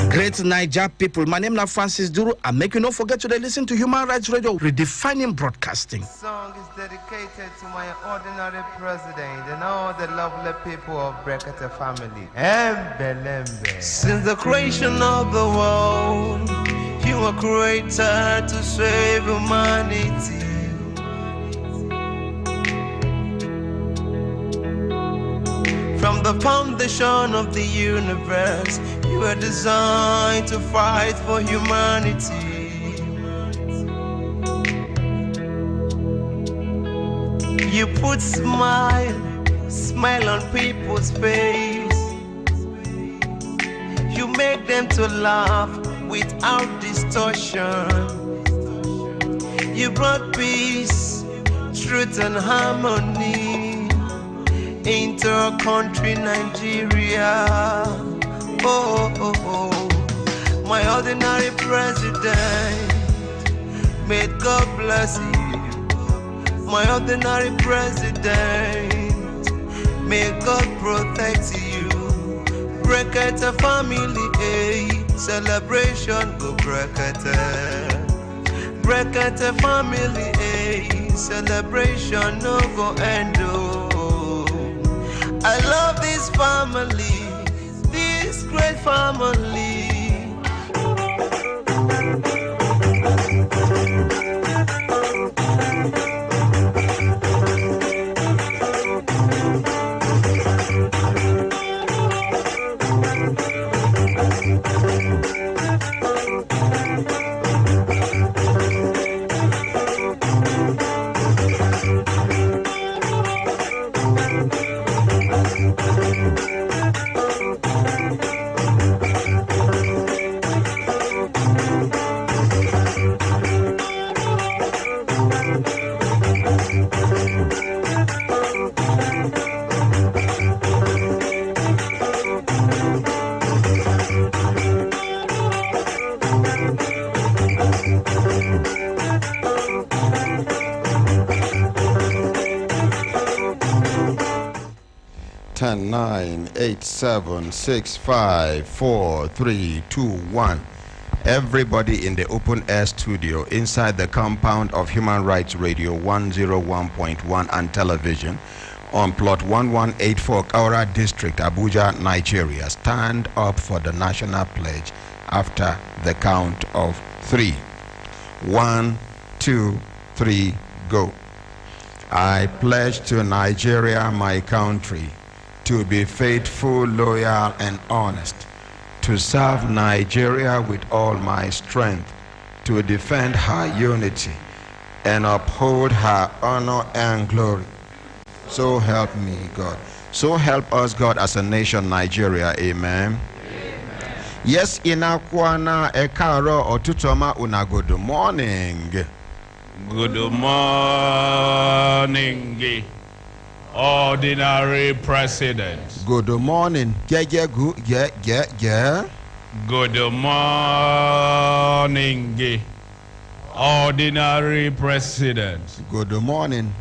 Great Niger people, my name is Francis Duru. I make you not forget to listen to Human Rights Radio, redefining broadcasting. This song is dedicated to my ordinary president and all the lovely people of Brekete family. Since the creation of the world, you were created to save humanity. From the foundation of the universe, you were designed to fight for humanity. You put smile on people's face. You make them to laugh without distortion. You brought peace, truth and harmony into our country, Nigeria. Oh, oh, oh, my ordinary president, may God bless you. My ordinary president, may God protect you. Brekete family, celebration go Brekete. Brekete family, celebration no go end. I love this family, this great family. Ten, 9, 8, 7, 6, 5, 4, 3, 2, 1. Everybody in the open air studio inside the compound of Human Rights Radio 101.1 and television on plot 1184 Kaura District, Abuja, Nigeria. Stand up for the national pledge after the count of 3. 1, 2, 3, go. I pledge to Nigeria, my country, to be faithful, loyal, and honest, to serve Nigeria with all my strength, to defend her unity, and uphold her honor and glory. So help me, God. So help us, God, as a nation, Nigeria. Amen. Yes, inakwana ekaro otutoma una good morning. Good morning. Ordinary President. Good morning. Yeah. Good morning. Ordinary President. Good morning.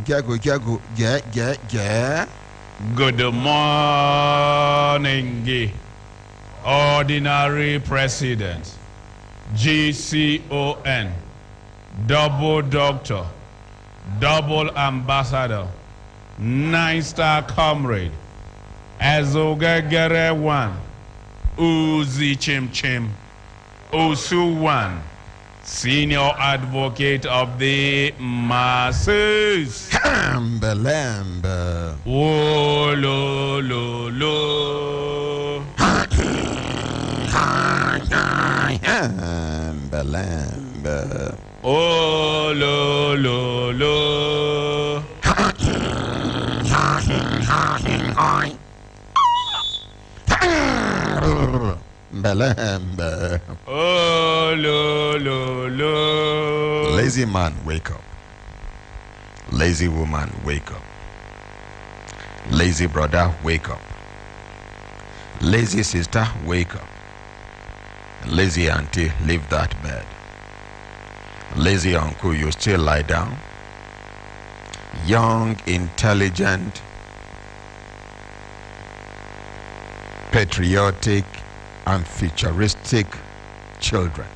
Yeah. Good morning. Ordinary President. GCON. Double Doctor. Double Ambassador. 9-star comrade, Azogagere 1, Uzi Chim, Osu 1, senior advocate of the masses. Belembe. Oh, lo. Belembe. Oh, lo. Belembe. Oh, lo. Lazy man, wake up. Lazy woman, wake up. Lazy brother, wake up. Lazy sister, wake up. Lazy auntie, leave that bed. Lazy uncle, you still lie down. Young, intelligent, patriotic, and futuristic children.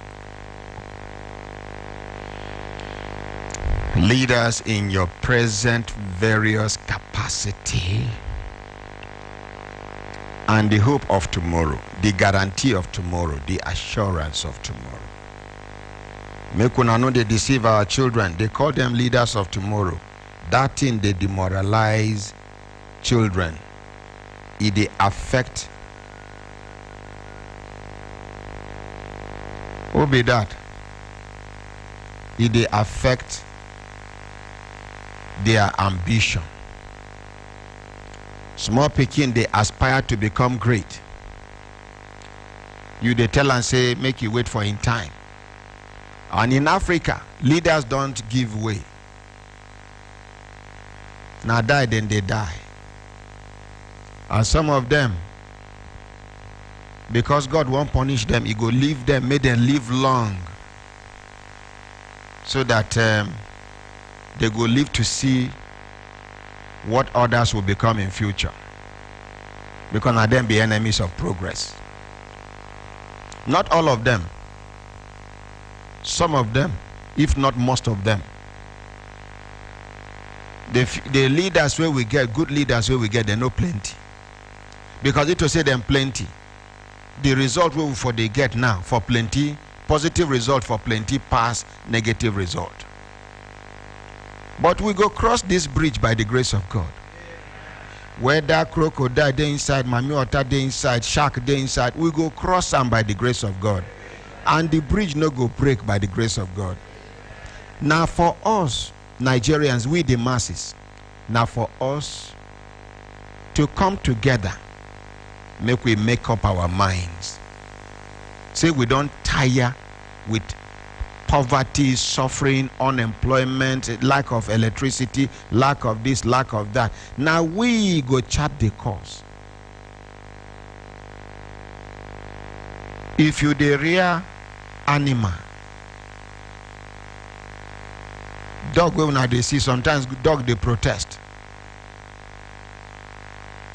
Leaders in your present various capacity and the hope of tomorrow, the guarantee of tomorrow, the assurance of tomorrow. Make una know they deceive our children. They call them leaders of tomorrow. That thing, they demoralize children. It affect. Who be that? It affect their ambition. Small pikin, they aspire to become great. You they tell and say, make you wait for in time. And in Africa, leaders don't give way. Now die, then they die. And some of them, because God won't punish them, he go leave them, make them live long, so that they go live to see what others will become in future. Because now them be enemies of progress. Not all of them. Some of them, if not most of them. The leaders where we get, good leaders where we get, they know plenty. Because it will say them plenty. The result we for they get now for plenty, positive result for plenty pass negative result. But we go cross this bridge by the grace of God. Whether crocodile they inside, mami otter they inside, shark they inside, we go cross them by the grace of God. And the bridge no go break by the grace of God. Now for us, Nigerians, we the masses, now for us to come together, we make up our minds. Say we don't tire with poverty, suffering, unemployment, lack of electricity, lack of this, lack of that. Now we go chart the course. If you the rear animal, dog when they see, sometimes dog they protest.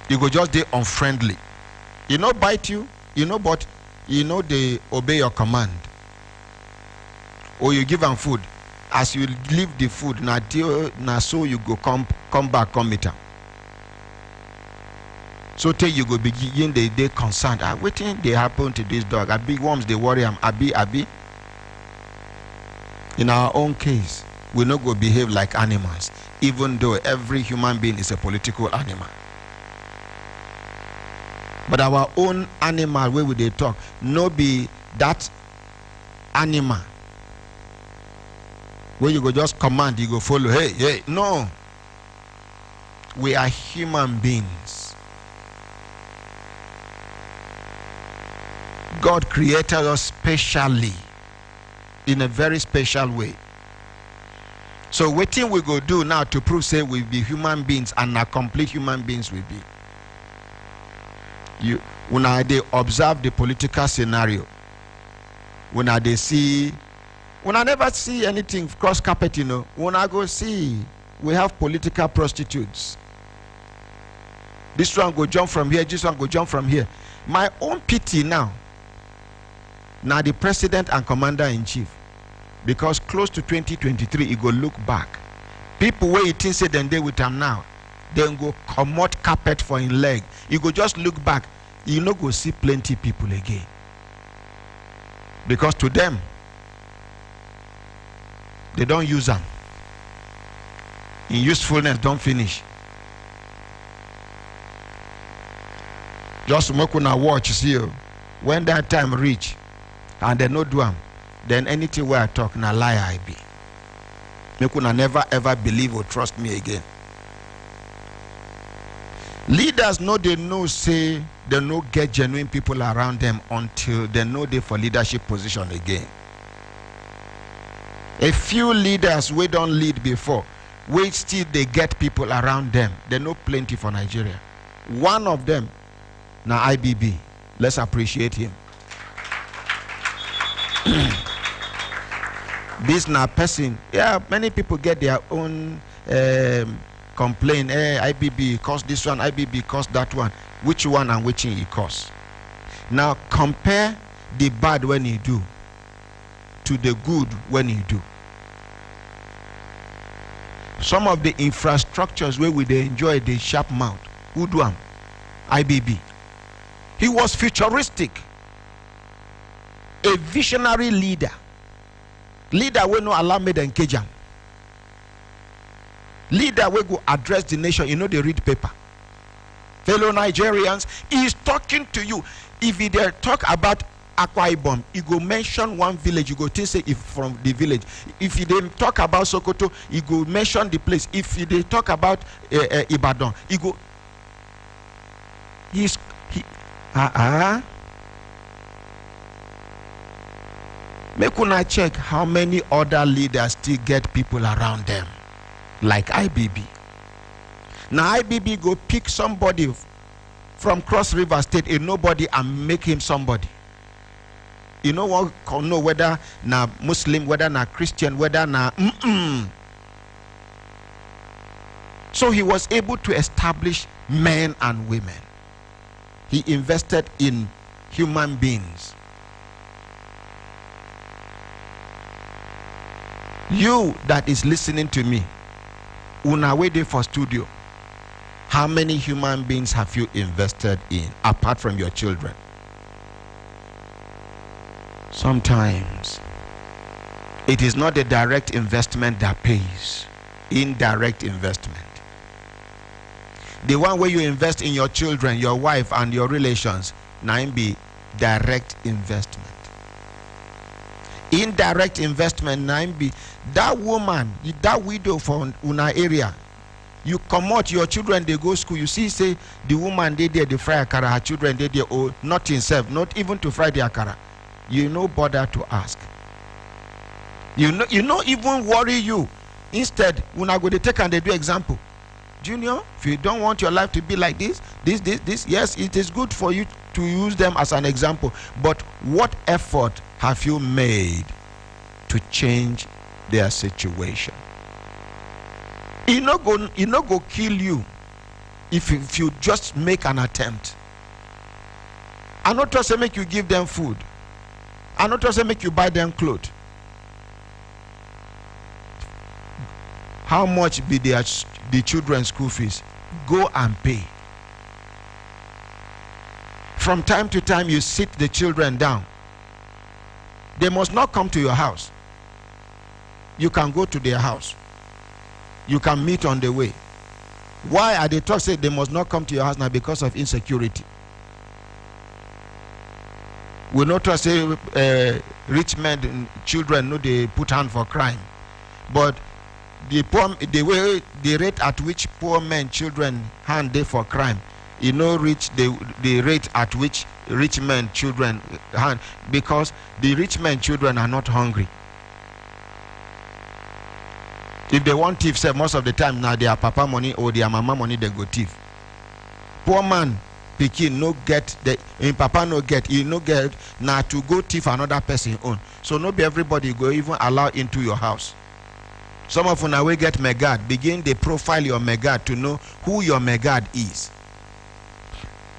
You go just they unfriendly. You know bite you, but they obey your command. Or you give them food. As you leave the food, now so you go come back, come meet them. So till you go begin they concerned. Waiting they happen to this dog. A big worms they worry him. Abi. In our own case, we not go behave like animals, even though every human being is a political animal. But our own animal, where would they talk? No be that animal where you go just command, you go follow. Hey, no. We are human beings. God created us specially, in a very special way. So what thing we go do now to prove say we be human beings and not complete human beings we be? When they observe the political scenario, when they see, when I never see anything cross carpet, when I go see, we have political prostitutes. This one go jump from here, this one go jump from here. My own pity now the president and commander-in-chief, because close to 2023, he go look back. People where he think say then they with him now, then go commot carpet for his leg. You go just look back, you no go see plenty people again. Because to them, they don't use them. In usefulness, don't finish. Just make una watch, see you. When that time reach, and they no do them, then anything where I talk, na lie I be. Make una never ever believe or trust me again. Leaders know they know say they no get genuine people around them until they know they for leadership position again. A few leaders we don't lead before, we still they get people around them. They know plenty for Nigeria. One of them, now IBB. Let's appreciate him. This now person, yeah, many people get their own complaint. IBB cost this one, IBB cost that one. Which one and which it costs? Now compare the bad when you do to the good when you do. Some of the infrastructures where we they enjoy the sharp mouth, who do them? IBB. He was futuristic, a visionary leader. Leader will not allow me to engage him. Leader will go address the nation. You know they read paper. Fellow Nigerians, he is talking to you. If he dare talk about Akwa Ibom, he go mention one village. You go think say if from the village. If he didn't talk about Sokoto, he go mention the place. If he did talk about Ibadan, he go. Make una check how many other leaders still get people around them, like IBB. Now IBB go pick somebody from Cross River State, a nobody, and make him somebody. You know what? Know whether na Muslim, whether na Christian, whether na. So he was able to establish men and women. He invested in human beings. You that is listening to me, una way there for studio, how many human beings have you invested in apart from your children? Sometimes it is not a direct investment that pays, indirect investment. The one where you invest in your children, your wife, and your relations, now be direct investment. Indirect investment, now be that woman, that widow from una area. You come out, your children they go school. You see, say the woman they there the fry akara, her children they there, oh, not himself, not even to fry the akara. You no bother to ask. You know even worry you. Instead, when I go to take and they do example. Junior, if you don't want your life to be like this, yes, it is good for you to use them as an example. But what effort have you made to change their situation? It not go kill you if you just make an attempt. I not just say make you give them food. I not just say make you buy them clothes. How much be the children's school fees? Go and pay. From time to time you sit the children down. They must not come to your house. You can go to their house. You can meet on the way. Why are they talk say they must not come to your house now? Because of insecurity. We not to say rich men children know they put hand for crime, but the rate at which poor men children hand they for crime, you know, reach the rate at which rich men children hand, because the rich men children are not hungry. If they want thief, say most of the time now their papa money or their mama money they go thief. Poor man pikin no get the in papa no get, you no get now to go thief another person own. So no be everybody go even allow into your house. Some of una will get megad, begin they profile your megad to know who your megad is.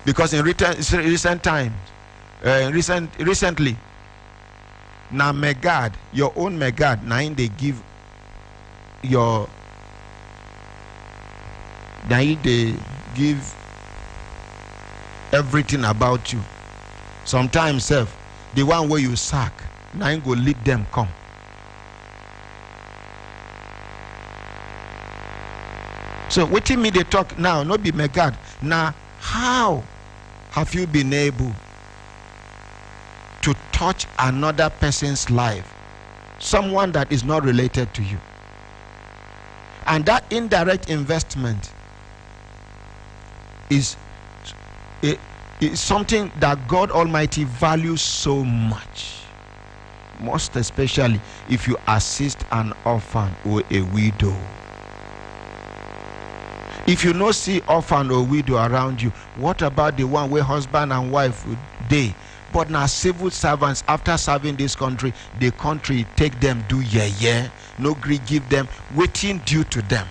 Because in recent times, recently, now megad, your own megad, now they give your, now they give everything about you. Sometimes self, the one where you sack, now go lead them come. So what me they talk now, not be megad. Now how have you been able to touch another person's life, someone that is not related to you? And that indirect investment is something that God Almighty values so much, most especially if you assist an orphan or a widow. If you not see orphan or widow around you, what about the one where husband and wife they But now civil servants, after serving this country, the country take them do no gree give them waiting due to them.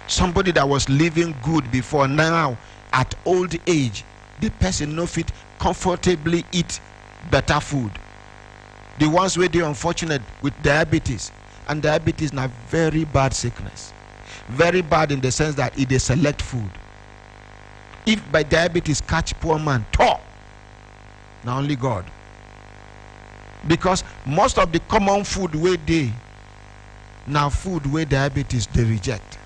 Somebody that was living good before, now at old age, the person no fit comfortably eat better food. The ones where they unfortunate with diabetes, and diabetes is a very bad sickness. Very bad in the sense that it is select food. If by diabetes catch poor man, talk. Now only God. Because most of the common food where they, now food where diabetes they reject.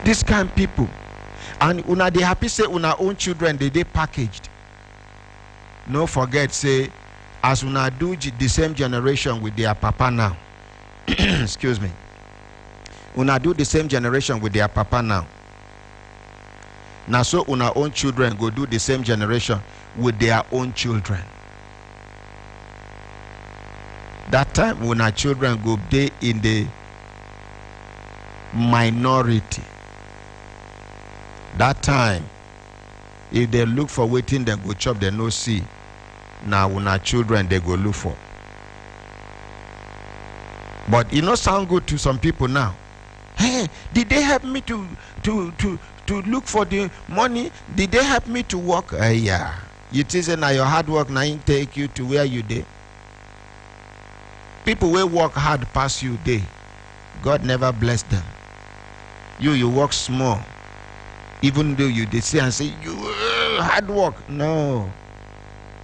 This kind of people, and una they happy say una own children they packaged. No forget say, as una do the same generation with their papa now. Excuse me. Una do the same generation with their papa now. Now so una own children go do the same generation with their own children. That time una children go dey in the minority. That time, if they look for waiting, they go chop, they no see. Now una children they go look for. But it no sound good to some people now. Hey, did they help me to look for the money? Did they help me to work? Yeah. It is now your hard work now take you to where you dey. People will work hard past you day. God never bless them. You work small. Even though you say and say you hard work. No.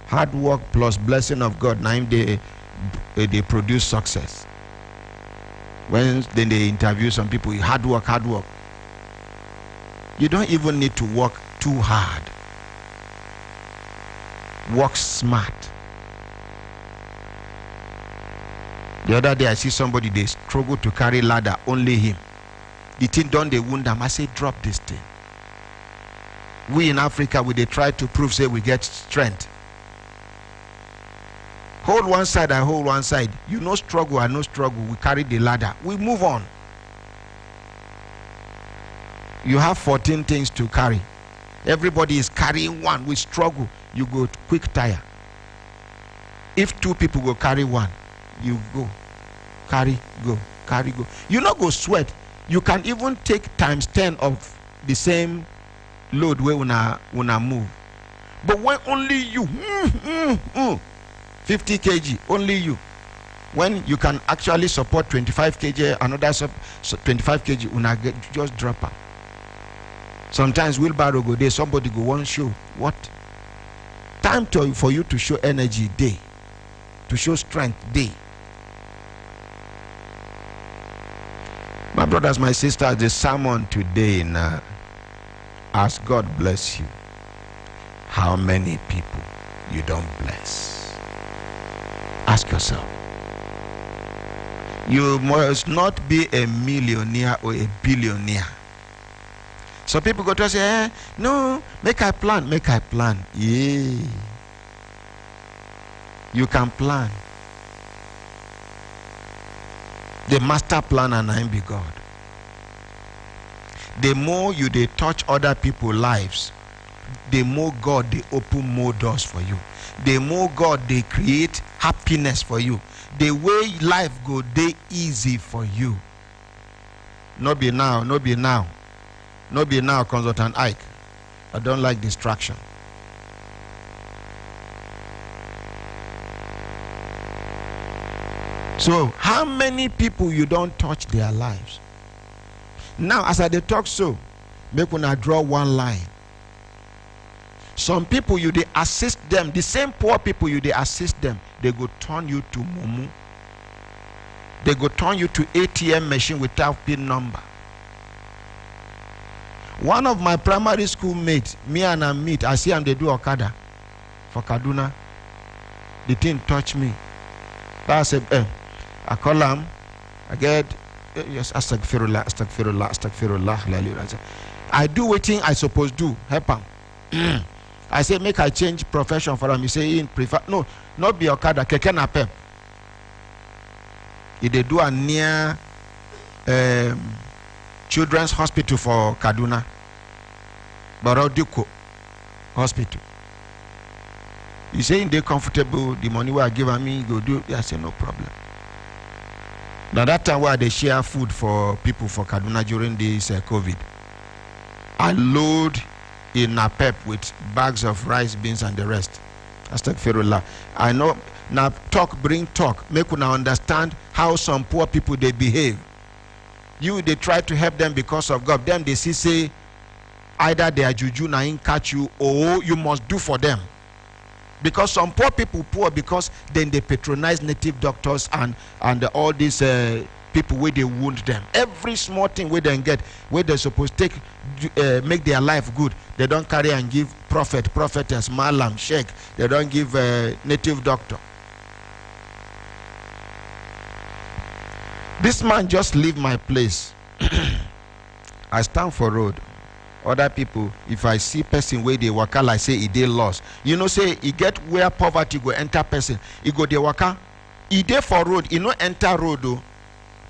Hard work plus blessing of God, now they produce success. When then they interview some people, hard work. You don't even need to work too hard. Work smart. The other day I see somebody, they struggle to carry ladder, only him. The thing done, they wound them. I say drop this thing. We in Africa, they try to prove say we get strength. Hold one side, I hold one side. You no struggle, I no struggle. We carry the ladder. We move on. You have 14 things to carry. Everybody is carrying one. We struggle. You go quick tire. If 2 people go carry one, you go. Carry, go. Carry, go. You not go sweat. You can even take times 10 of the same load where una move. But when only you 50 kg, only you. When you can actually support 25 kg, another 25 kg, una just drop out. Sometimes wheelbarrow go there, somebody go one show. What? Time for you to show energy day, to show strength day. My brothers, my sisters, the sermon today now, as God bless you, how many people you don't bless? Ask yourself. You must not be a millionaire or a billionaire. Some people go to say, no, make I plan. Yeah. You can plan. The master planner and be God. The more you they touch other people's lives, the more God they open more doors for you. The more God they create happiness for you. The way life go they easy for you. No be now, Consultant Ike. I don't like distraction. So how many people you don't touch their lives? Now as I they talk so, make una draw one line. Some people you they assist them, the same poor people you they assist them, they go turn you to mumu. They go turn you to ATM machine without PIN number. One of my primary school mates, me and I meet, I see them they do Okada for Kaduna. The thing touch me. I said, I call him, I get yes, astaghfirullah. I do what thing I supposed to do, help him. I say make I change profession for him. He say in prefer no, not be Okada, keke na pep. If they do a near Children's Hospital for Kaduna, Barodiko Hospital. You say they're comfortable, the money we are giving me, go do. I say no problem. Now that time where they share food for people for Kaduna during this COVID, I load in a pep with bags of rice, beans, and the rest. Astaghfirullah. I know now talk bring talk. Make una understand how some poor people they behave. You they try to help them because of God. Them they see say either they are juju na in catch you or you must do for them. Because some poor people poor because then they patronize native doctors and all these people where they wound them. Every small thing where they get where they're supposed to take make their life good, they don't carry and give prophetess, malam, sheikh. They don't give native doctor. This man just leave my place. I stand for road. Other people, if I see person where they waka, I say he dey lost. You know, say he get where poverty go enter person. He go dey waka. He dey for road. He no enter road though.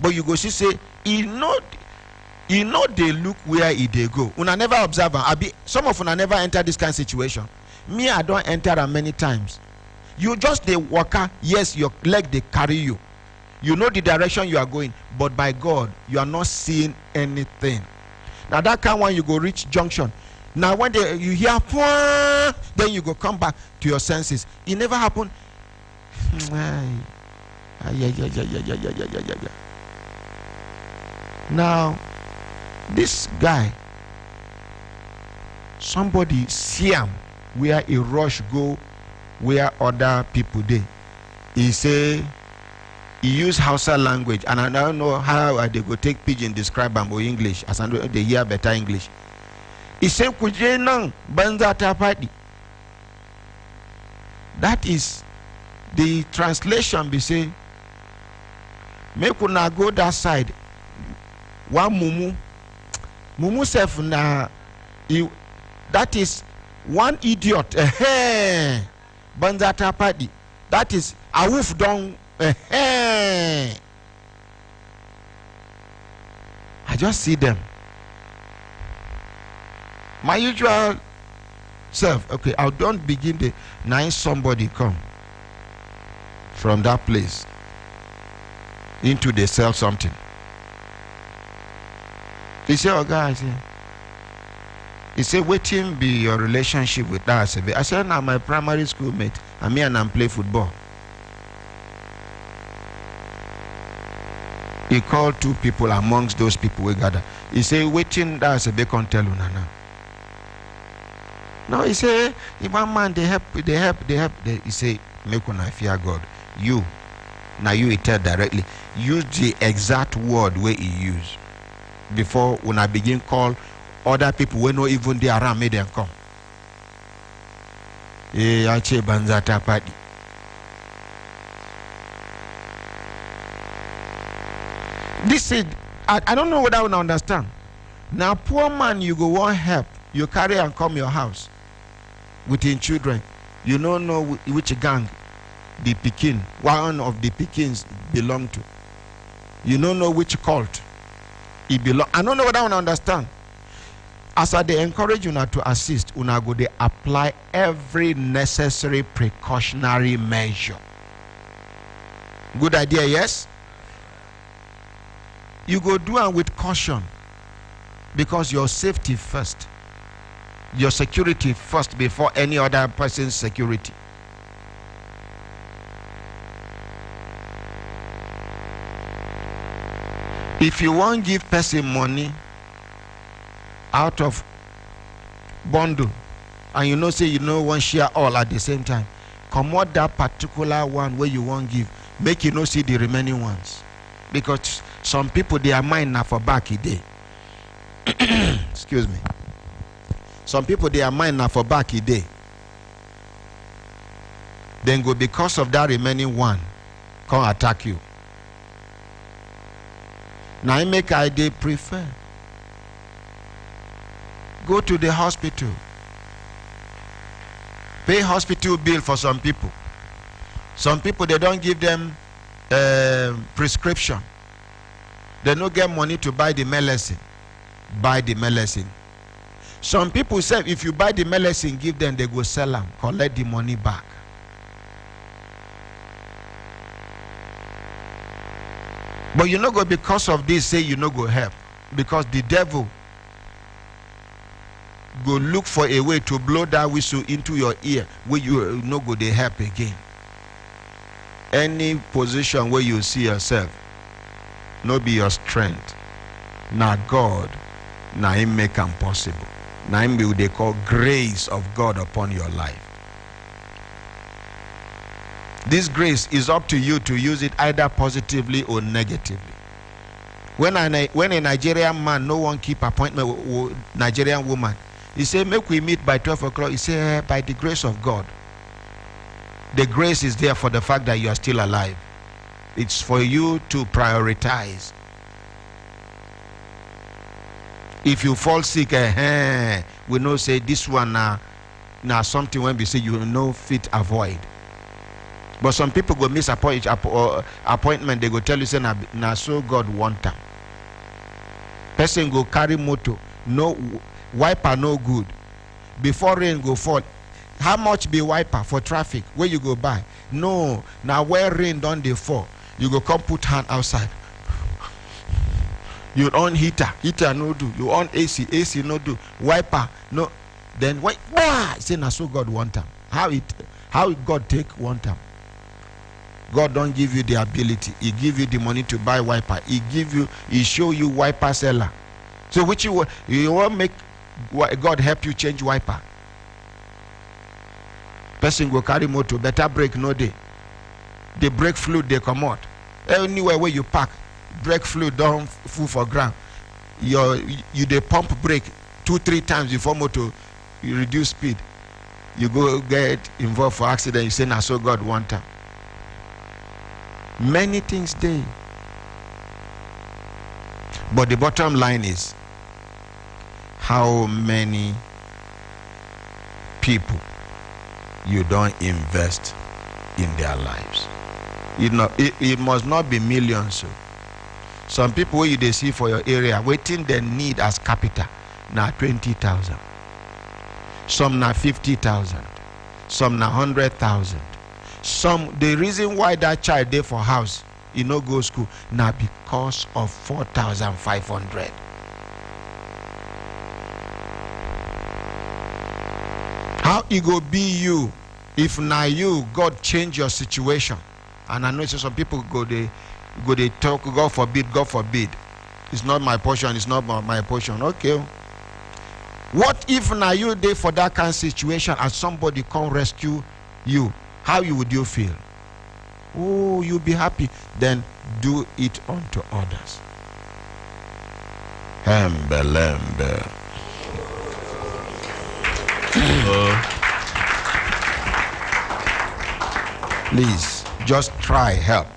But you go see say he no they look where he dey go. Una never observe am. Some of una never enter this kind of situation. Me, I don't enter am many times. You just dey waka. Yes, your leg they carry you. You know the direction you are going, but by God, you are not seeing anything. Now that kind one you go reach junction. Now when you hear then you go come back to your senses. It never happened. Now this guy, somebody see him where a rush go where other people dey. He say he use Hausa language, and I don't know how they go take pidgin describe am or English, as I know they hear better English. He say kuje nang banza ta fadi. That is the translation. Be say make una go that side. One mumu self na that is one idiot. Banza ta fadi. That is a wolf don. I just see them. My usual self. Okay, I don't begin the night somebody come from that place into they sell something. He said, oh guys, he said, waiting be your relationship with that. I said, now my primary school mate, and me and I play football. He called two people amongst those people we gather. He said, waiting, that's a bacon tell you now. No, he said, if one man they help. He say, make una fear God. You, now you tell directly. Use the exact word where he use. Before when I begin call other people when no even they around, make them come. Ache banzata party. This is, I don't know whether I understand. Now, poor man, you go want help. You carry and come your house within children. You don't know which gang the Pekin, one of the Pekins belong to. You don't know which cult he belong. I don't know whether I understand. As I they encourage you to assist, una go they apply every necessary precautionary measure. Good idea, yes? You go do it with caution, because your safety first, your security first before any other person's security. If you want give person money out of bundle, and you know say you know one share all at the same time, come out that particular one where you want give, make you not see the remaining ones, because some people their mind now for back a day. Excuse me. Some people their mind now for back a day. Then go because of that remaining one, come attack you. Now I make I prefer go to the hospital, pay hospital bill for some people. Some people they don't give them prescription. They don't get money to buy the medicine. buy the medicine. Some people say if you buy the medicine, give them, they go sell them, collect the money back. But you no go because of this say you no go help, because the devil go look for a way to blow that whistle into your ear where you no go dey help again. Any position where you see yourself, no be your strength. Now God, now him make am possible. Now him be what they call grace of God upon your life. This grace is up to you to use it either positively or negatively. When a Nigerian man no one keep appointment with Nigerian woman, he say make we meet by 12 o'clock. He say by the grace of God. The grace is there for the fact that you are still alive. It's for you to prioritize. If you fall sick, we know say this one now something when we say you know fit avoid. But some people go miss appointment. They go tell you say na so God want them. Person go carry motor, no wiper no good. Before rain go fall, how much be wiper for traffic? Where you go buy? No, now where rain don't they fall? You go come put hand outside. You on heater no do. You on AC no do. Wiper no. Then why? Say na so God want them. How God take want them? God don't give you the ability. He give you the money to buy wiper. He show you wiper seller. So which you want make God help you change wiper? Person go carry motor, better brake no day. The brake fluid they come out. Anywhere where you park, brake fluid don't full for ground. You they pump brake 2-3 times before motor you reduce speed. You go get involved for accident. You say na so God want them. Many things they. But the bottom line is how many people you don't invest in their lives. It must not be millions. So. Some people where you they see for your area waiting they need as capital now 20,000. Some now 50,000. Some now 100,000. Some the reason why that child there for house he no go school now because of 4,500. How it go be you if now you God change your situation? And I know some people go they talk God forbid. It's not my portion. It's not my portion. Okay. What if now you there for that kind of situation and somebody come rescue you? How would you feel? Oh, you'll be happy. Then do it unto others. Lembe. Please, just try help.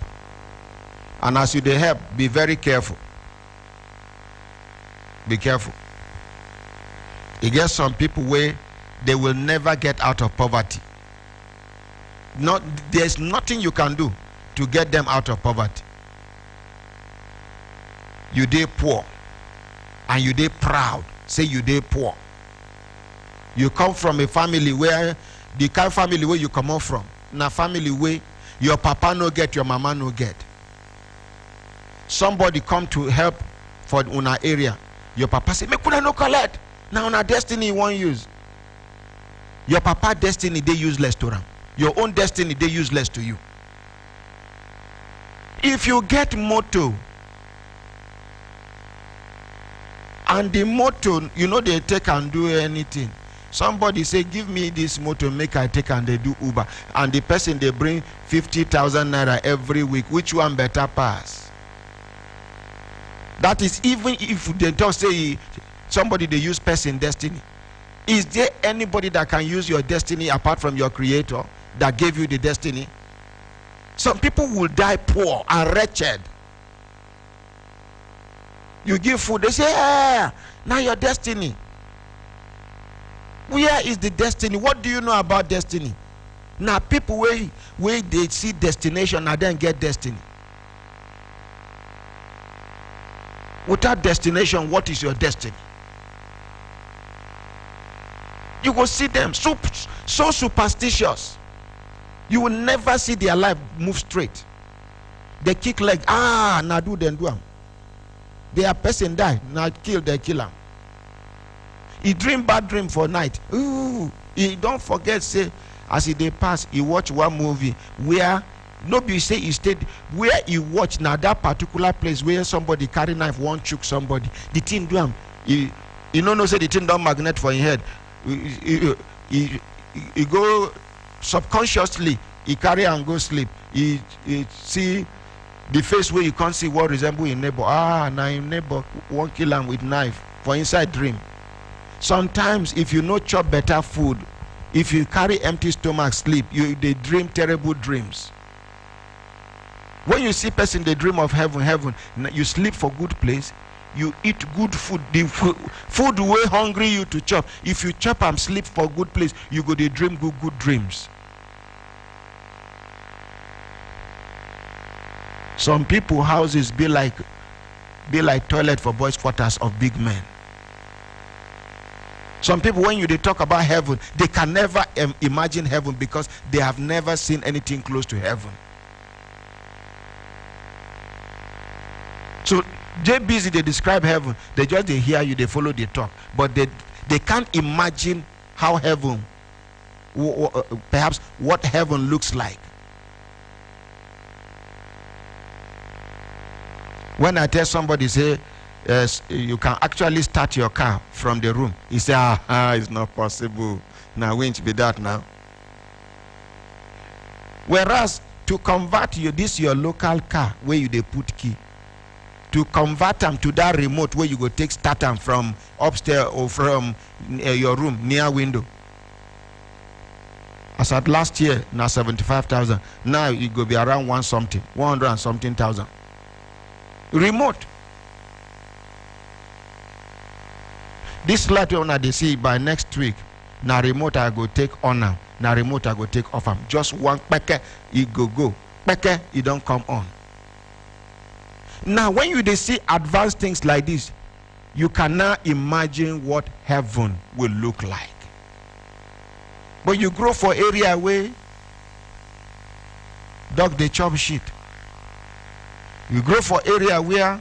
And as you dey help, be very careful. Be careful. You get some people where they will never get out of poverty. There's nothing you can do to get them out of poverty. You dey poor and you dey proud. Say you dey poor. You come from a family where the kind of family where you come out from, na family where your papa no get, your mama no get. Somebody come to help for una area. Your papa say, "Make una no collect." Now una destiny you won't use. Your papa destiny they useless to them. Your own destiny they useless to you. If you get motor and the motor they take and do anything. Somebody say give me this motor make I take and they do Uber and the person they bring 50,000 naira every week. Which one better pass? That is even if they don't say somebody they use person destiny. Is there anybody that can use your destiny apart from your creator that gave you the destiny? Some people will die poor and wretched. You give food, they say, now your destiny. Where is the destiny? What do you know about destiny? Now people where they see destination and then get destiny. Without destination, what is your destiny? You will see them so superstitious. You will never see their life move straight. They kick leg. Now do them do them. Their person die. Now kill, they kill them. He dream bad dream for night. Ooh. He don't forget, say, as he dey pass, he watch one movie where nobody say he stayed, where he watch now that particular place where somebody carry knife, one choke somebody. The thing do him. He no say the thing don't magnet for his head. He go subconsciously, he carry and go sleep. He see the face where you can't see what resemble his neighbor. Now his neighbor won't kill him with knife for inside dream. Sometimes if you no chop better food, if you carry empty stomach sleep, they dream terrible dreams. When you see person they dream of heaven, you sleep for good place, you eat good food, the food way hungry you to chop. If you chop and sleep for good place, you go they dream good dreams. Some people houses be like toilet for boys' quarters of big men. Some people, when they talk about heaven, they can never imagine heaven because they have never seen anything close to heaven. So they busy, they describe heaven, they hear you, they follow, they talk, but they can't imagine how heaven, perhaps what heaven looks like. When I tell somebody, say, you can actually start your car from the room, he say, it's not possible. Now, winch be that now. Whereas to convert your local car where you they put key, to convert them to that remote where you go take start them from upstairs or from your room near window. As at last year, now 75,000. Now it go be around 100 and something thousand. Remote. This light owner they see by next week. Now remote I go take on now. Now remote I go take off am. Just one peke, it go. Peke, it don't come on. Now when they see advanced things like this, you can now imagine what heaven will look like. But you grow for area where dog they chop shit. You grow for area where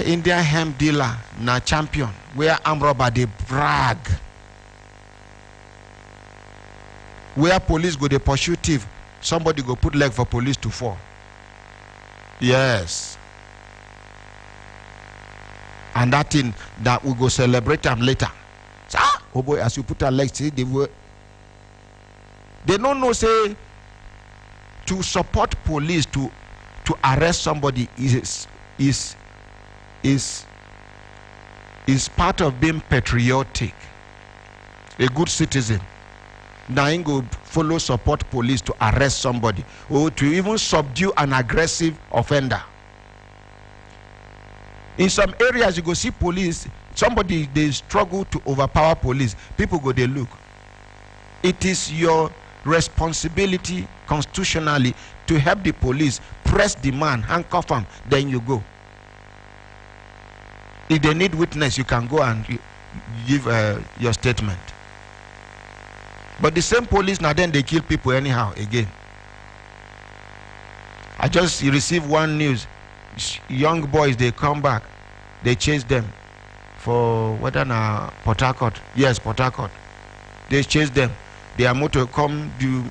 Indian hemp dealer na champion, where arm robber they brag, where police go they pursue thief, somebody go put leg for police to fall. Yes. And that thing that we go celebrate them later. So, oh boy, as you put a leg, see, they don't know, say, to support police to arrest somebody is part of being patriotic, a good citizen. Now you go follow support police to arrest somebody or to even subdue an aggressive offender. In some areas you go see police, somebody they struggle to overpower police, people go they look. It is your responsibility constitutionally to help the police press the man, handcuff him, then you go. If they need witness, you can go and give your statement. But the same police now then they kill people anyhow again. I just received one news. Young boys, they come back, they chase them for whether na Port Harcourt. Yes, Port Harcourt. They chase them. Their motor come do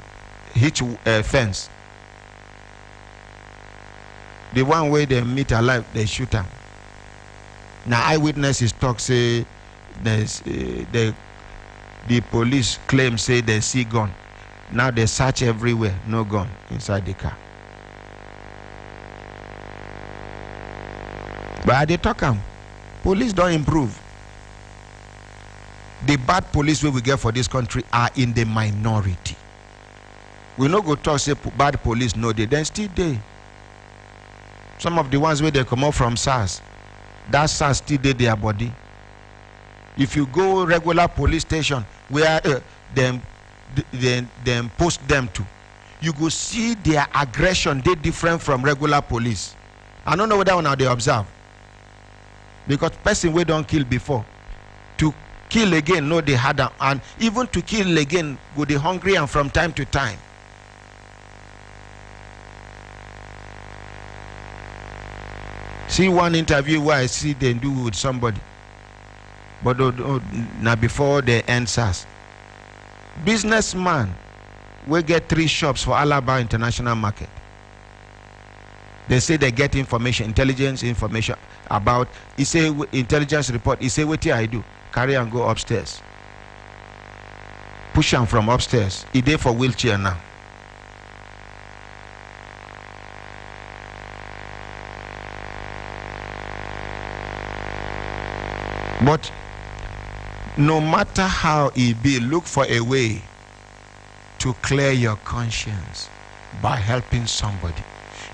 hitch fence. The one way they meet alive, they shoot them. Now eyewitnesses talk, say there's the police claim, say they see gun. Now they search everywhere, no gun inside the car. But they talk police don't improve. The bad police we get for this country are in the minority. We no go talk say bad police, no, they then still they. Some of the ones where they come out from SARS, that SARS still they their body. If you go regular police station where them post them to, you go see their aggression, they different from regular police. I don't know whether now they observe. Because person we don't kill before, to kill again, no, they had, and even to kill again, go they hungry and from time to time. See one interview where I see them do with somebody, but now before they answers, businessman will get 3 shops for Alaba International Market. They say they get intelligence information about. He say intelligence report. He say what I do, carry and go upstairs. Push him from upstairs. He there for wheelchair now. But no matter how it be, look for a way to clear your conscience by helping somebody.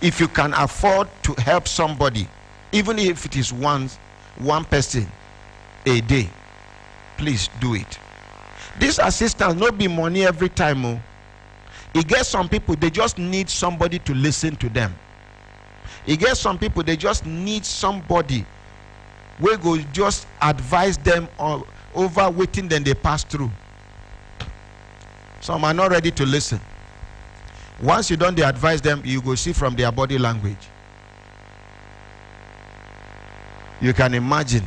If you can afford to help somebody, even if it is one person a day, please do it. This assistance not be money every time. Oh. It gets some people, they just need somebody to listen to them. It gets some people, they just need somebody we go just advise them over waiting, then they pass through. Some are not ready to listen. Once you don't advise them, you go see from their body language. You can imagine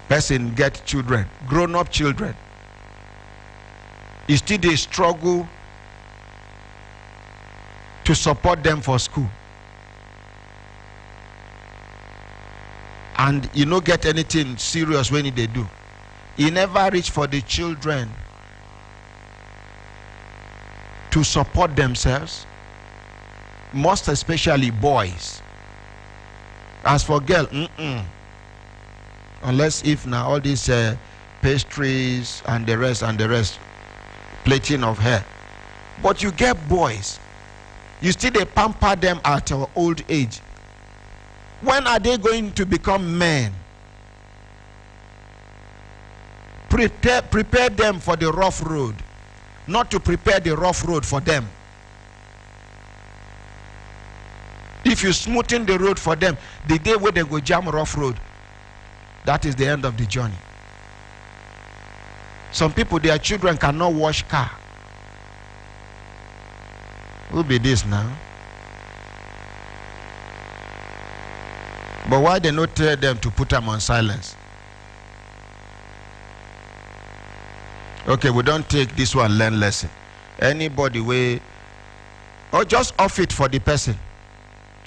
person get children, grown-up children. Still they struggle to support them for school. And you don't get anything serious when they do. He never reach for the children to support themselves, most especially boys. As for girl, unless if now all these pastries and the rest, plating of hair. But you get boys, you still they pamper them at our old age. When are they going to become men? Prepare them for the rough road, not to prepare the rough road for them. If you smoothen the road for them, the day where they go jam rough road, that is the end of the journey. Some people, their children cannot wash car. Who be this now? But why they not tell them to put them on silence? Okay, we don't take this one learn lesson. Anybody way, or just off it for the person.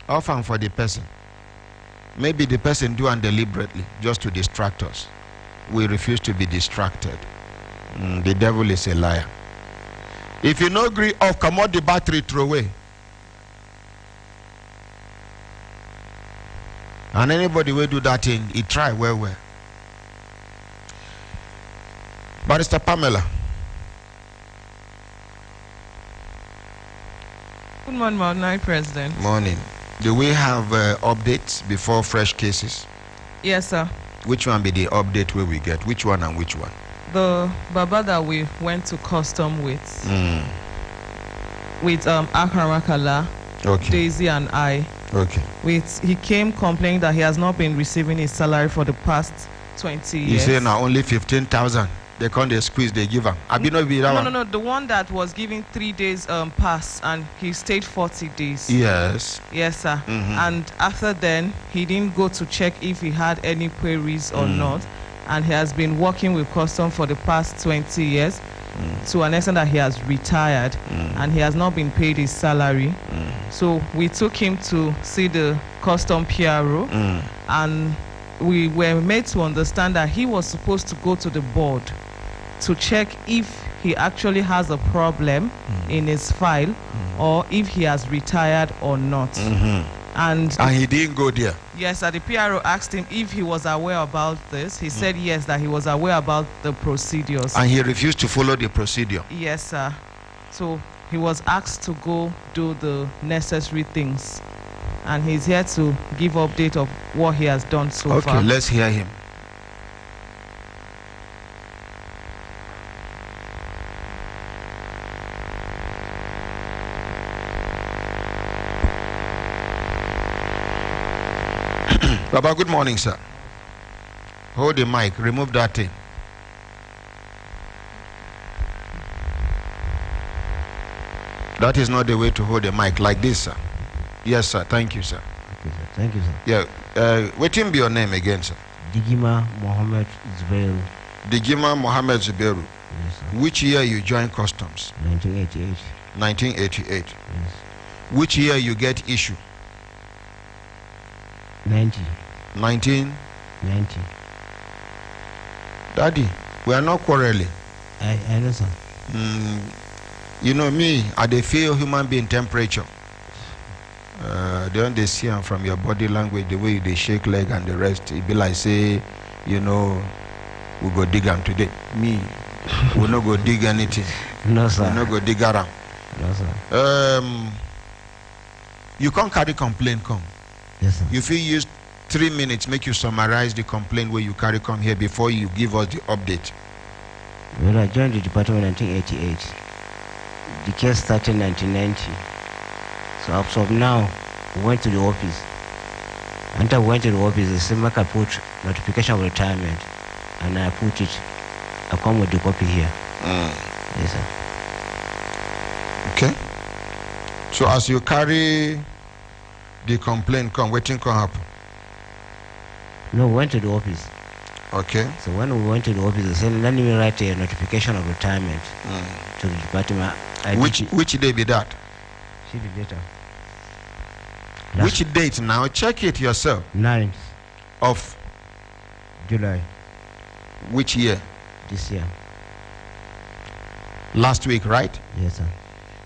Off and for the person. Maybe the person do it deliberately just to distract us. We refuse to be distracted. The devil is a liar. If you no agree off, come out the battery, throw away. And anybody will do that thing, he try well. Barrister Pamela. Good morning, Mount Night President. Morning. Do we have updates before fresh cases? Yes, sir. Which one be the update where we get? Which one and which one? The Baba that we went to custom with Akramakala, Okay. Daisy and I. Okay. He came complaining that he has not been receiving his salary for the past 20 years. You say now only 15,000. They can't they squeeze, they give him. No. The one that was giving 3 days pass and he stayed 40 days. Yes. Yes, sir. And after then, he didn't go to check if he had any queries or not. And he has been working with custom for the past 20 years to an extent that he has retired and he has not been paid his salary. So we took him to see the custom PRO and we were made to understand that he was supposed to go to the board to check if he actually has a problem in his file or if he has retired or not. And he didn't go there. Yes, the PRO asked him if he was aware about this. He said yes, that he was aware about the procedures. And he refused to follow the procedure. Yes, sir. So he was asked to go do the necessary things. And he's here to give update of what he has done so far. Okay, let's hear him. Baba, good morning, sir. Hold the mic. Remove that thing. That is not the way to hold the mic like this, sir. Yes, sir. Thank you, sir. Okay, sir. Thank you, sir. Yeah. What will be your name again, sir? Digima Mohammed Zubairu. Digima Mohammed Zubairu. Yes, sir. Which year you joined customs? 1988. 1988. Yes. Which year you get issue? 90. 1990. Daddy, we are not quarreling. I know, sir. You know me, I dey feel human being temperature. They see am from your body language, the way they shake leg and the rest. It be like say, you know, we go dig am today. Me, we no go dig anything. No, sir. We no go dig around. No, sir. You can't carry complaint come. Yes, sir. You feel use 3 minutes, make you summarize the complaint where you carry come here before you give us the update. When I joined the department in 1988, the case started in 1990. So up to now, we went to the office. After we went to the office, the same I put notification of retirement, and I put it. I come with the copy here. Yes, sir. Okay. So as you carry the complaint come, waiting can happen. No, we went to the office. Okay. So when we went to the office, they said, let me write a notification of retirement to the department. Which day be that? See the data. Which date now? Check it yourself. 9th Of July which year? this year. Last week, right? Yes, sir.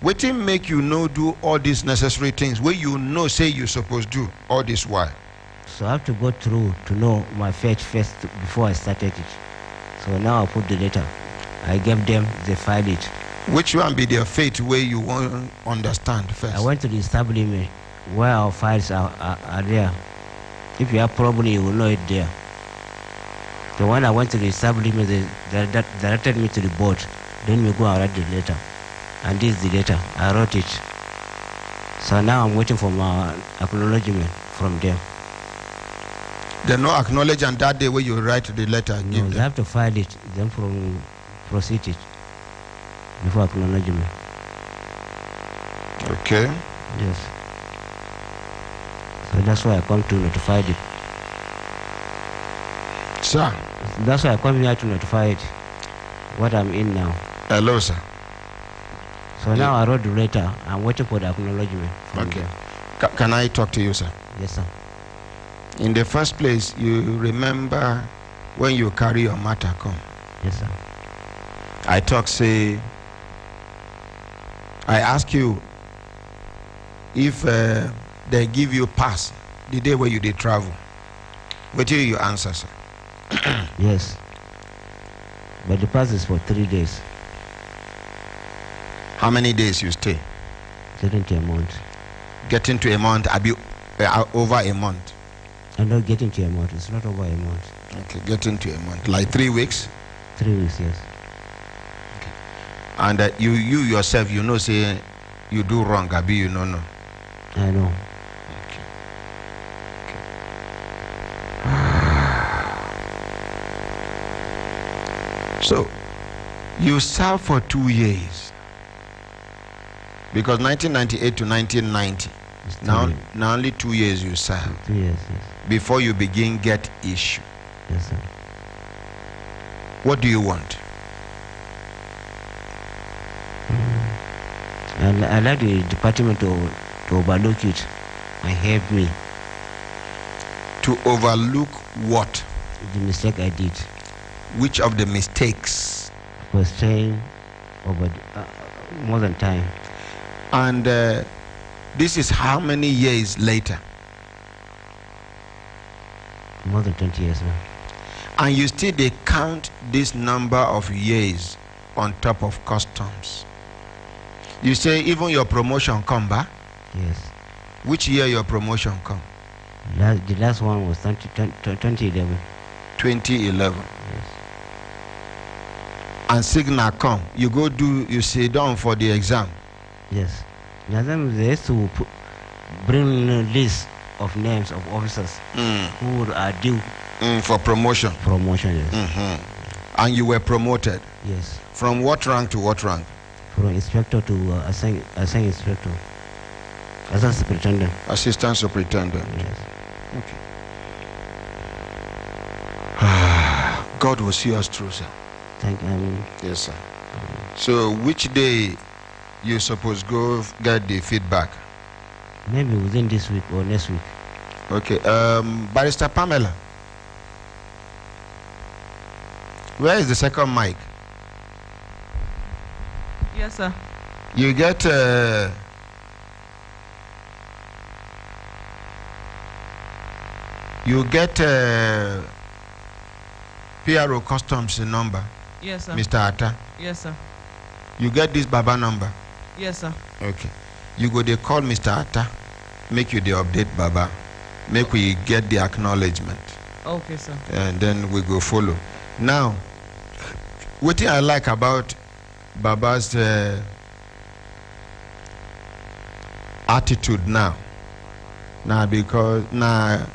Waiting make you know do all these necessary things where you know say you supposed to do all this while. So I have to go through to know my fetch first before I started it. So now I put the data. I gave them, they filed it. Which one be their fate where you want to understand first? I went to the establishment where our files are there. If you have problem, you will know it there. The one I went to the establishment, they directed me to the board. Then we go and write the letter. And this is the letter. I wrote it. So now I'm waiting for my acknowledgement from them. They no acknowledge on that day where you write the letter and No, give they them. have to file it, then proceed it before acknowledgement. Okay. Yes. So that's why I come to notify it. Sir. That's why I come here to notify it what I'm in now. Hello, sir. So now I wrote the letter. I'm waiting for the acknowledgement from Okay. them. Can I talk to you, sir? Yes, sir. In the first place, you remember when you carry your matter come. Yes, sir. I ask you if they give you pass the day where you did travel. What do you answer, sir? Yes. But the pass is for 3 days. How many days you stay? Getting to a month. Getting to a month, over a month. I'm not getting to a month. It's not over a month. Okay, getting to a month. Like 3 weeks? 3 weeks, yes. And you yourself, you know, say you do wrong, Abi, you know, no. I know. So, you served for 2 years. Because 1998 to 1990, now only 2 years you served. 2 years, yes. Before you begin get issue. Yes, sir. What do you want? And I like the department to overlook it and help me. To overlook what? The mistake I did Which of the mistakes? was staying over more than time. And this is how many years later? More than 20 years now. And you still they count this number of years on top of customs. You say even your promotion come back? Yes. Which year your promotion come? The last one was 2011. 2011. Yes. And signal come. You sit down for the exam. Yes. Now then they used to bring a list of names of officers who are due For promotion. Promotion, yes. And you were promoted. Yes. From what rank to what rank? From inspector to assistant inspector. Assistant superintendent. Assistant superintendent. Yes. Okay. God will see us through, sir. Thank you. Yes, sir. So which day you suppose go get the feedback? Maybe within this week or next week. Okay. Barrister Pamela, where is the second mic? Yes, sir. You get PRO Customs number. Yes, sir. Mr. Atta. Yes, sir. You get this Baba number. Yes, sir. Okay. You go, they call Mr. Atta, make you the update Baba, make we get the acknowledgement. Okay, sir. And then we go follow. Now, what I like about Baba's attitude now, because now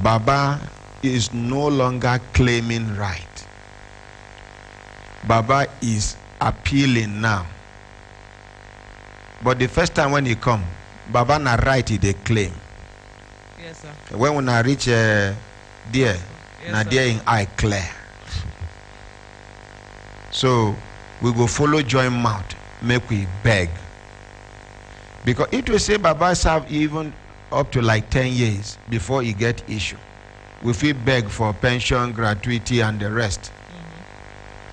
Baba is no longer claiming right. Baba is appealing now. But the first time when he come, Baba na right he dey claim. Yes, sir. When we na reach there, Yes, na sir. there in eye clear. So we go follow join mouth, make we beg. Because it will say Baba serve even up to like 10 years before he get issue. We feel beg for pension, gratuity, and the rest.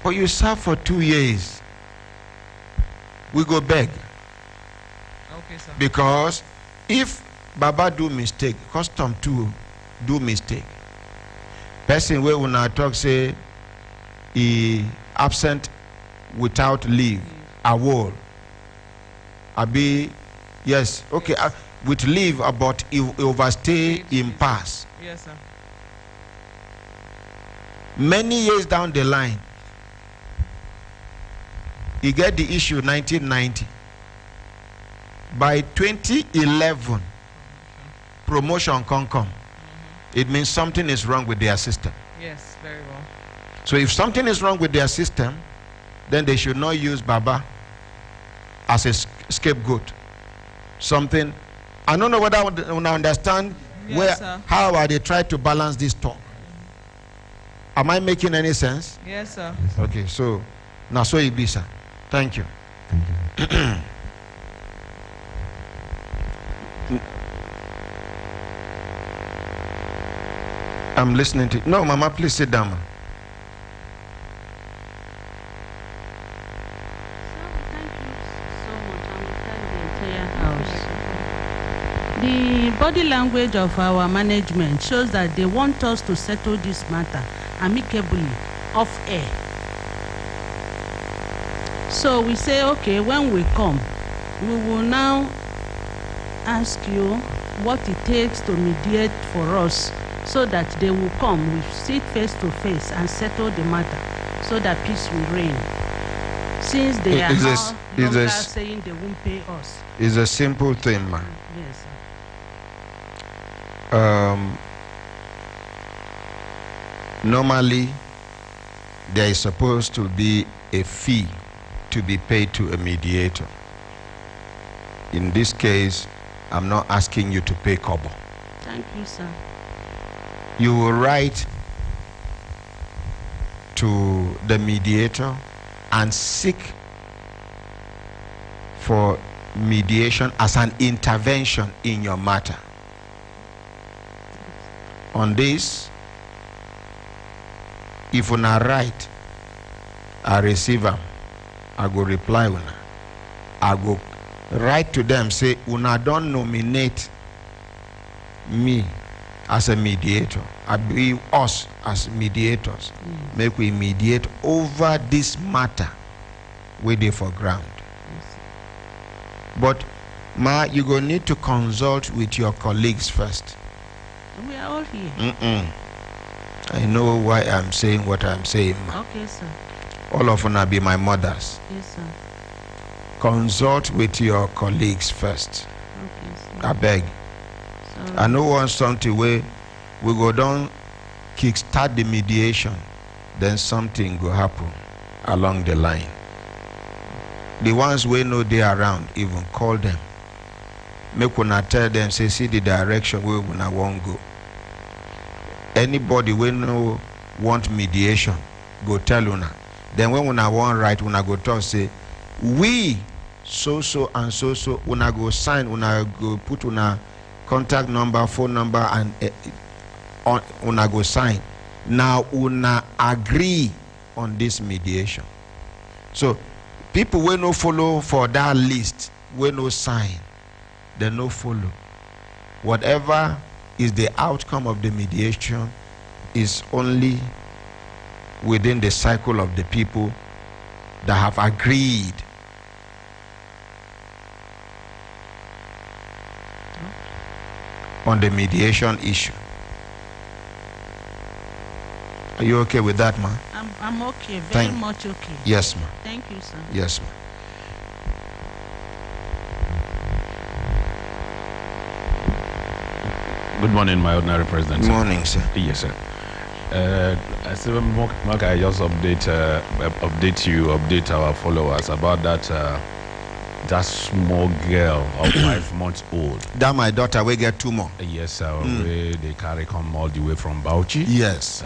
But you serve for 2 years, we go beg. Okay, sir. Because if Baba do mistake, custom too do mistake. Person where una talk say he absent without leave, awol. Abi, yes, okay, with leave about he overstay in pass. Yes, sir. Many years down the line, he get the issue 1990. By 2011, promotion can come. It means something is wrong with their system. Yes, very well. So if something is wrong with their system, then they should not use Baba as a scapegoat. Something, I don't know whether I understand Yes, sir. how are they trying to balance this talk. Am I making any sense? Yes, sir. Okay, so now so it be, sir. Thank you. I'm listening to. No, Mama, please sit down. The body language of our management shows that they want us to settle this matter amicably off air. So we say, okay, when we come, we will now ask you what it takes to mediate for us so that they will come, we sit face to face and settle the matter so that peace will reign. Since they are now longer saying they won't pay us. It's a simple thing, man. Yes, sir. Normally, there is supposed to be a fee to be paid to a mediator. In this case, I'm not asking you to pay kobo. Thank you, sir. You will write to the mediator and seek for mediation as an intervention in your matter. On this, if una write, I receive am, I go reply una. I go write to them, say una don't nominate me as a mediator. I be us as mediators. Make we mediate over this matter we dey for ground. But ma, you go need to consult with your colleagues first. We are all here. I know why I'm saying what I'm saying, ma. Okay, sir. All of them be my mothers. Yes, sir. Consult with your colleagues first. Okay, sir. I beg. Sorry. I know want something where we go down kickstart the mediation, then something will happen along the line. The ones we know they around, even call them. Make una tell them, say, see the direction where we won't go. Anybody we know want mediation, go tell una. Then when una want right, una go talk, say, we so and so una go sign, una go put una contact number, phone number, and una go sign. Now una agree on this mediation. So people will no follow for that list, will no sign, they no follow. Whatever is the outcome of the mediation is only within the cycle of the people that have agreed. On the mediation issue. Are you okay with that, ma? I'm okay, very much okay. Yes, ma. Thank you, sir. Yes, ma. Good morning, my ordinary president. Good morning, sir. Yes, sir. I still Mark, I just update our followers about that small girl of 5 months old. That my daughter will get 2 more. Yes, sir. Where they carry come all the way from Bauchi. Yes.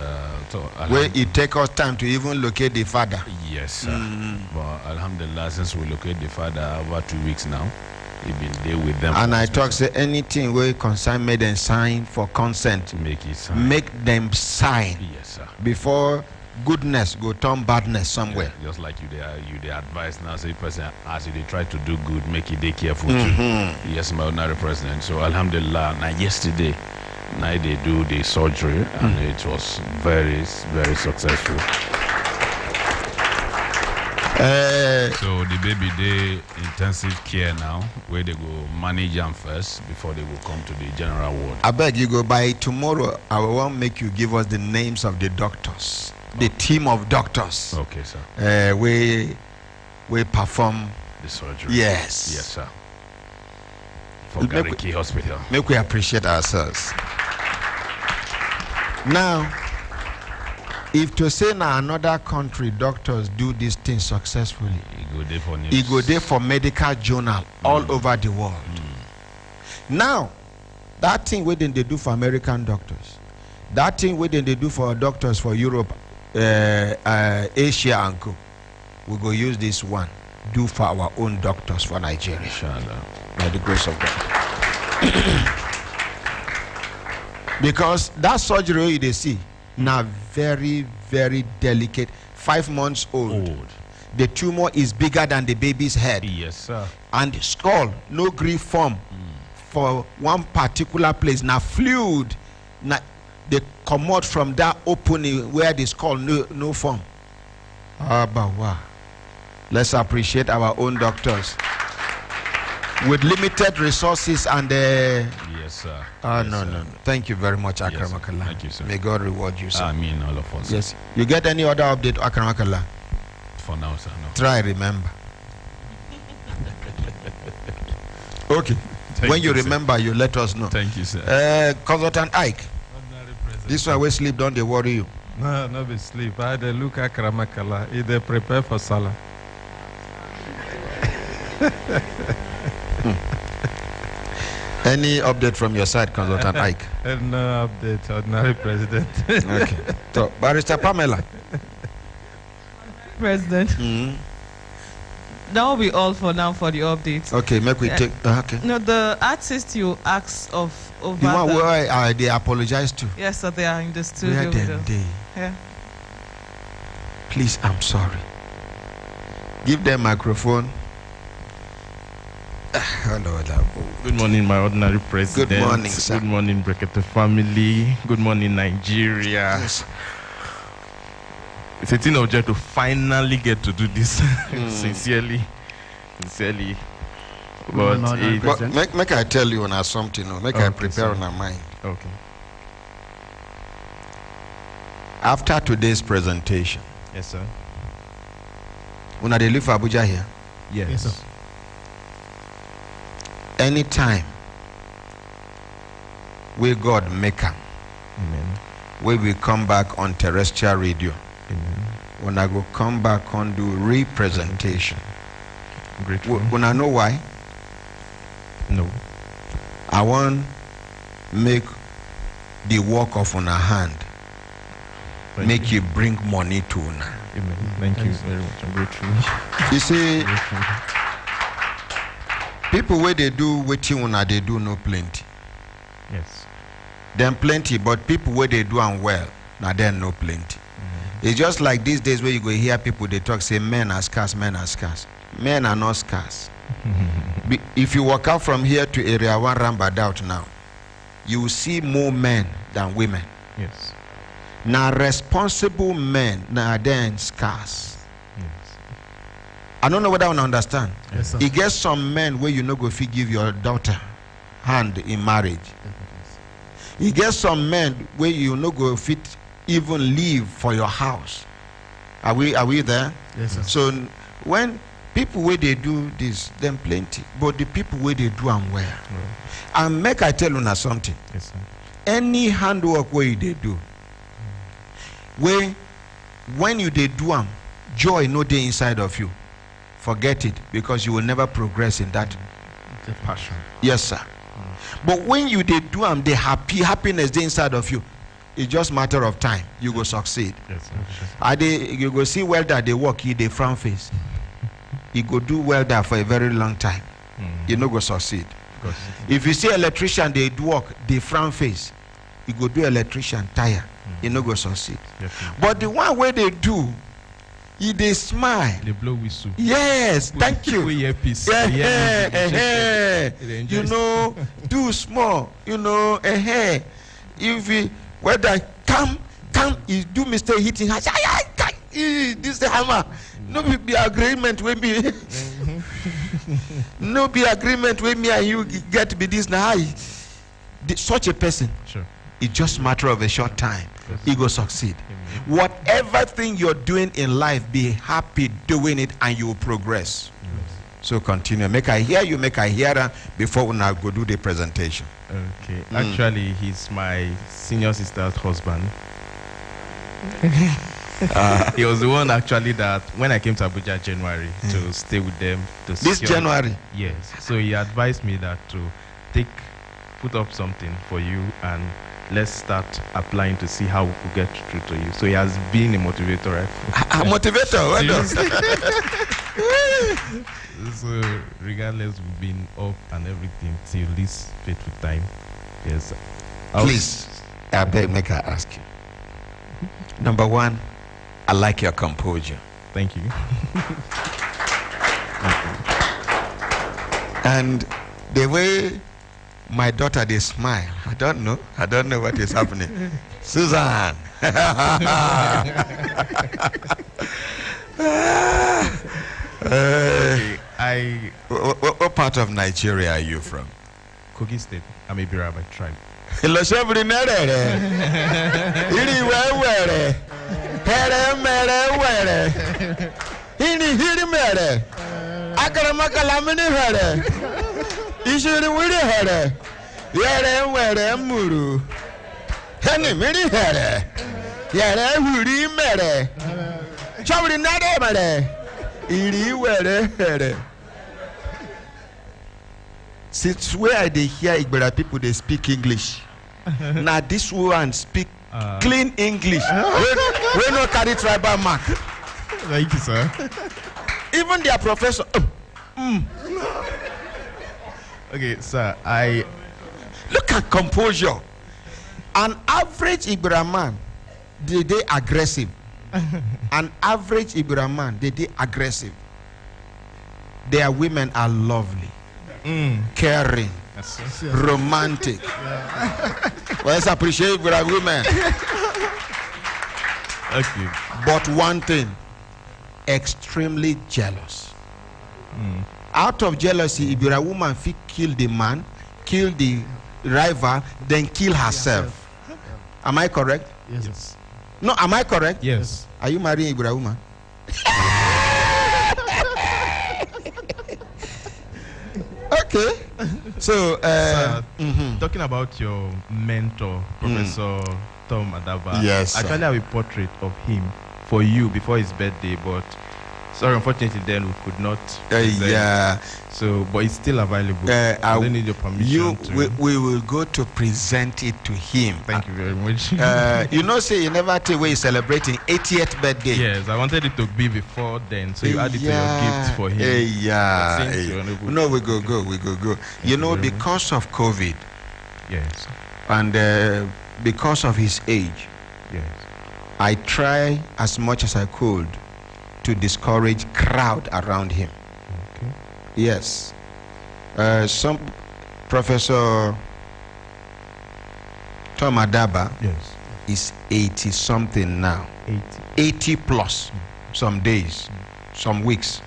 Where it take us time to even locate the father. Yes, sir. But alhamdulillah, since we locate the father over 2 weeks now, we've been there with them. And I talk, say anything where concern made them sign for consent. Make it sign. Make them sign. Yes, sir. Before goodness go turn badness somewhere. Yeah, just like you advise now, say person as they try to do good, make it they careful too. Yes, my ordinary president. So alhamdulillah, now yesterday, now they do the surgery and it was very, very successful. So the baby they intensive care now, where they go manage them first before they will come to the general ward. I beg you go by tomorrow. I will make you give us the names of the doctors, the team of doctors. Okay, sir. We perform the surgery. Yes. Yes, sir. For Gariki Hospital. Make we appreciate ourselves. Now, if to say now another country doctors do this thing successfully, it go there for medical journal all over the world. Now, that thing where they do for American doctors, that thing where they do for doctors for Europe, Asia and co, we go use this one do for our own doctors for Nigeria. Inshallah. By the grace of God. Because that surgery they see now very, very delicate, 5 months old. The tumor is bigger than the baby's head. Yes, sir. And the skull, no grief form for one particular place. Now fluid, now they come out from that opening where the skull no form. Wow. Let's appreciate our own doctors with limited resources and yes, sir. Yes, no. Thank you very much, Akramakallah. Yes, thank you, sir. May God reward you, sir. I mean, all of us. Yes. You get any other update, Akramakallah? For now, sir. No. Try remember. Okay. When you remember, you let us know. Thank you, sir. Consultant Ike. This one we sleep, don't they worry you? No be sleep. I dey look at Akramakallah. He dey prepare for Salah. Any update from your side, Consultant Ike? No update, ordinary president. Okay. So, Barrister Pamela. President. That will be all for now for the updates. Okay, make we take. Okay. No, the artist you asked of over. The one where they apologize to. Yes, sir, they are in the studio. Where with us. they? Yeah. Please, I'm sorry. Give them microphone. Good morning, my ordinary president. Good morning, sir. Good morning, Brekete family. Good morning, Nigeria. Yes. It's a thing of joy to finally get to do this. Sincerely. But make I tell you on something. Make I prepare on our mind. Okay. After today's presentation. Yes, sir. Una dey live for Abuja here? Yes, sir. Anytime we God make am, Amen. we will come back on terrestrial radio. When I go come back on do representation. Great. When I know why? No. I want make the work of una hand make you bring money to una. Amen. Thank you very much. I'm grateful. You see, people where they do wetin una they do no plenty. Yes. Them plenty, but people where they do and well, now then no plenty. It's just like these days where you go hear people they talk say men are scarce, men are scarce. Men are not scarce. If you walk out from here to area 1 roundabout now, you will see more men than women. Yes. Now responsible men now then scarce. Yes. I don't know whether I understand. Yes, sir. You get some men where you no go fit give your daughter hand in marriage. You get some men where you no go fit even leave for your house. Are we there? Yes, sir. So when people where they do this, them plenty. But the people where they do and well. And make I tell you something. Yes, sir. Any handwork where they do, when you they do them, joy no day inside of you. Forget it, because you will never progress in that. The passion. Yes, sir. But when you they do them, the happiness they inside of you. It's just matter of time. You go succeed. Yes, sir. You go see welder they work, he they front face. You go do welder for a very long time. You no go succeed. If you see electrician they do work, they front face. You go do electrician tire. You no go succeed. But the one where they do, they smile. They blow whistle. Yes, thank you. Earpiece. You know, do small. You know, if you whether come, you do mistake hitting. This the hammer. No be agreement with me. No be agreement with me and you get to be this now. Such a person. Sure. It's just matter of a short time. He go succeed. Whatever thing you're doing in life, be happy doing it and you will progress. So continue. Make I hear you, make I hear her before we now go do the presentation. Okay. Actually, he's my senior sister's husband. He was the one actually that when I came to Abuja January to stay with them. To This January? Yes. So he advised me that to put up something for you and let's start applying to see how we could get through to you. So he has been a motivator, right? A motivator? So regardless, we've been up and everything till this fateful time. Yes. Please, I beg, make I ask you. Number one, I like your composure. Thank you. And the way my daughter they smile, I don't know what is happening. Susan. What part of Nigeria are you from? Kogi State. I'm a Biraba tribe. Since where they hear Igbera people, they speak English. Now this one speak clean English. We no carry tribal mark. Thank you, sir. Even their professor. Okay, sir. I look at composure. An average Igbera man, they aggressive. An average Igbera man, they aggressive. Their women are lovely, caring, romantic. Let's appreciate Igbera women. Okay. But one thing, extremely jealous. Out of jealousy, Igbera woman fit kill the man, kill the rival, then kill herself. Am I correct? Yes. No, am I correct? Yes. Are you marrying Igbera woman? Okay. So, talking about your mentor, Professor Tom Adaba. Yes, actually I have a portrait of him for you before his birthday, but sorry, unfortunately then we could not. Yeah. So, but it's still available. I don't need your permission. We will go to present it to him. Thank you very much. You know, say you never tell where you're celebrating 80th birthday. Yes, I wanted it to be before then, so you added to your gift for him. No, we go. You know, because of COVID. Yes. And because of his age. Yes. I try as much as I could to discourage crowd around him. Okay. Yes. Some Professor Tom Adaba is 80 something now. 80 plus. Some days, some weeks.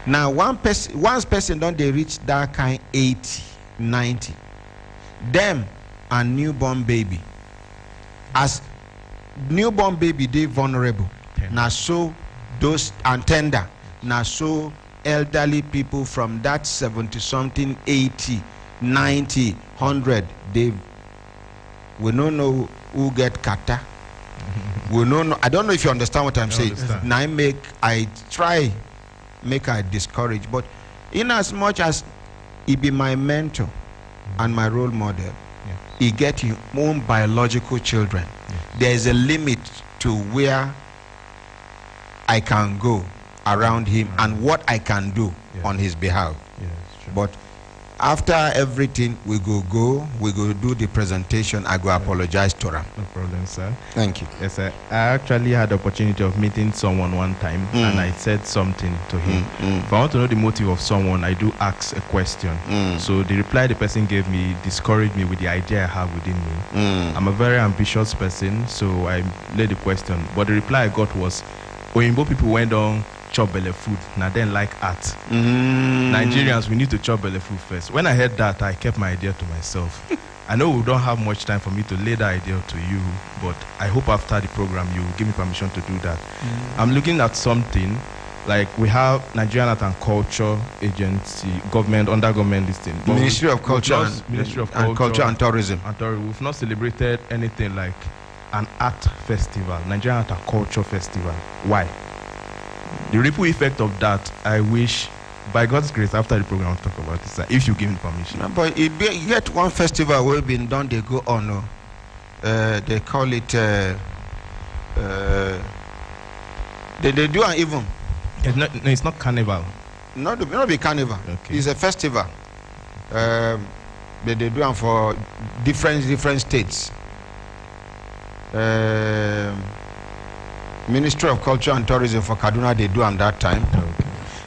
Now once person don't they reach that kind 80, 90. Them and newborn baby. As newborn baby they vulnerable. Now so those and tender. Now so elderly people from that 70 something, 80, 90, 100, we don't know who get kata. We don't know. I don't know if you understand what I'm saying. Now I try make I discourage, but in as much as he be my mentor and my role model, he get his own biological children. There is a limit to where I can go around him and what I can do on his behalf. But after everything, we go do the presentation. I go apologize to him. No problem, sir. Thank you. Yes, sir. I actually had the opportunity of meeting someone one time, and I said something to him. If I want to know the motive of someone, I do ask a question. So the reply the person gave me discouraged me with the idea I have within me. I'm a very ambitious person, so I laid the question. But the reply I got was, Oyinbo people went on chop belle food, now then like art. Nigerians, we need to chop belle food first. When I heard that, I kept my idea to myself. I know we don't have much time for me to lay that idea to you, but I hope after the program you will give me permission to do that. I'm looking at something like we have Nigerian Art and Culture Agency, government, under government listing. Ministry of Culture and Culture and Tourism. We've not celebrated anything like an art festival, Nigerian Art and Culture Festival. Why? The ripple effect of that, I wish, by God's grace, after the program, I'll talk about this, if you give me permission. No, but you get one festival where been done, they go on. They call it. They do an even. It's not carnival. Not be carnival. Okay. It's a festival. They do them for different states. Ministry of Culture and Tourism for Kaduna, they do them that time.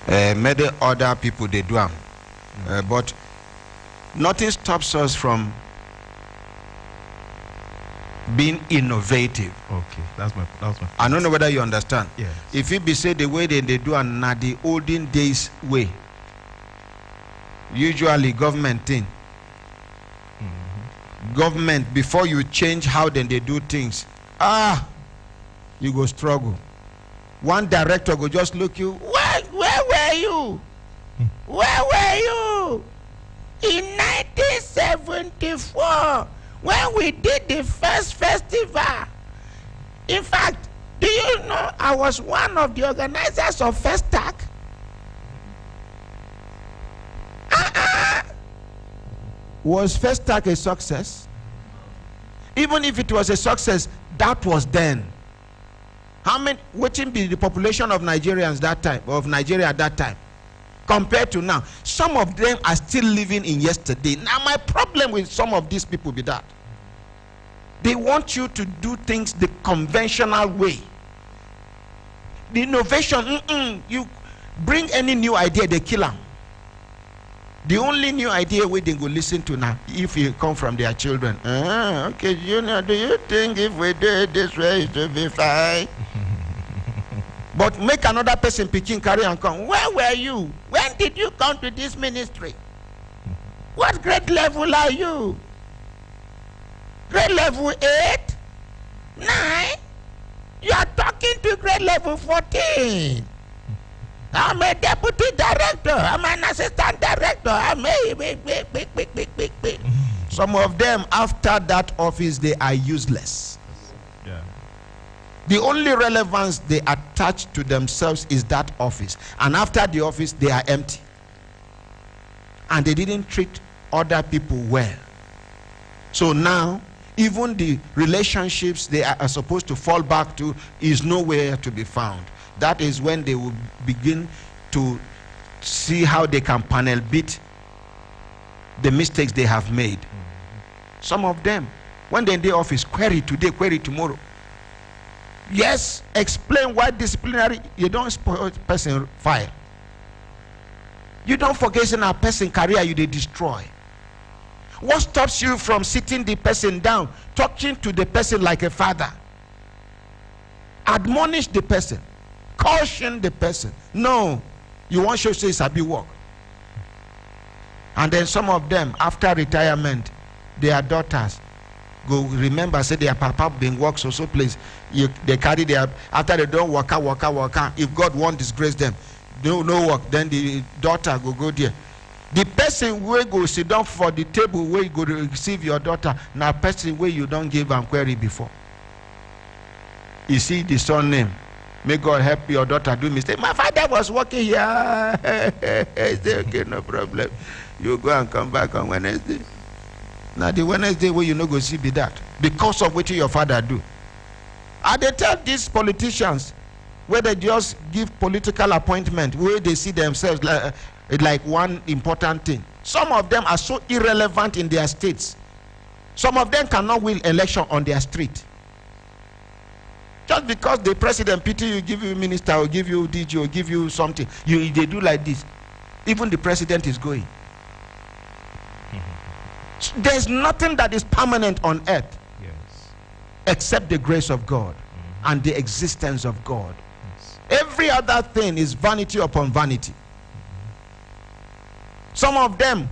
Many other people, they do them. But nothing stops us from being innovative. Okay, that's my. I don't know whether you understand. Yes. If it be say the way they do and not the olden days way, usually government thing. Government, before you change how then they do things, you go struggle. One director go just look you, where were you? Where were you? In 1974, when we did the first festival. In fact, do you know I was one of the organizers of Festac? Was Festac a success? Even if it was a success, that was then. How many, what be the population of Nigerians that time, of Nigeria at that time, compared to now? Some of them are still living in yesterday. Now my problem with some of these people be that they want you to do things the conventional way. The innovation, you bring any new idea, they kill them. The only new idea we they go listen to now, if you come from their children. Okay, Junior, do you think if we do it this way, it will be fine? But make another person picking carry and come. Where were you? When did you come to this ministry? What grade level are you? Grade level 8? 9? You are talking to grade level 14. I'm a deputy director. I'm an assistant director. I'm a. Some of them, after that office, they are useless. Yeah. The only relevance they attach to themselves is that office. And after the office, they are empty. And they didn't treat other people well. So now, even the relationships they are supposed to fall back to is nowhere to be found. That is when they will begin to see how they can panel beat the mistakes they have made. Some of them, when they're in the office, query today, query tomorrow. Yes, explain why disciplinary, you don't spoil person file. You don't forget in a person career you they destroy. What stops you from sitting the person down, talking to the person like a father? Admonish the person, caution the person. No, you want to say sabi work. And then some of them, after retirement, their daughters go remember, say their papa been work so place. They carry their, after they don't work out. If God won't disgrace them, no work, then the daughter go there. The person will go sit down for the table where you go to receive your daughter. Now person where you don't give and query before. You see the son name. May God help your daughter do mistake. My father was working here. I say, okay, no problem. You go and come back on Wednesday. Now the Wednesday where you no go see be that. Because of what your father do. And they tell these politicians where they just give political appointment, where they see themselves like one important thing. Some of them are so irrelevant in their states. Some of them cannot win election on their street. Just because the president pity you, give you minister or give you DG or give you something, they do like this. Even the president is going. There's nothing that is permanent on earth, Yes. except the grace of God and the existence of God. Yes. Every other thing is vanity upon vanity. Some of them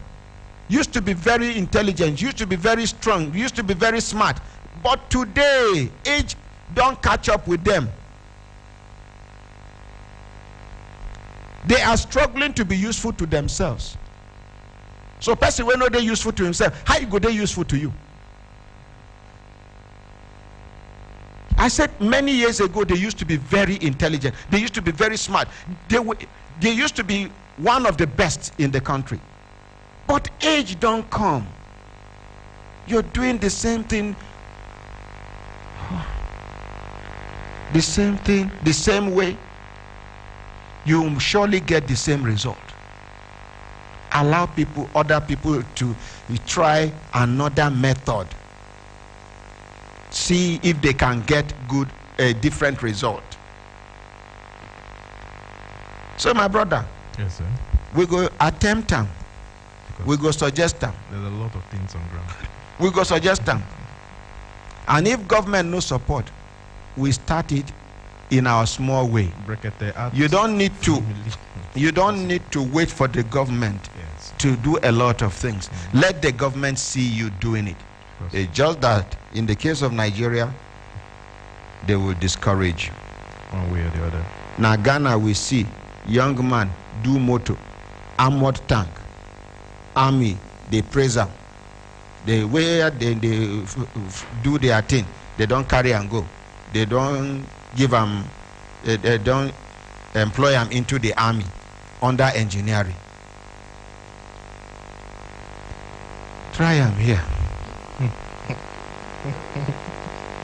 used to be very intelligent, used to be very strong, used to be very smart, but today age don't catch up with them. They are struggling to be useful to themselves. So person when no they useful to himself, how you go they useful to you? I said many years ago they used to be very intelligent, they used to be very smart, they used to be one of the best in the country. But age don't come. You're doing the same thing, the same way, you will surely get the same result. Allow other people to try another method. See if they can get a different result. So my brother, Yes, sir. we go attempt them. We go suggest them. There's a lot of things on ground. We go suggest them. And if government no support, we start it in our small way. Brekete, You don't need to wait for the government Yes. to do a lot of things. Let the government see you doing it. It's just that in the case of Nigeria, they will discourage you. One way or the other. Now Ghana, we see young man do motor, armored tank, army, they praise them. They wear, they do their thing. They don't carry and go. They don't give them, they don't employ them into the army under engineering. Try them here.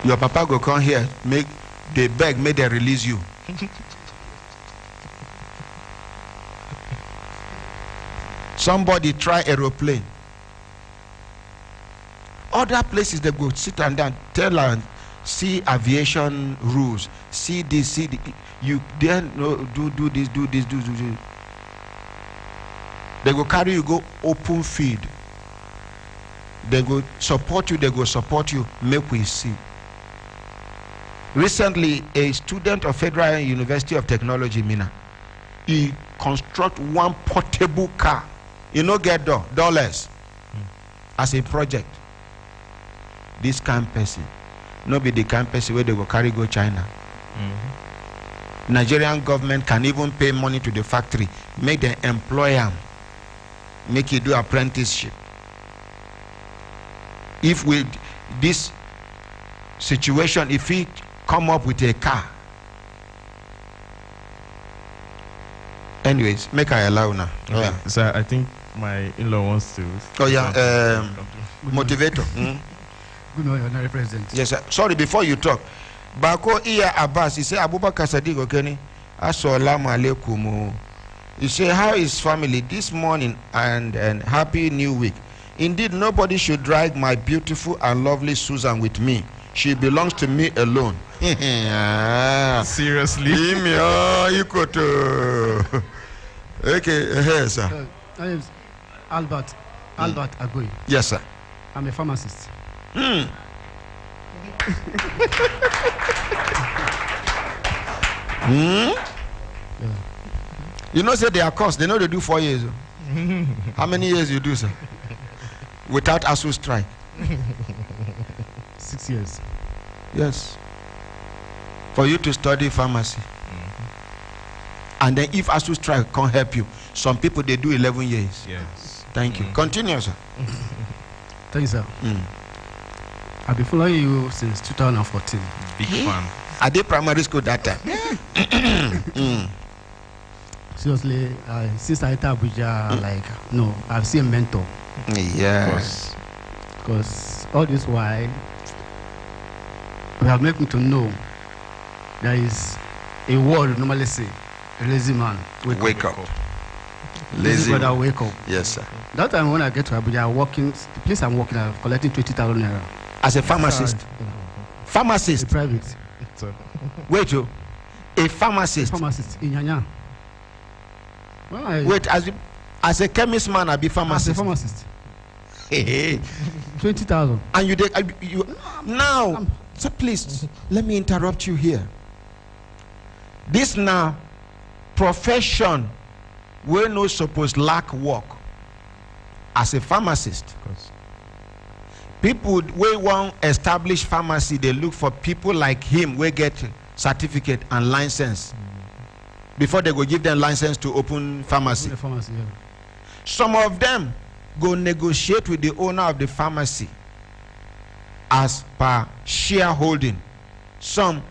Your papa go come here, make they beg, make they release you. Somebody try aeroplane. Other places they go sit and down, tell and see aviation rules. See this, see the, you then do this, do this, do this. They go carry you, go open field. They go support you, make we see. Recently, a student of Federal University of Technology, Mina, he construct one portable car. You know, get dollars as a project. This kind of person, no be the kind of person where they go carry go China. Nigerian government can even pay money to the factory, make them employ him, make you do apprenticeship. If with this situation, if he come up with a car, anyways, make I allow now. Okay. Yeah. So I think my in-law wants to. Oh yeah, motivator. Good morning, Honorary President. Yes, sir. Sorry, before you talk, Bako Iya Abbas, he said Abubakar Sadiq Okeni, Assalamu alaikum. He said, how is family this morning and happy new week? Indeed, nobody should drag my beautiful and lovely Susan with me. She belongs to me alone. Seriously? You could. Okay, yes, sir. My name is Albert Agoy. Yes, sir. I'm a pharmacist. Yeah. You know, say their course, they know they do 4 years. How many years you do, sir? Without ASU strike? 6 years. Yes. For you to study pharmacy. And then if ASU strike can't help you, some people they do 11 years. Yes. Thank you. Continue, sir. Thank you, sir. I've been following you since 2014. Big fan. I did primary school that time. Seriously, since I entered Abuja, I've seen a mentor. Yes. Because all this while, we have made me to know there is a word we normally say, a lazy man. Wake up. Lazy brother, wake up. Yes, sir. That time when I get to Abuja, the place I'm working, I'm collecting 20,000 naira. As a pharmacist? Pharmacist? A private. Wait, a pharmacist? Pharmacist in Yanya. Wait, as a chemist man, I be pharmacist. As a pharmacist. 20,000. And you now, so please let me interrupt you here. This now profession we no supposed lack work. As a pharmacist, people we want establish pharmacy, they look for people like him we get certificate and license before they go give them license to open pharmacy. Some of them go negotiate with the owner of the pharmacy as per shareholding. Some,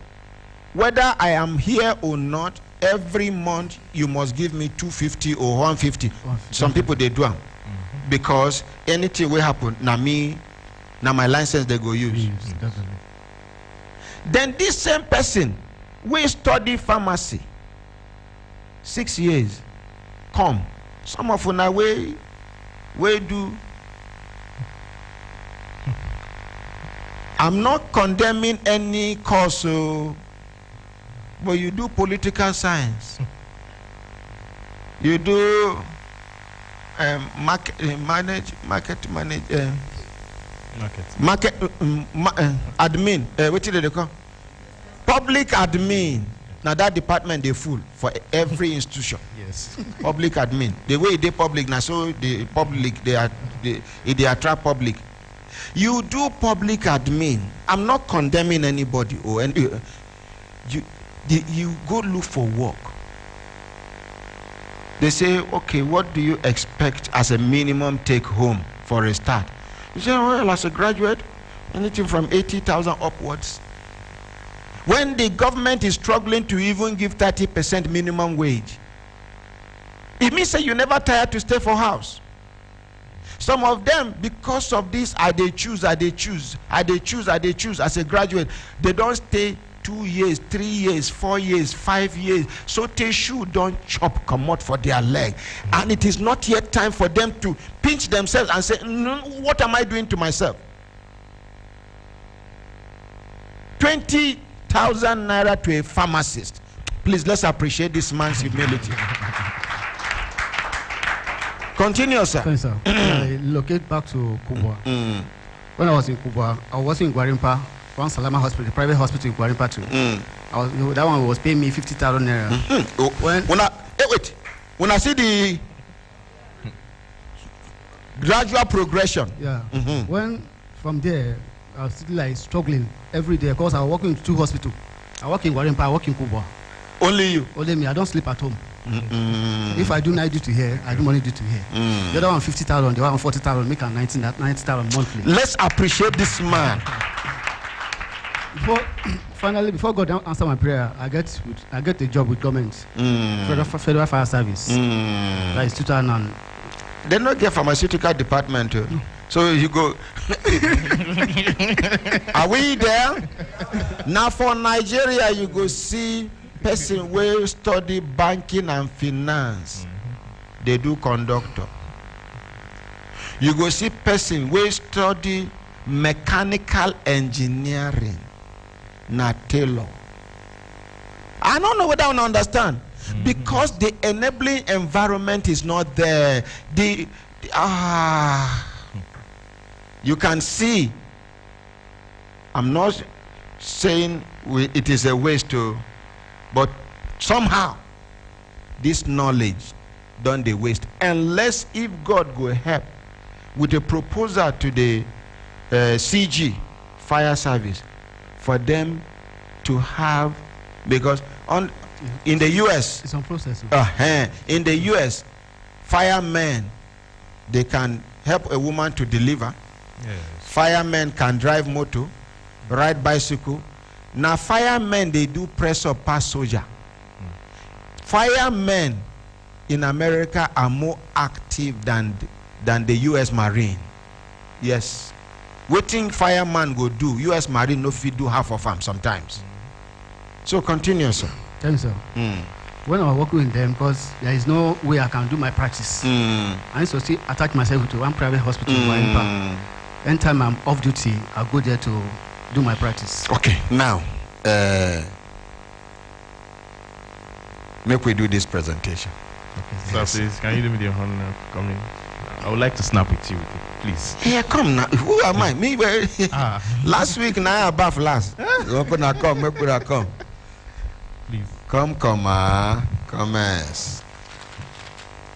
whether I am here or not, every month you must give me 250 or 150. Some people they do them because anything will happen. Now my license they go use. Then this same person we study pharmacy 6 years. Come, some of una we do. I'm not condemning any course, but you do political science. You do market admin. What did they call? Public admin. Now that department they full for every institution. Yes. Public admin. The way they public now, so the public they attract public. You do public admin. I'm not condemning anybody or any. You go look for work. They say, okay, what do you expect as a minimum take home for a start? You say, well, as a graduate, anything from 80,000 upwards. When the government is struggling to even give 30% minimum wage, it means that you never tired to stay for house. Some of them, because of this, they choose as a graduate. They don't stay 2 years, 3 years, 4 years, 5 years. So tissue don't chop come out for their leg. And it is not yet time for them to pinch themselves and say, no, what am I doing to myself? 20,000 naira to a pharmacist. Please, let's appreciate this man's humility. Continue, sir. Thanks, sir. I locate back to Kubwa. When I was in Kubwa, I was in Gwarimpa, one Salama hospital, private hospital in Gwarimpa too. That one was paying me 50,000 naira. When I see the gradual progression. Yeah. When from there, I was still like struggling every day because I was working in 2 hospitals. I work in Gwarimpa, I work in Kubwa. Only you? Only me. I don't sleep at home. If I do night duty here, I do morning duty here. The other one 50,000, the other one 40,000, make a 90,000 monthly. Let's appreciate this man. Before God answer my prayer, I get a job with government, Federal Fire Service. That is 2000. They not get pharmaceutical department too. So you go. Are we there? Now for Nigeria, you go see person will study banking and finance. They do conductor. You go see person will study mechanical engineering. Na tailor. I don't know whether I understand. Because the enabling environment is not there. You can see. I'm not saying it is a waste to, but somehow this knowledge don't they waste, unless if God go help with a proposal to the CG fire service for them to have, because in the US it's on process. In the US, firemen, they can help a woman to deliver. Yes. Firemen can drive motor, ride bicycle. Now firemen, they do press up past soldier. Firemen in America are more active than the US Marine. Yes. Waiting fireman go do, US Marine no fit do half of them sometimes. So continue, sir. Thank you, sir. When I was working with them, because there is no way I can do my practice, I used to still attach myself to one private hospital in Guarimpa. Anytime I'm off duty, I go there to do my practice. Okay, now, make we do this presentation. Okay, sir, please, can you do me the honor of coming? I would like to snap with you, please. Yeah, come now. Who am I? Me, last week, now I bath last. Open a come, make we come. Please. Come,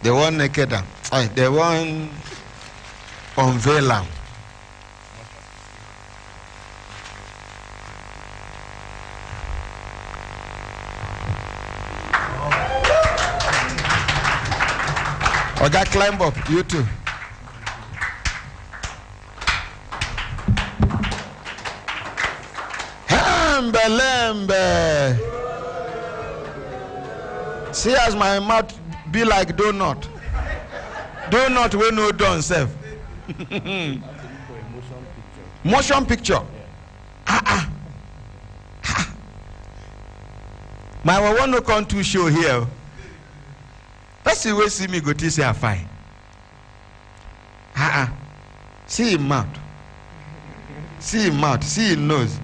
the one naked, the one unveil. Oga, climb up, you too. Lembe. See as my mouth be like donut. Donut we no done self. Motion picture. My one no come to show here. Let's see where see me go to say I fine. See him mouth. See him mouth. See him nose.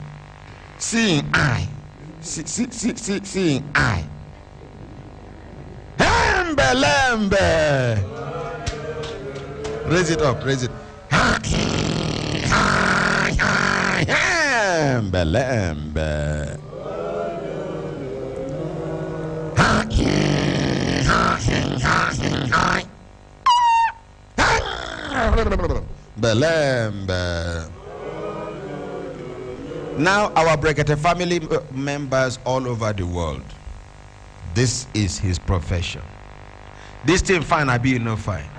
See him eye. See him eye. Lembe. Raise it up. Raise it. Lembe. Belembe. Now our Brekete family members all over the world, this is his profession. This thing fine, I be no fine.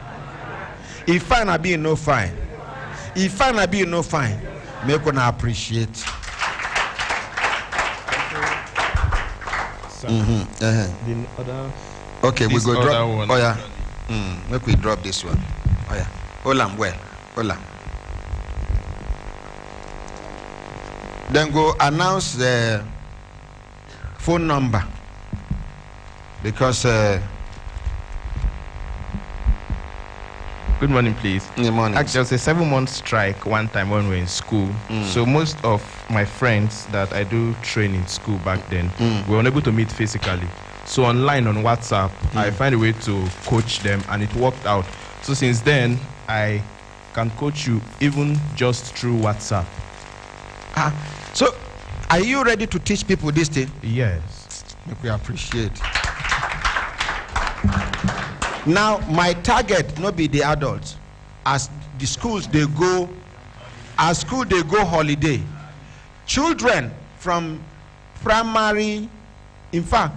If fine, I be no fine. If fine, I be no fine. Make one appreciate. The other. Okay, we go drop. One. Oh yeah. Make we drop this one. Oh yeah. Hold on, well. Hold on. Then go announce the phone number, because good morning, please. Good morning. Actually, it was a 7-month strike one time when we were in school. So most of my friends that I do train in school back then were unable to meet physically. So online on WhatsApp, I find a way to coach them, and it worked out. So since then, I can coach you even just through WhatsApp. So, are you ready to teach people this thing? Yes. Make we appreciate. Now, my target not be the adults. As the schools they go, holiday. Children from primary, in fact,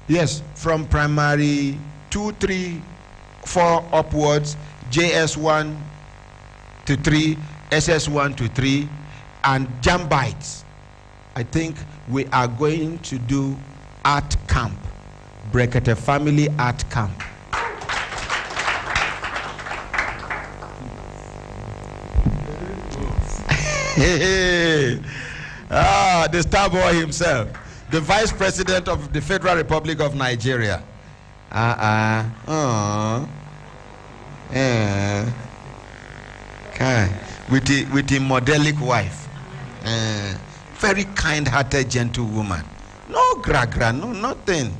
Yes, from primary 2, 3, 4 upwards, JS1 to 3, SS1 to 3, and Jambites. I think we are going to do art camp, Brekete family art camp. The star boy himself, the Vice President of the Federal Republic of Nigeria. With the modelic wife. Very kind-hearted, gentle woman. No gra, no nothing.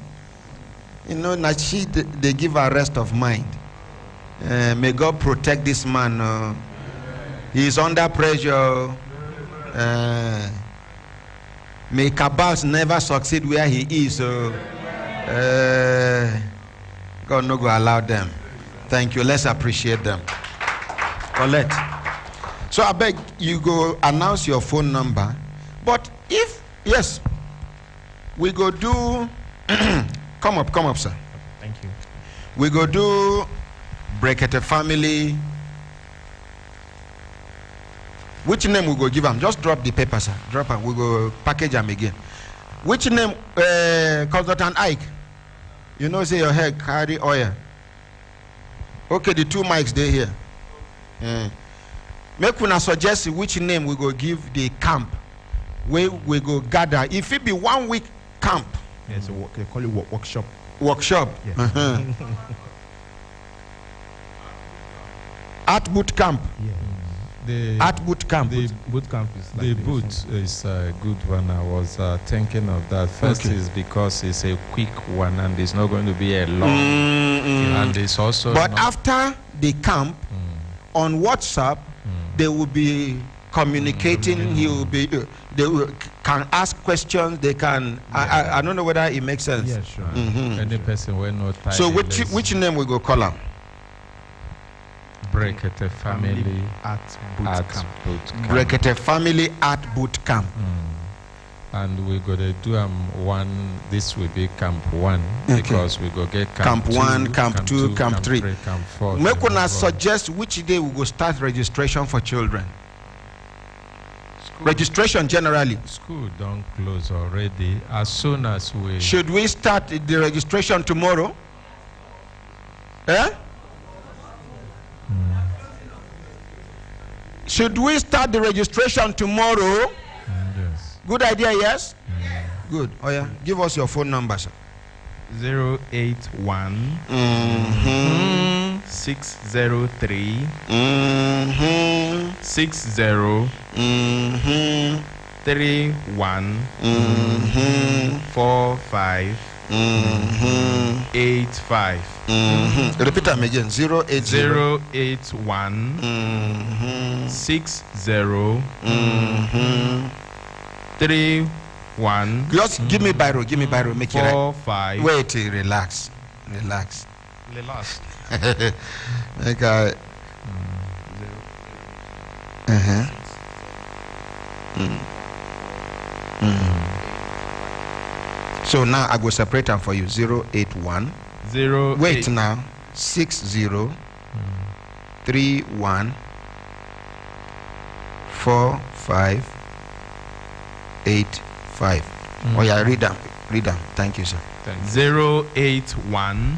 You know, they give her rest of mind. May God protect this man. He is under pressure. May cabals never succeed where he is. God no go allow them. Thank you. Let's appreciate them. Colette. So I beg you go announce your phone number. But if yes, we go do come up, sir. Thank you. We go do Brekete family. Which name we go give them? Just drop the paper, sir. Drop them. We go package them again. Which name? Consultant Ike. You know, say your head carry oil. Okay, the 2 mics they here. Make una suggest which name we go give the camp where we go gather. If it be 1 week camp. Yes, they call it workshop. Workshop. Yes. Art boot camp. Yeah. Art boot camp. The boot camp is like the this. boot is a good one. I was thinking of that. First is because it's a quick one and it's not going to be a long. And it's also. But after the camp, on WhatsApp, they will be communicating. He will be. They can ask questions. They can. I don't know whether it makes sense. Yeah, sure. Any person will not. So which name we go call him? Brekete family art boot camp. Brekete family art boot camp. And we're gonna do one. This will be camp 1 because we go get camp 1, camp 2, camp 3, camp 4. Make una suggest which day we go start registration for children. Registration generally. School don't close already. As soon as we. Should we start the registration tomorrow? Eh? Should we start the registration tomorrow? Yes. Good idea, yes? Good. Oh yeah. Give us your phone number, sir. 081 603 60 31 45 85. Repeat them again. 080 081 60 31. Just give me biro. Give me biro. Make it right. 45. Wait. Relax. Make a. So now I go separate them for you. 081. Wait now. 60 31 45 85. Oh yeah, read them. Thank you, sir. 081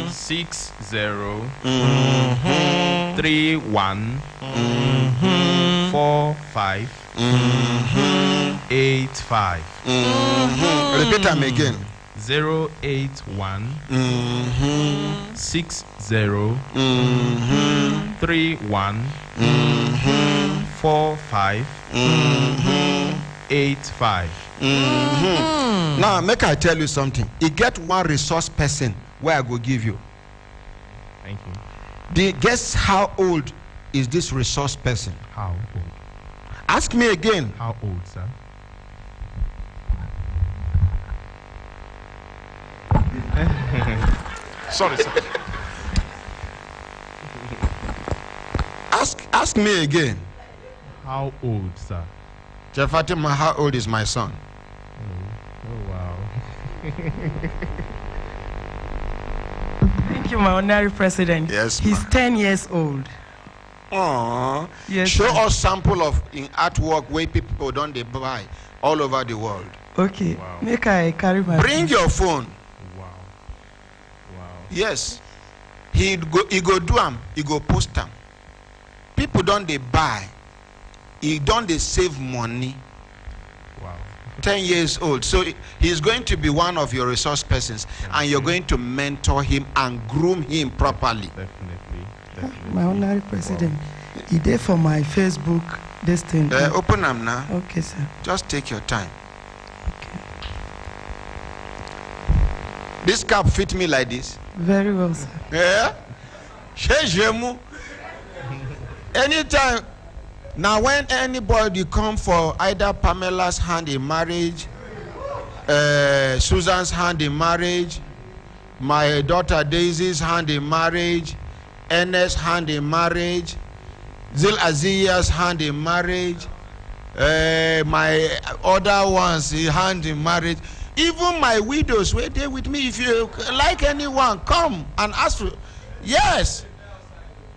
60 31 45 85. Repeat them again. 081 60 31 45 85. Now make I tell you something. You get one resource person where I go give you. Thank you. Guess how old is this resource person? How old? Ask me again. How old, sir? Sorry, sir. Ask me again. How old, sir? Fatima, how old is my son? Oh, wow. Thank you, my honorary president. Yes, He's ma'am. 10 years old. Aww. Yes, Show ma'am. us sample of in artwork where people don't they buy all over the world. Okay, Wow. make I carry my Bring your phone. Wow. Wow. Yes. He go do am, he go post am. People don't they buy. He don't they save money. Wow. 10 years old. So he's going to be one of your resource persons, and you're going to mentor him and groom him properly. Definitely. my honorary president. He did for my Facebook this thing. Open them now. Okay, sir. Just take your time. Okay. This cap fit me like this. Very well, sir. Yeah. Anytime. Now, when anybody come for either Pamela's hand in marriage, Susan's hand in marriage, my daughter Daisy's hand in marriage, Ernest's hand in marriage, Zil Aziya's hand in marriage, my other ones hand in marriage, even my widows were there with me. If you like anyone, come and ask for. Yes.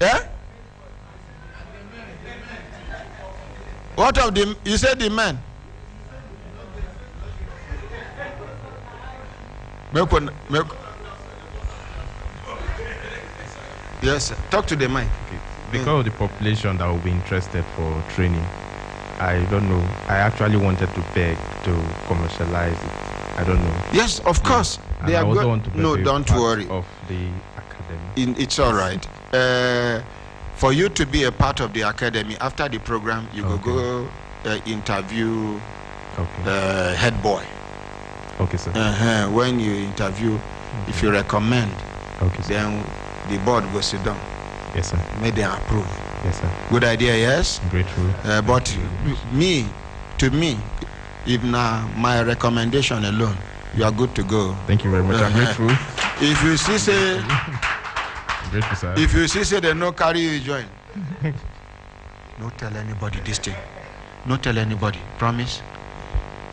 Yeah. What of the? You said the men. Yes, sir. Talk to the mic. Okay. Because of the population that will be interested for training, I don't know. I actually wanted to beg to commercialize it. I don't know. Yes, of course. And They I are also good. want to be No, a don't part worry. Of the academy. It's all right. For you to be a part of the academy, after the program, you go interview head boy. Okay, sir. When you interview, if you recommend, then the board will sit down. Yes, sir. May they approve. Yes, sir. Good idea, yes? Grateful. But to me, if now my recommendation alone, you are good to go. Thank you very much. I'm grateful. If you see say, Grateful, sir. if you see they no carry you join, no tell anybody this thing. No tell anybody. Promise.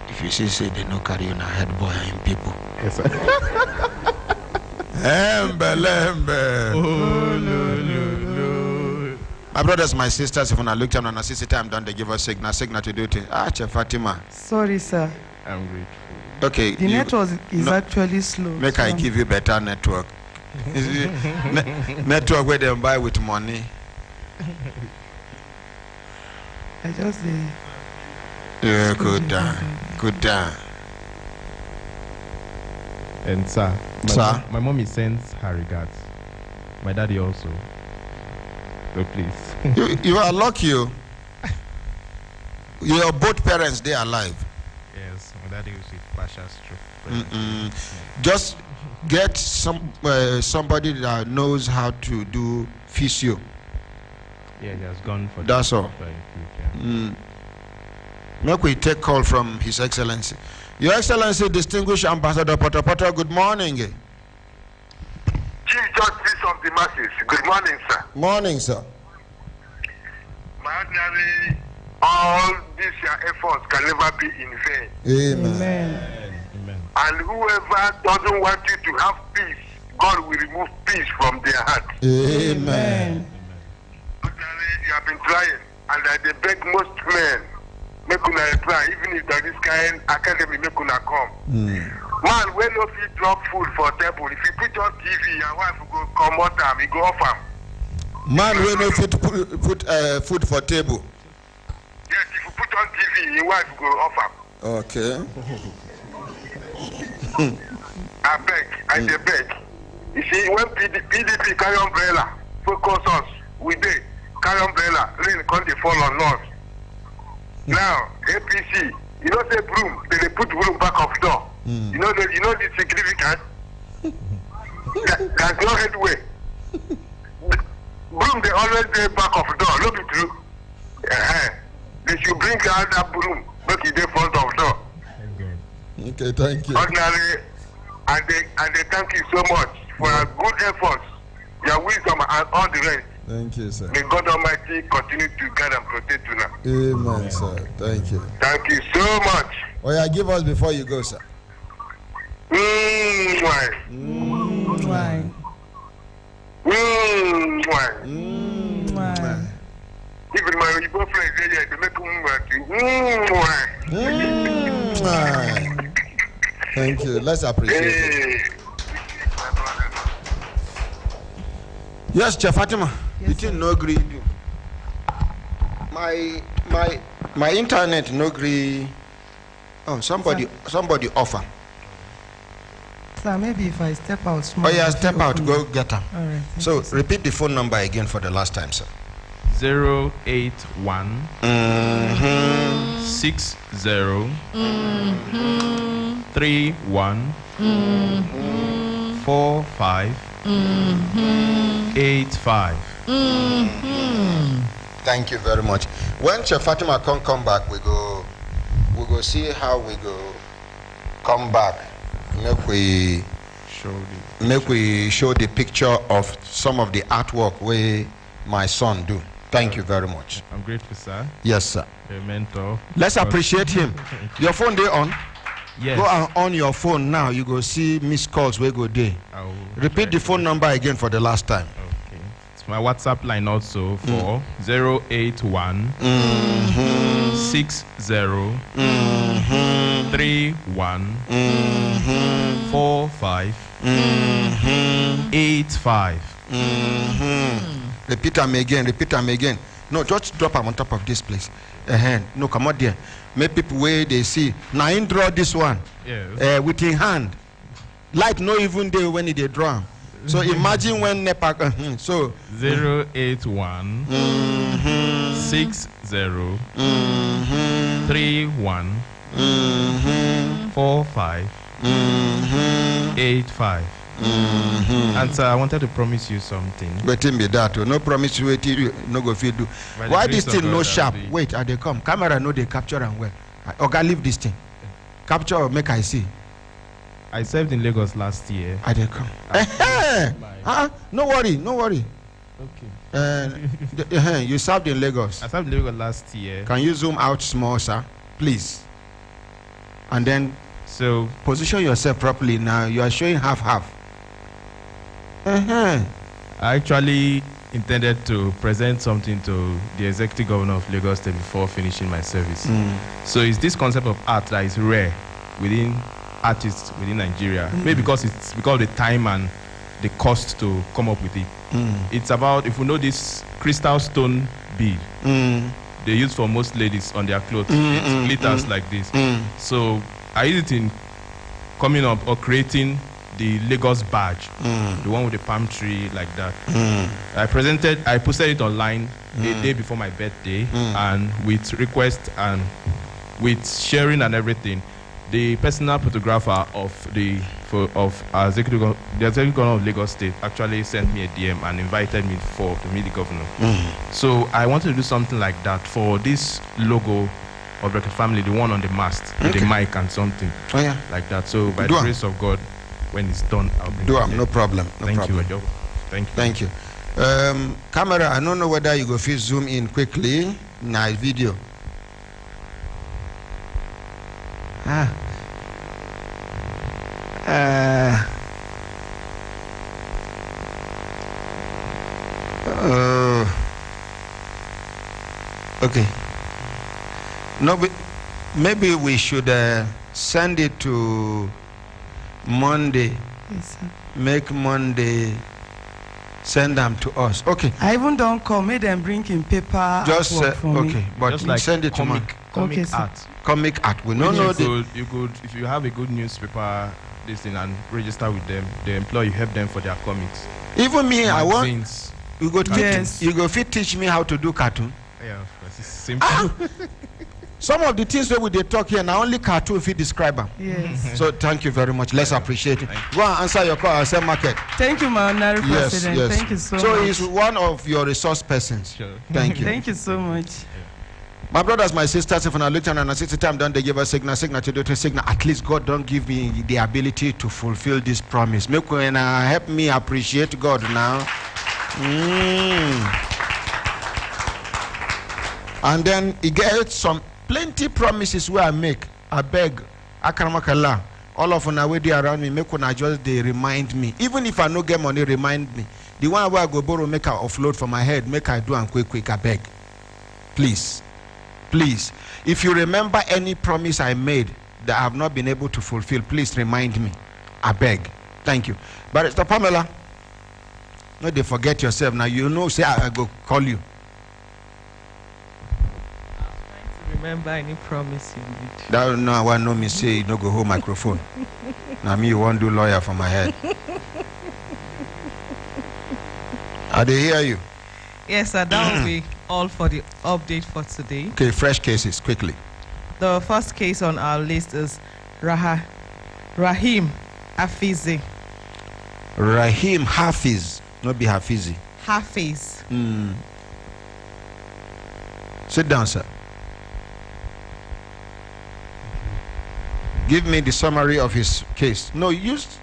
If you see say they no carry you na head boy and people. Yes, sir. My brothers, my sisters, if I look down and I see time done, they give us signal to do things. Che Fatima. Sorry, sir. I'm grateful. Okay. The network is actually slow. Make I give you better network. Network where they buy with money. I just Yeah, good down. Good down. And sir, my mommy sends her regards. My daddy also. So please. You are lucky. Your both parents, they are alive. Yes, my daddy was with partial stroke. Just get somebody that knows how to do physio. Yeah, he has gone for That's that. all. Make we take call from His Excellency. Your Excellency, distinguished Ambassador Potter Potter, good morning. Chief Justice of the Masses, good morning, sir. Morning, sir. My ordinary, all these your efforts can never be in vain. Amen. And whoever doesn't want you to have peace, God will remove peace from their heart. Amen. Ordinary, you have been trying, and I beg most men, make una try, even if there is kind academy, make una come. Man, when you fit drop food for table, if you put on TV, your wife will go come out and he go off am. Man, we no fit put food for table. Yes, if you put on TV, your wife will go off am. Okay. I beg, I beg. You see, when PDP carry umbrella, focus us, we dey carry umbrella, rain come dey fall on us. Now, APC, you know say broom, they put broom back of door. You know the significance? There's no headway. Broom they always dey back of door, no be true. They should bring out that broom, make it dey front of door. Okay, thank you. Ordinary, and they thank you so much for your good efforts, your wisdom, and all the rest. Thank you, sir. May God Almighty continue to guide and protect you now. Amen, sir. Thank you. Thank you so much. Oh, yeah, give us before you go, sir. Why? Why? Why? Even my Igbo friends, they make Thank you. Let's appreciate it. Yes, Chef Fatima. Yes, It no agree. My internet no agree. Oh, somebody offer. Sir, maybe if I step out small. Oh yeah, step out, go get her. All right. So repeat the phone number again for the last time, sir. 081 60 31 45 85. Thank you very much. When Chef Fatima come back, we go see how we go come back. Make we show the picture of some of the artwork where my son do. Thank you very much. I'm grateful, sir. Yes, sir. A mentor. Let's appreciate him. Your phone day on? Yes. Go on your phone now. You go see missed calls where go day. Repeat the phone number again for the last time. Okay. It's my WhatsApp line also for 081 60 31 45 85. Repeat them again. No, just drop them on top of this place. No, come out there. Make people where they see. Now in draw this one. Yes. With in hand. Light no even there when they draw. So imagine when NEPA so 081 60 31 45 85. And sir, I wanted to promise you something. Waiting be that. No promise you wait no go feel do. Why this thing no sharp? Wait, are they come? Camera no they capture and well. Okay, leave this thing. Capture or make I see. I served in Lagos last year. I they come. No worry. Okay. You served in Lagos. I served in Lagos last year. Can you zoom out small, sir? Please. And then so position yourself properly now. You are showing half. I actually intended to present something to the executive governor of Lagos State before finishing my service. So it's this concept of art that is rare within artists within Nigeria. Maybe because it's because of the time and the cost to come up with it. It's about, if you know this crystal stone bead, they use for most ladies on their clothes. It glitters like this. So I use it in coming up or creating the Lagos badge, the one with the palm tree like that. I posted it online a day before my birthday, and with request and with sharing and everything, the personal photographer of the executive governor of Lagos State actually sent me a DM and invited me to meet the governor. So I wanted to do something like that for this logo of Brekete family, the one on the mast with the mic and something like that. So by the grace of God, when it's done, I'll bring it. No problem. Thank you, Ajo. Thank you. Camera, I don't know whether you go fit zoom in quickly. Nice video. Okay. No, maybe we should send it to Monday. Yes, sir. Make Monday send them to us. Okay. I even don't come. Make them bring in paper. Just okay, but just like send it to me. Comic art. Comic art. We don't know you could, if you have a good newspaper, this thing, and register with them, the employer, you help them for their comics. Even me, magazines. I want. You go you go fit teach me how to do cartoon. Yeah, of course, it's simple. Some of the things where we they talk here now only cartoon if you describe them. Yes. So thank you very much. Let's appreciate it. Go and answer your call and say market. Thank you, my honorary president. Yes. Thank you so much. So he's one of your resource persons. Sure. Thank you. Thank you so much. My brothers, my sisters, if I look and I see the time, don't they give us signal to do the signal. At least God don't give me the ability to fulfill this promise. Make when help me appreciate God now. And then he gets some plenty promises where I make. I beg, Akaramakala, All of una wey dey around me, make una just they remind me. Even if I no get money, remind me. The one where I go borrow, make I offload for my head, make I do and quick, I beg. Please. Please. If you remember any promise I made that I have not been able to fulfill, please remind me. I beg. Thank you. But Mr. Pamela, no, they forget yourself. Now you know, say I go call you. Remember any promise you made? That no one know me say you no go hold microphone. Now me you won't do lawyer for my head. I they hear you. Yes, sir. That will be all for the update for today. Okay, fresh cases quickly. The first case on our list is Rahim Hafizi. Rahim Hafiz, not be Hafizi. Hafiz. Sit down, sir. Give me the summary of his case. No, use.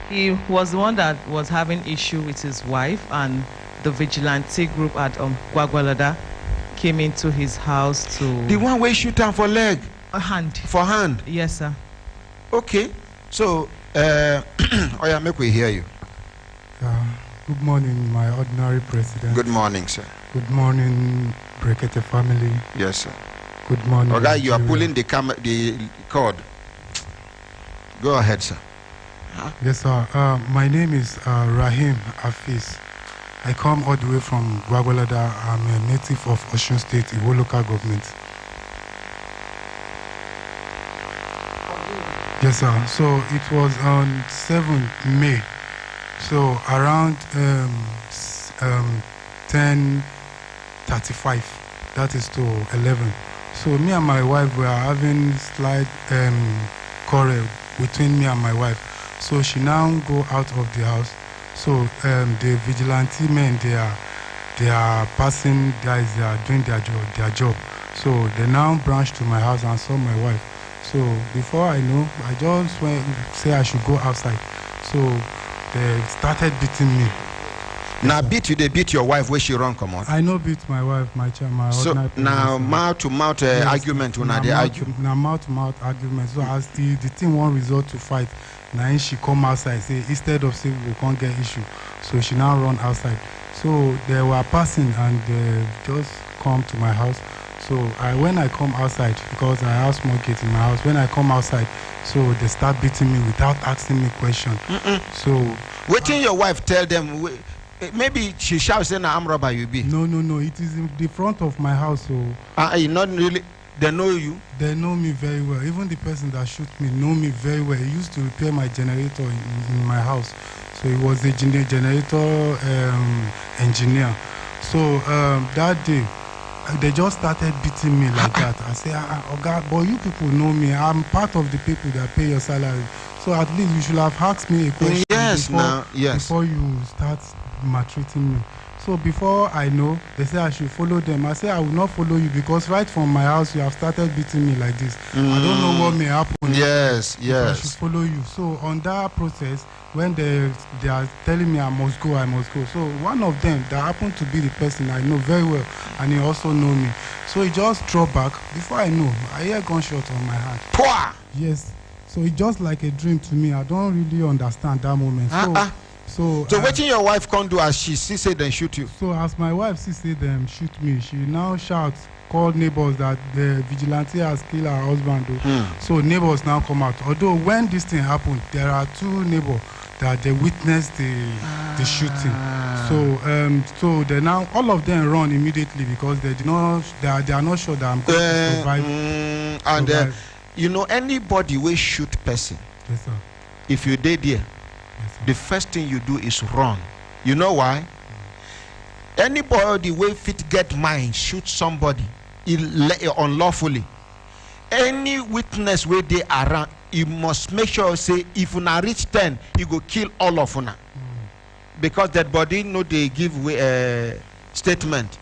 He was the one that was having issue with his wife, and the vigilante group at Gwagwalada came into his house to... The one where shoot down for leg? A hand. For hand? Yes, sir. Okay. So, oh yeah, make we hear you. Good morning, my ordinary president. Good morning, sir. Good morning, Brekete family. Yes, sir. Good morning. Okay, you are pulling the cord. Go ahead, sir. Yes, sir. My name is Rahim Hafiz. I come all the way from Gwagwalada. I'm a native of Osun State, Iwo local government. Yes, sir. So it was on 7th May. So around 10:35, that is to 11. So me and my wife were having slight quarrel between me and my wife. So she now go out of the house. So the vigilante men, they are passing guys, they are doing their job. So they now branched to my house and saw my wife. So before I know, I just went say I should go outside. So they started beating me. Now beat you, they beat your wife where she run come on. I know beat my wife, my so now mouth to mouth argument when they argue. Now mouth to mouth argument. So as the thing won't resort to fight, now she come outside say instead of saying we can't get issue, so she now run outside. So they were passing and they just come to my house. So when I come outside, because I have small gate in my house, when I come outside, so they start beating me without asking me question. So waiting your wife tell them. Maybe she shouts saying I'm robber you be. No. It is in the front of my house. So not really. They know you. They know me very well. Even the person that shoot me know me very well. He used to repair my generator in my house. So he was a generator engineer. So that day, they just started beating me like that. I say, oh God, boy, you people know me. I'm part of the people that pay your salary. So at least you should have asked me a question before you start maltreating me. So before I know, they say I should follow them. I say I will not follow you because right from my house you have started beating me like this. I don't know what may happen. Yes. I should follow you. So on that process, when they are telling me I must go. So one of them that happened to be the person I know very well, and he also know me. So he just dropped back. Before I know, I hear gunshot on my hand. Pwah! Yes. So it's just like a dream to me. I don't really understand that moment. So waiting your wife can't do as she say then shoot you. So as my wife say them shoot me, she now shouts, call neighbors that the vigilante has killed her husband. So neighbors now come out. Although when this thing happened, there are two neighbors that they witnessed the shooting. So they now all of them run immediately because they are not sure that I'm going to survive. And you know anybody will shoot person. Yes, sir. If you did there. The first thing you do is run. You know why? Anybody will fit get mind shoot somebody unlawfully. Any witness where they around, you must make sure say if you reach 10, you go kill all of una. Because that body know they give statement.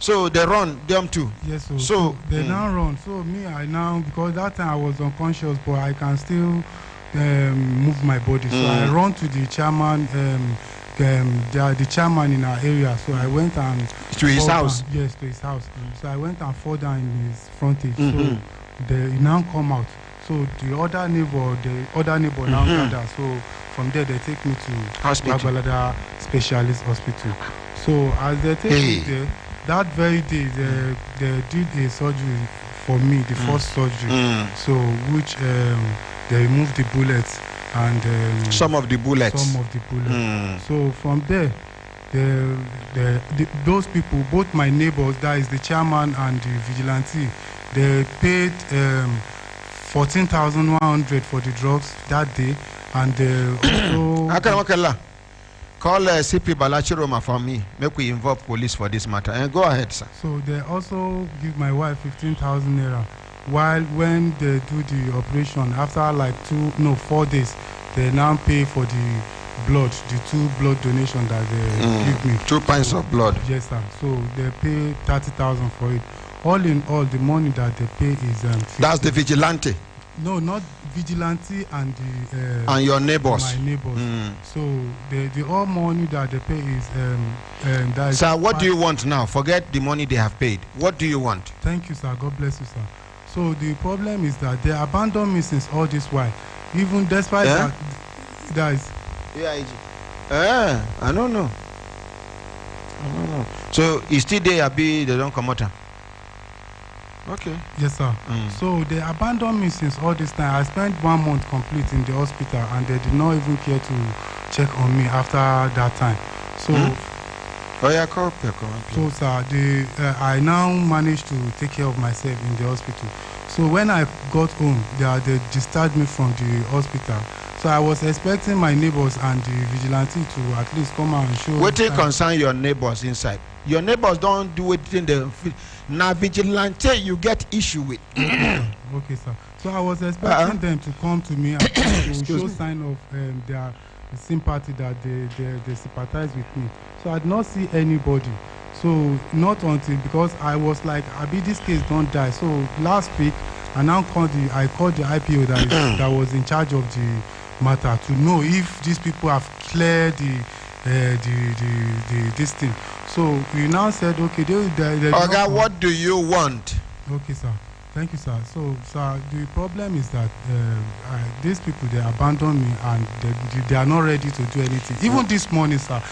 So they run them too. Yes, so they now run. So me, I now because that time I was unconscious, but I can still move my body. So I run to the chairman, the chairman in our area. So I went and to his house. Yes, to his house. So I went and fell down in his frontage. So they now come out. So the other neighbor now gather. So from there they take me to Hospital. Bagbalada Specialist Hospital. So as they take me there, that very day they did a surgery for me, the first surgery. So which they removed the bullets and some of the bullets. So from there, those people, both my neighbors, that is the chairman and the vigilante, they paid 14,100 for the drugs that day, and also. Call CP Balachiroma for me. Make we involve police for this matter. And go ahead, sir. So they also give my wife 15,000 naira. While when they do the operation, after like 4 days, they now pay for the blood, the 2 blood donation that they give me. 2 pints of blood. Yes, sir. So they pay 30,000 for it. All in all, the money that they pay is that's the vigilante. No, not vigilante and the and your neighbors. My neighbors. So the all money that they pay is that is. Sir, what do you want now? Forget the money they have paid. What do you want? Thank you, sir. God bless you, sir. So the problem is that they abandoned me since all this while, even despite that is. I don't know. So is still there? They don't come out. Okay. Yes, sir. So they abandoned me since all this time. I spent 1 month complete in the hospital, and they did not even care to check on me after that time. So, so sir, I now managed to take care of myself in the hospital. So when I got home, they discharged me from the hospital. So I was expecting my neighbors and the vigilante to at least come out and show. What do you concern your neighbors inside? Your neighbors don't do it in the. Now vigilante you get issue with. Okay, sir. So I was expecting them to come to me and to show sign of their sympathy that they sympathize with me. So I did not see anybody. So not until, because I was like, this case don't die. So last week I called the IPO that was in charge of the matter to know if these people have cleared this thing. So we now said, okay, okay, what do you want? Okay, sir. Thank you, sir. So, sir, the problem is that these people, they abandoned me and they are not ready to do anything. Even this morning, sir,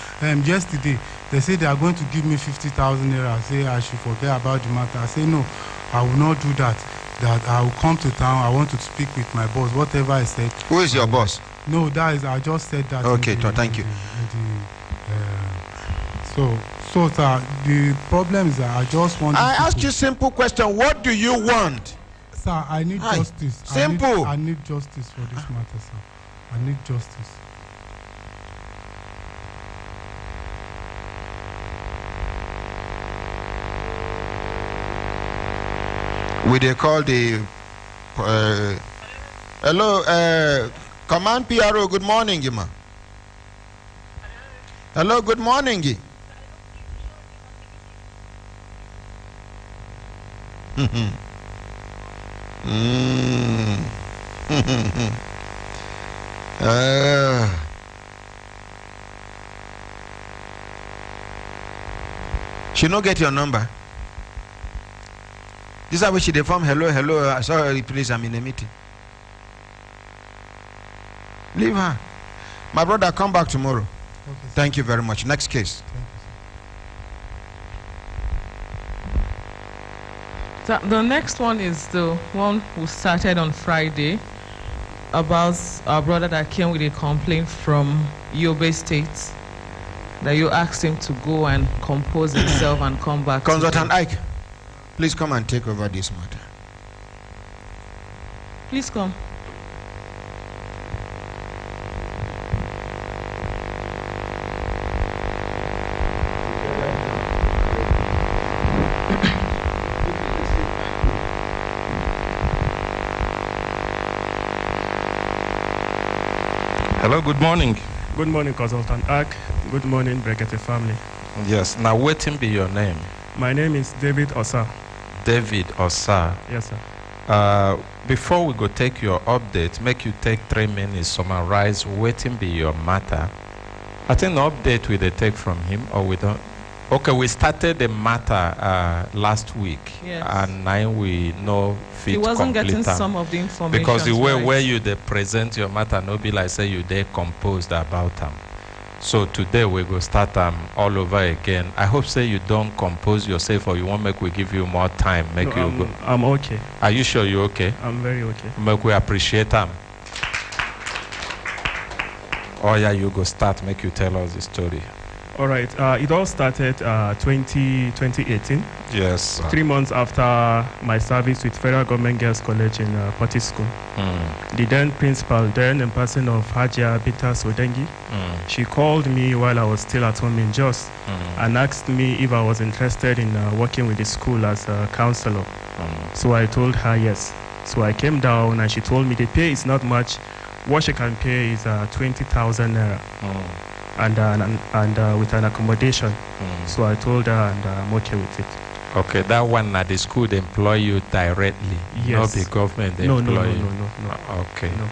yesterday, they say they are going to give me 50,000 naira. I say I should forget about the matter. I say, no, I will not do that. That I will come to town. I want to speak with my boss, whatever I said. Who is your boss? No, I just said that. Okay, thank you. So, sir, the problem is that I just want. I ask you a simple question. What do you want? Sir, I need justice. Simple. I need justice for this matter, sir. I need justice. Will they call the hello, command PRO, good morning, Gima. Hello, good morning. She no get your number. This is how she deform. Hello. Sorry, please, I'm in a meeting. Leave her. My brother, come back tomorrow. Okay, thank you very much. Next case. So the next one is the one who started on Friday about our brother that came with a complaint from Yobe State that you asked him to go and compose himself and come back. Consultant Ike, please come and take over this matter. Please come. Hello, good morning. Good morning, Consultant Ak. Good morning, Brekete family. Yes, now waiting be your name. My name is David Osa. David Osa. Yes, sir. Before we go take your update, make you take 3 minutes, summarize waiting be your matter. I think the update we they take from him, or we don't. Okay, we started the matter last week, Yes. and now we know fit He wasn't complete getting am. some of the information. Because the way right. where you dey present your matter no be like say you dey composed about them. So today we go start them all over again. I hope say you don't compose yourself, or you want make we give you more time. Make No, you go. I'm okay. Are you sure you okay? I'm very okay. Make we appreciate them. Oh yeah, you go start. Make you tell us the story. All right. It all started 2018. Yes. 3 months after my service with Federal Government Girls College in Poti School. The then principal, then in person of Hajia Bita Sodengi, she called me while I was still at home in Jos and asked me if I was interested in working with the school as a counselor. So I told her yes. So I came down and she told me the pay is not much. What she can pay is 20,000 naira. And with an accommodation. So I told her, and I'm okay with it. Okay, that one at the school they employ you directly, Yes. not the government they No, employ no, you. no. Okay. No.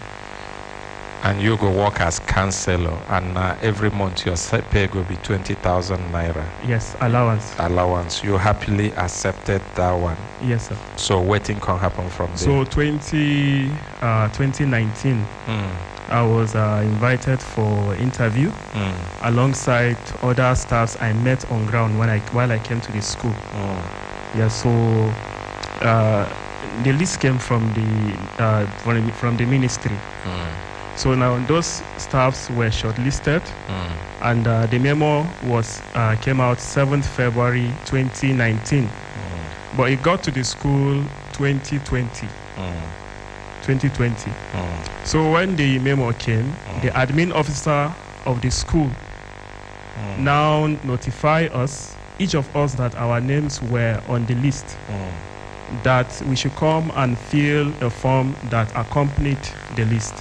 And you go work as counselor, and every month your pay will be 20,000 naira. Yes, allowance. Allowance. You happily accepted that one. Yes, sir. So waiting can happen from there. So 2019, I was invited for interview alongside other staffs I met on ground while I came to the school. Yeah, so the list came from the ministry. So now those staffs were shortlisted, and the memo came out 7th February 2019, but it got to the school 2020. So when the memo came, the admin officer of the school now notify us, each of us, that our names were on the list, that we should come and fill a form that accompanied the list.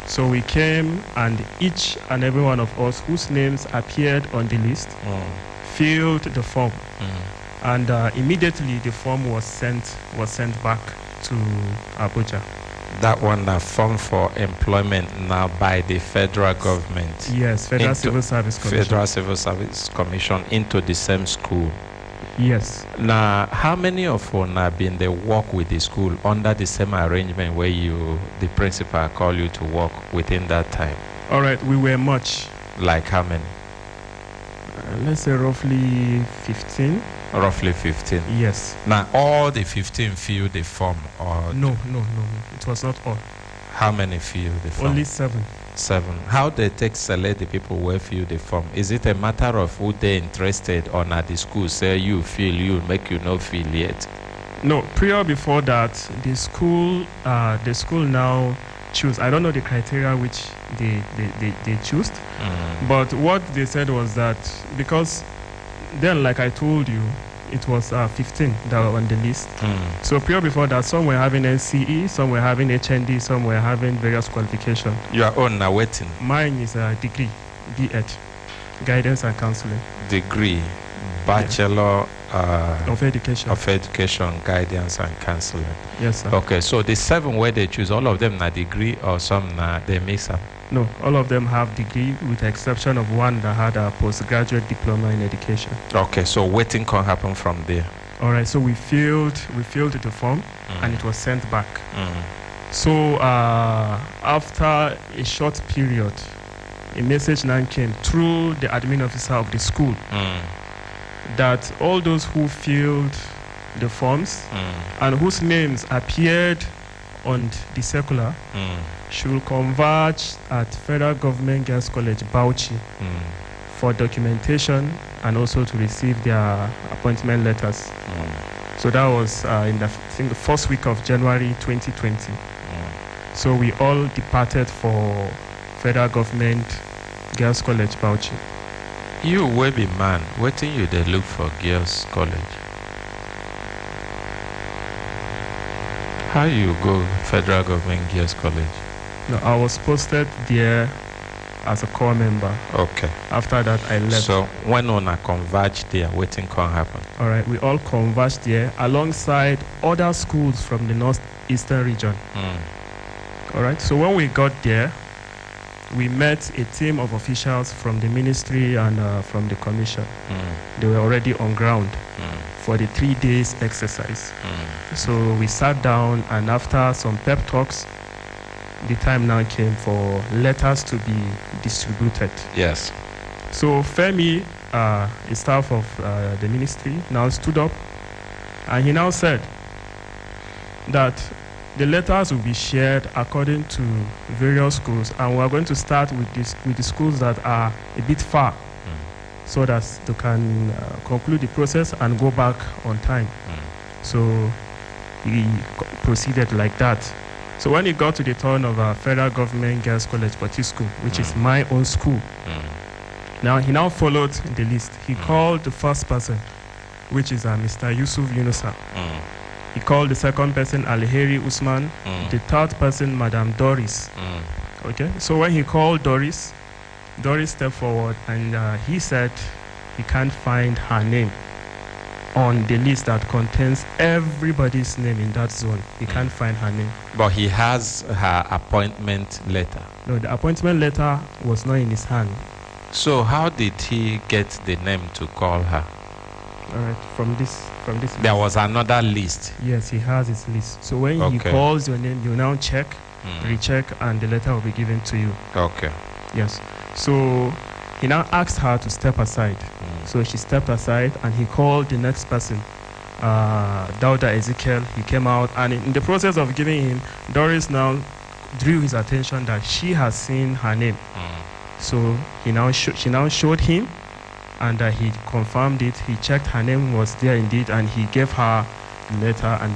So we came, and each and every one of us whose names appeared on the list filled the form, and immediately the form was sent back to Abuja. That one a form for employment now by the federal government. Yes, Federal Civil Service Commission. Federal Civil Service Commission into the same school. Yes. Now, how many of you have been they work with the school under the same arrangement where the principal call you to work within that time? All right, we were much. Like how many? Let's say roughly 15. Roughly 15. Yes. Now, all the 15 fill the form, or No. It was not all. how many fill the form? Only 7. 7. How they take select the people who fill the form? Is it a matter of who they interested, or at the school say you fill, you make you no fill yet? No, prior before that, the school now choose. I don't know the criteria which they choose, but what they said was that because then, like I told you, it was 15 that were on the list. So prior before that, some were having NCE, some were having HND, some were having various qualifications. Your own now waiting. Mine is a degree, D.Ed, guidance and counseling. Degree, bachelor of education, guidance and counseling. Yes, sir. Okay, so the 7 where they choose, all of them na degree, or some na they mix up? No, all of them have degree, with the exception of one that had a postgraduate diploma in education. Okay, so waiting can happen from there. All right, so we filled the form, and it was sent back. So after a short period, a message now came through the admin officer of the school that all those who filled the forms and whose names appeared on the circular should converge at Federal Government Girls College, Bauchi, for documentation and also to receive their appointment letters. So that was in the first week of January 2020. So we all departed for Federal Government Girls College, Bauchi. You will be man. Waiting you they look for girls' college. How you go Federal Government Girls College? No, I was posted there as a core member. Okay. After that, I left. So when on a converge there, waiting can happen. All right, we all converged there alongside other schools from the northeastern region. All right, so when we got there, we met a team of officials from the ministry and from the commission. They were already on ground for the 3 days exercise. So we sat down, and after some pep talks, the time now came for letters to be distributed. Yes. So Femi, a staff of the ministry, now stood up, and he now said that the letters will be shared according to various schools, and we are going to start with the schools that are a bit far, so that they can conclude the process and go back on time. So he proceeded like that. So when he got to the turn of Federal Government Girls College Potiskum, which is my own school, now he now followed the list. He called the first person, which is Mr. Yusuf Yunusa. He called the second person, Alheri Usman. The third person, Madam Doris. Okay, so when he called Doris, Doris stepped forward, and he said he can't find her name on the list that contains everybody's name in that zone. He can't find her name. But he has her appointment letter. No, the appointment letter was not in his hand. So how did he get the name to call her? All right, from this list. There was another list. Yes, he has his list. So when he calls your name, you now check, recheck, and the letter will be given to you. Okay. Yes. So he now asked her to step aside. So she stepped aside, and he called the next person, Dauda Ezekiel. He came out, and in the process of giving him, Doris now drew his attention that she has seen her name. So she now showed him, and he confirmed it. He checked her name was there indeed, and he gave her the letter. And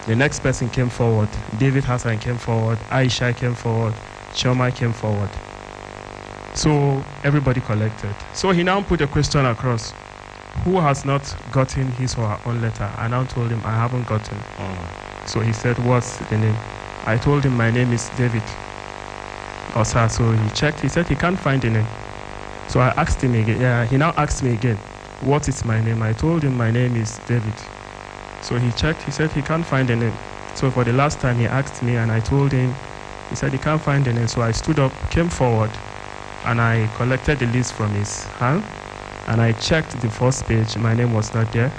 the next person came forward. David Hassan came forward. Aisha came forward. Choma came forward. So everybody collected. So he now put a question across: who has not gotten his or her own letter? I now told him I haven't gotten. So he said, what's the name? I told him my name is David Osa. So he checked. He said he can't find the name. So I asked him again. He now asked me again, what is my name? I told him my name is David. So he checked. He said he can't find the name. So for the last time he asked me, and I told him. He said he can't find the name. So I stood up, came forward, and I collected the list from his hand, and I checked the first page. My name was not there.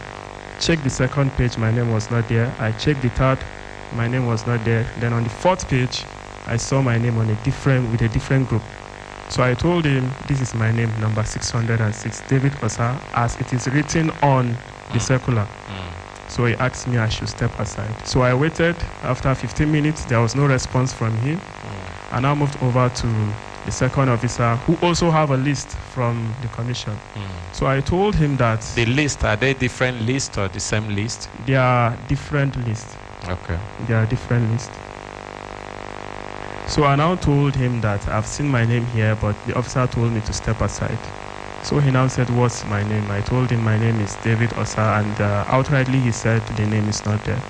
Checked the second page. My name was not there. I checked the third. My name was not there. Then on the fourth page, I saw my name with a different group. So I told him, this is my name, number 606, David Osa, as it is written on the circular. So he asked me I should step aside. So I waited. After 15 minutes, there was no response from him. And I moved over to the second officer, who also have a list from the commission. So I told him that... The list, are they different lists or the same list? They are different lists. Okay. They are different lists. So I now told him that I've seen my name here, but the officer told me to step aside. So he now said, what's my name? I told him my name is David Osa, and outrightly he said the name is not there.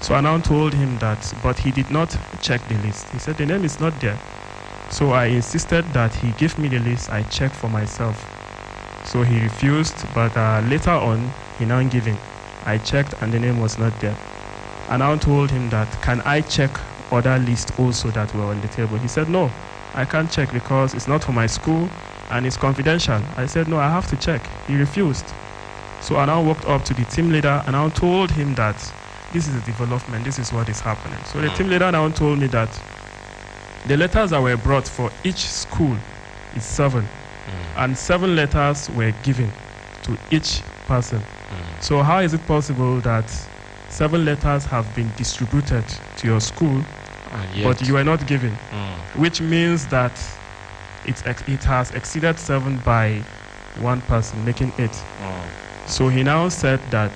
So I now told him that, but he did not check the list. He said the name is not there. So I insisted that he give me the list. I checked for myself. So he refused, but later on, he now gave in. I checked and the name was not there. I now told him that, can I check other lists also that were on the table? He said, no, I can't check because it's not for my school and it's confidential. I said, no, I have to check. He refused. So I now walked up to the team leader and I told him that this is a development, this is what is happening. So the team leader now told me that the letters that were brought for each school is 7. And 7 letters were given to each person. So how is it possible that 7 letters have been distributed to your school, but you are not given? Which means that it has exceeded 7 by 1 person, making 8. So he now said that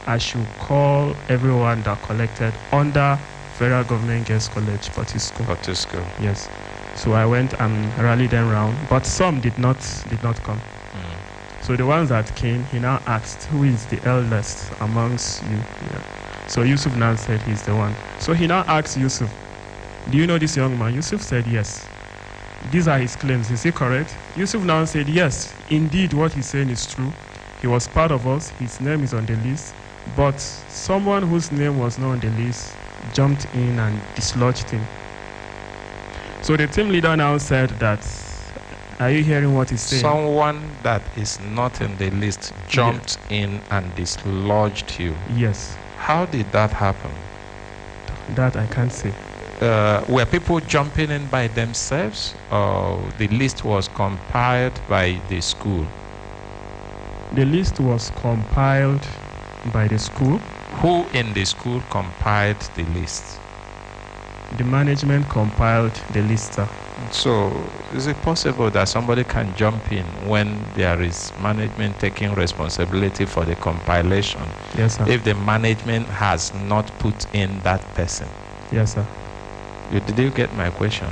I should call everyone that collected under Federal Government Girls College, Potiskum. Yes. So I went and rallied them round, but some did not come. So the ones that came, he now asked, who is the eldest amongst you? So Yusuf now said he's the one. So he now asked Yusuf, do you know this young man? Yusuf said yes. These are his claims. Is he correct? Yusuf now said yes. Indeed, what he's saying is true. He was part of us. His name is on the list. But someone whose name was not on the list jumped in and dislodged him. So the team leader now said that, are you hearing what he's saying? Someone that is not in the list jumped in and dislodged you. Yes. How did that happen? That I can't say. Were people jumping in by themselves, or the list was compiled by the school? The list was compiled by the school. Who in the school compiled the list? The management compiled the list, sir. So, is it possible that somebody can jump in when there is management taking responsibility for the compilation? Yes, sir. If the management has not put in that person? Yes, sir. Did you get my question?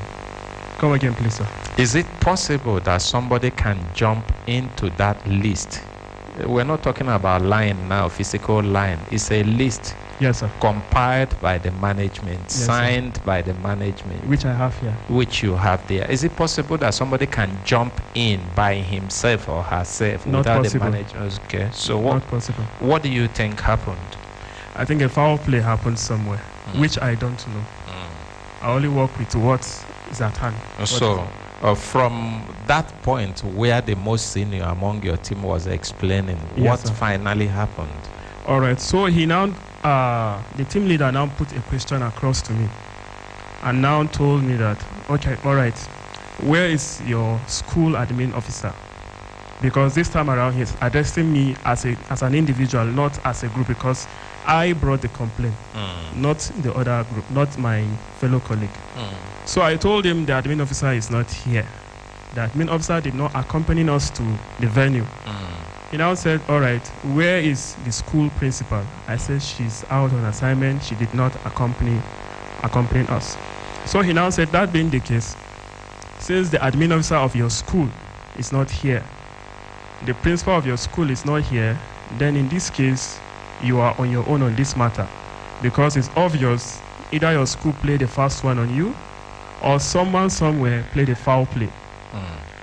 Come again, please, sir. Is it possible that somebody can jump into that list? We're not talking about line now, physical line. It's a list. Yes, sir. Compiled by the management, yes, signed sir. by the management. Which I have here. Which you have there. Is it possible that somebody can jump in by himself or herself not without possible. the management? Okay. So what? Not possible. What do you think happened? I think a foul play happened somewhere, which I don't know. I only work with what is at hand. So, from that point where the most senior among your team was explaining, yes, what sir. finally happened? All right. So he now, the team leader now put a question across to me, and now told me that, okay, all right, where is your school admin officer? Because this time around he's addressing me as an individual, not as a group, because I brought the complaint, not the other group, not my fellow colleague. So I told him the admin officer is not here. The admin officer did not accompany us to the venue. He now said, all right, where is the school principal? I said, she's out on assignment. She did not accompany us. So he now said, that being the case, since the admin officer of your school is not here, the principal of your school is not here, then in this case, you are on your own on this matter, because it's obvious either your school played the first one on you or someone somewhere played a foul play.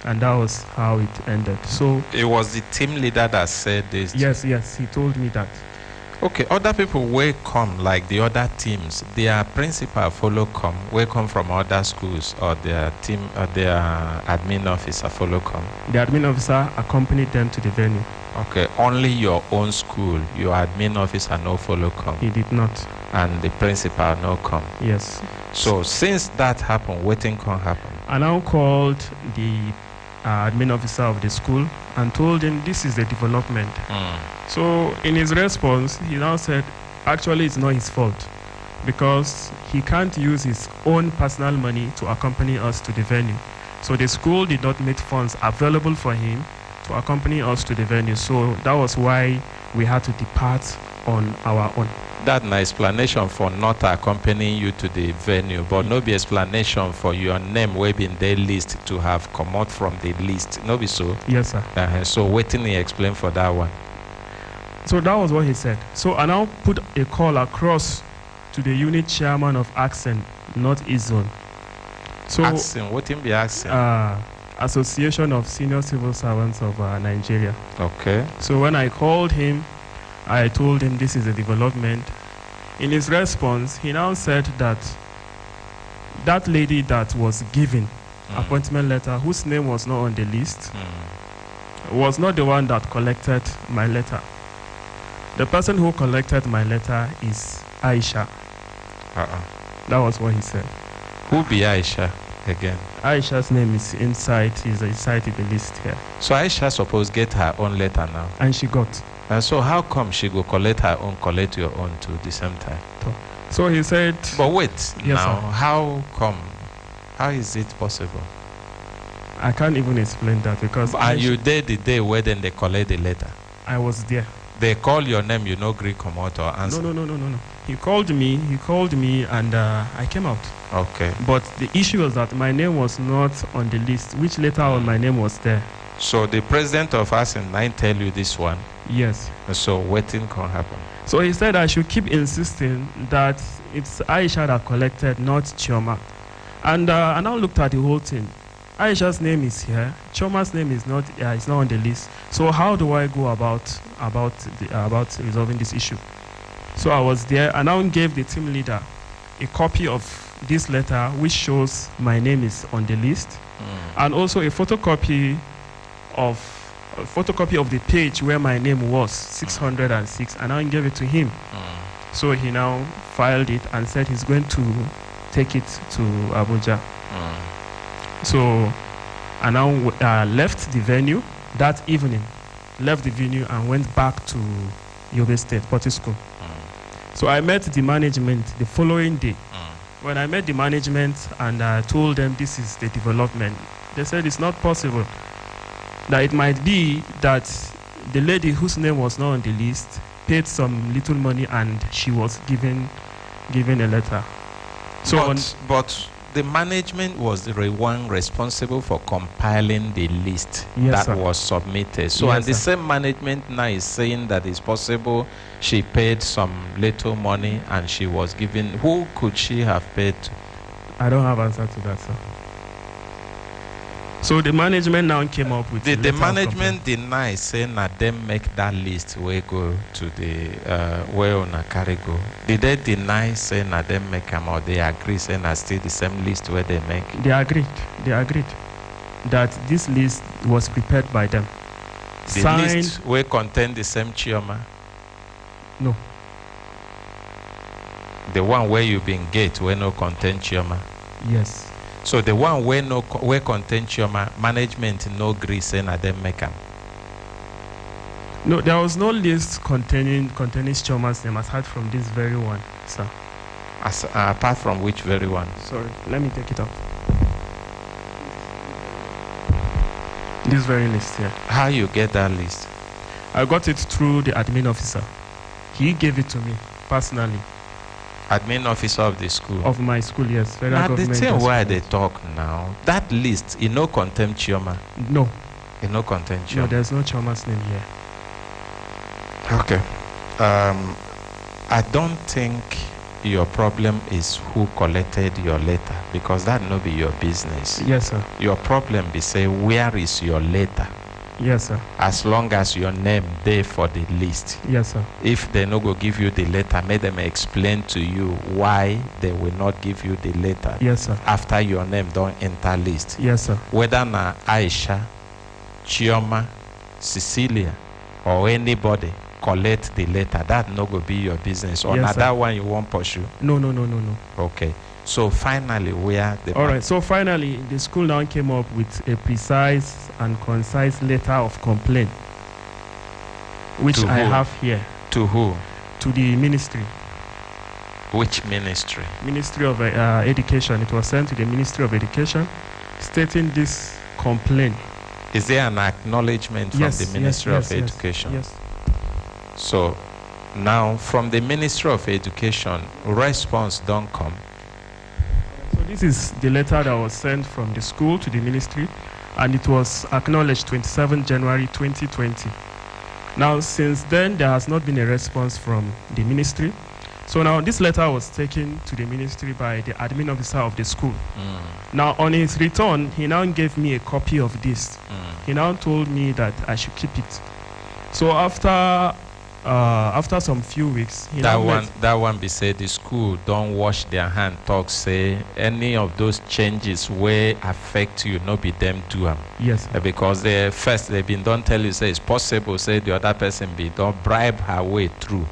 And that was how it ended. So it was the team leader that said this? Yes, he told me that. Okay, other people will come, like the other teams, their principal follow come, will come from other schools, or their team, or their admin officer follow come? The admin officer accompanied them to the venue. Okay, only your own school, your admin officer no follow come? He did not. And the principal no come? Yes. So since that happened, what thing can happen? I now called the admin officer of the school and told him this is the development. So in his response, he now said, actually it's not his fault, because he can't use his own personal money to accompany us to the venue. So the school did not make funds available for him to accompany us to the venue. So that was why we had to depart on our own. That's an explanation for not accompanying you to the venue, but no be explanation for your name wey been there list to have come out from the list. No be so? Yes, sir. So waiting he explain for that one. So that was what he said. So I now put a call across to the unit chairman of Accent, North-East Zone. So Accent, what in be Accent? Association of Senior Civil Servants of Nigeria. Okay. So when I called him, I told him this is a development. In his response, he now said that that lady that was given appointment letter, whose name was not on the list, was not the one that collected my letter. The person who collected my letter is Aisha. That was what he said. Who be Aisha again? Aisha's name is inside the list here. So Aisha supposed get her own letter now? And she got. And so how come she go collect her own, collect your own too the same time? So he said... But wait, yes, now, sir. how come? How is it possible? I can't even explain that, because... And you there the day where then they collect the letter? I was there. They call your name, you know, Greek come out or answer? No. He called me and I came out. Okay. But the issue was that my name was not on the list, which later on my name was there. So the president of Accent 9 tell you this one? Yes. So waiting can happen? So he said I should keep insisting that it's Aisha that collected, not Chioma. And I now looked at the whole thing. Aisha's name is here. Chioma's name is not on the list. So how do I go about resolving this issue? So I was there and I gave the team leader a copy of this letter which shows my name is on the list, and also a photocopy of the page where my name was 606, and I gave it to him. So he now filed it and said he's going to take it to Abuja. So I now left the venue that evening, and went back to Yobe State, Port School. So I met the management the following day. When I met the management and I told them this is the development, they said it's not possible. That it might be that the lady whose name was not on the list paid some little money and she was given a letter. So but the management was the one responsible for compiling the list Yes, that sir. was submitted. So, Yes, and the sir. same management now is saying that it's possible she paid some little money and she was given. Who could she have paid to? I don't have answer to that, sir. So the management now came up with Did a the letter of management deny saying that them make that list where go to the where on a carry go? Did they deny saying that them make them, or they agree saying that still the same list where they make? They agreed that this list was prepared by them. The list where contain the same chioma? No. The one where you been get where no contain chioma? Yes. So the one where no where contain chioma, management no agree saying that them make them? No, there was no list containing Chioma's name aside from this very one, sir. Apart from which very one? Sorry, let me take it out. This very list here. How you get that list? I got it through the admin officer. He gave it to me personally. Admin officer of the school? Of my school, yes. Federal Now the government thing why hospital. they talk now, that list, it no contain Chioma? No. It no contain Chioma? No, there's no Chioma's name here. Okay. I don't think your problem is who collected your letter, because that no be your business. Yes, sir. Your problem be say, where is your letter? Yes, sir. As long as your name there for the list. Yes, sir. If they no go give you the letter, make them explain to you why they will not give you the letter. Yes, sir. After your name don't enter list. Yes, sir. Whether na Aisha, Chioma, Cecilia, or anybody collect the letter, that no go be your business. Or Yes, na sir. that one you won't pursue. No. Okay. So finally, where the All right. So finally, the school now came up with a precise and concise letter of complaint, which To I who? have here. To who? To the ministry. Which ministry? Ministry of Education. It was sent to the Ministry of Education, stating this complaint. Is there an acknowledgement from Yes, the yes, Ministry yes, of yes, Education? yes. So now from the Ministry of Education, response don't come. So this is the letter that was sent from the school to the ministry, and it was acknowledged 27 January 2020. Now, since then, there has not been a response from the ministry. So now this letter was taken to the ministry by the admin officer of the school. Now, on his return, he now gave me a copy of this. He now told me that I should keep it. So after some few weeks, he now met- That one be say the school don't wash their hand, talk say any of those changes will affect you, no be them do them. Yes. Because they been don't tell you say it's possible, say the other person be don't bribe her way through.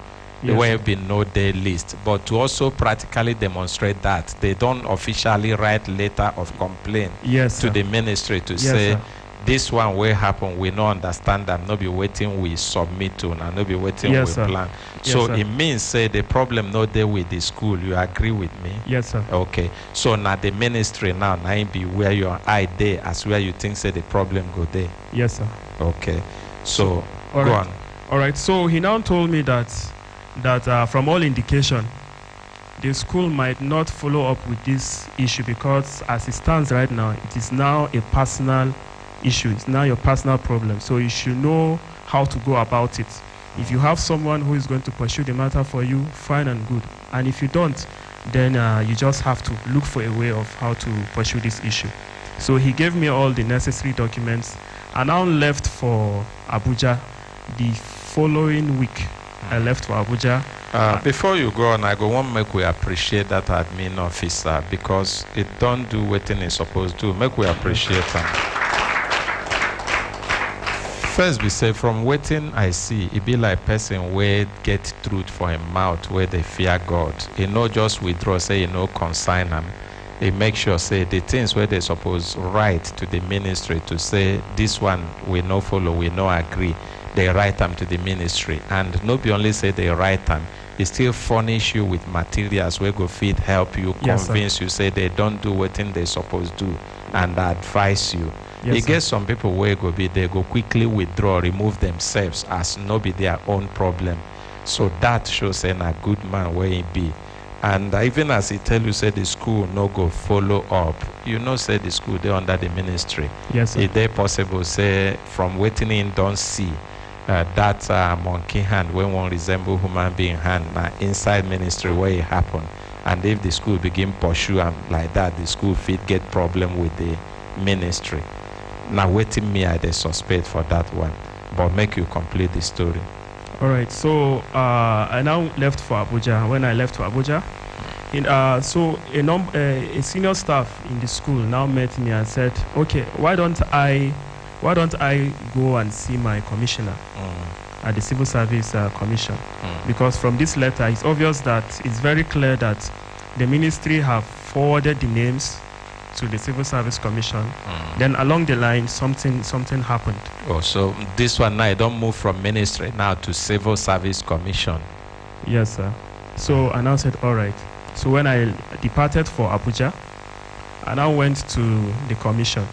There Yes. will be no day list, but to also practically demonstrate that they don't officially write letter of complaint Yes, to sir. the ministry to Yes, say sir. this one will happen. We no understand them. No be waiting. We submit to and no be waiting. Yes, we sir. plan. Yes, So sir. it means say the problem not there with the school. You agree with me? Yes, sir. Okay. So now the ministry now be where your eye there as where you think say the problem go there. Yes, sir. Okay. So All go right. on. All right. So he now told me that from all indication, the school might not follow up with this issue because as it stands right now, it is now a personal issue. It's now your personal problem. So you should know how to go about it. If you have someone who is going to pursue the matter for you, fine and good. And if you don't, then you just have to look for a way of how to pursue this issue. So he gave me all the necessary documents. I now left for Abuja the following week. I left for Abuja Before you go on, I go want make we appreciate that admin officer because it don't do what it's supposed to. Make we appreciate him. First, we say from waiting I see, it be like person where get truth for him mouth where they fear God. He no just withdraw, say he no consign them. He make sure say the things where they suppose write to the ministry to say this one we no follow, we no agree. They write them to the ministry, and not be only say they write them. He still furnish you with materials where go feed help you, Yes, convince you, say they don't do what they supposed to do, and advise you. Yes, You sir. get some people where go be they go quickly withdraw, remove themselves as no be their own problem. So that shows saying a good man where he be. And even as he tell you say the school no go follow up, you know say the school they under the ministry. Yes, sir. If they possible say from waiting in don't see that monkey hand when one resemble human being hand now inside ministry where it happen. And if the school begin pursue and like that, the school fit get problem with the ministry. Now waiting me I they suspect for that one, but make you complete the story. All right. So I now left for Abuja. When I left for Abuja, so a senior staff in the school now met me and said, "Okay, why don't I go and see my commissioner at the Civil Service Commission? Because from this letter, it's obvious that it's very clear that the ministry have forwarded the names to the Civil Service Commission. Then along the line, something happened." Oh, so this one now don't move from ministry now to Civil Service Commission. Yes, sir. So I now said, all right. So when I departed for Abuja, I now went to the commission.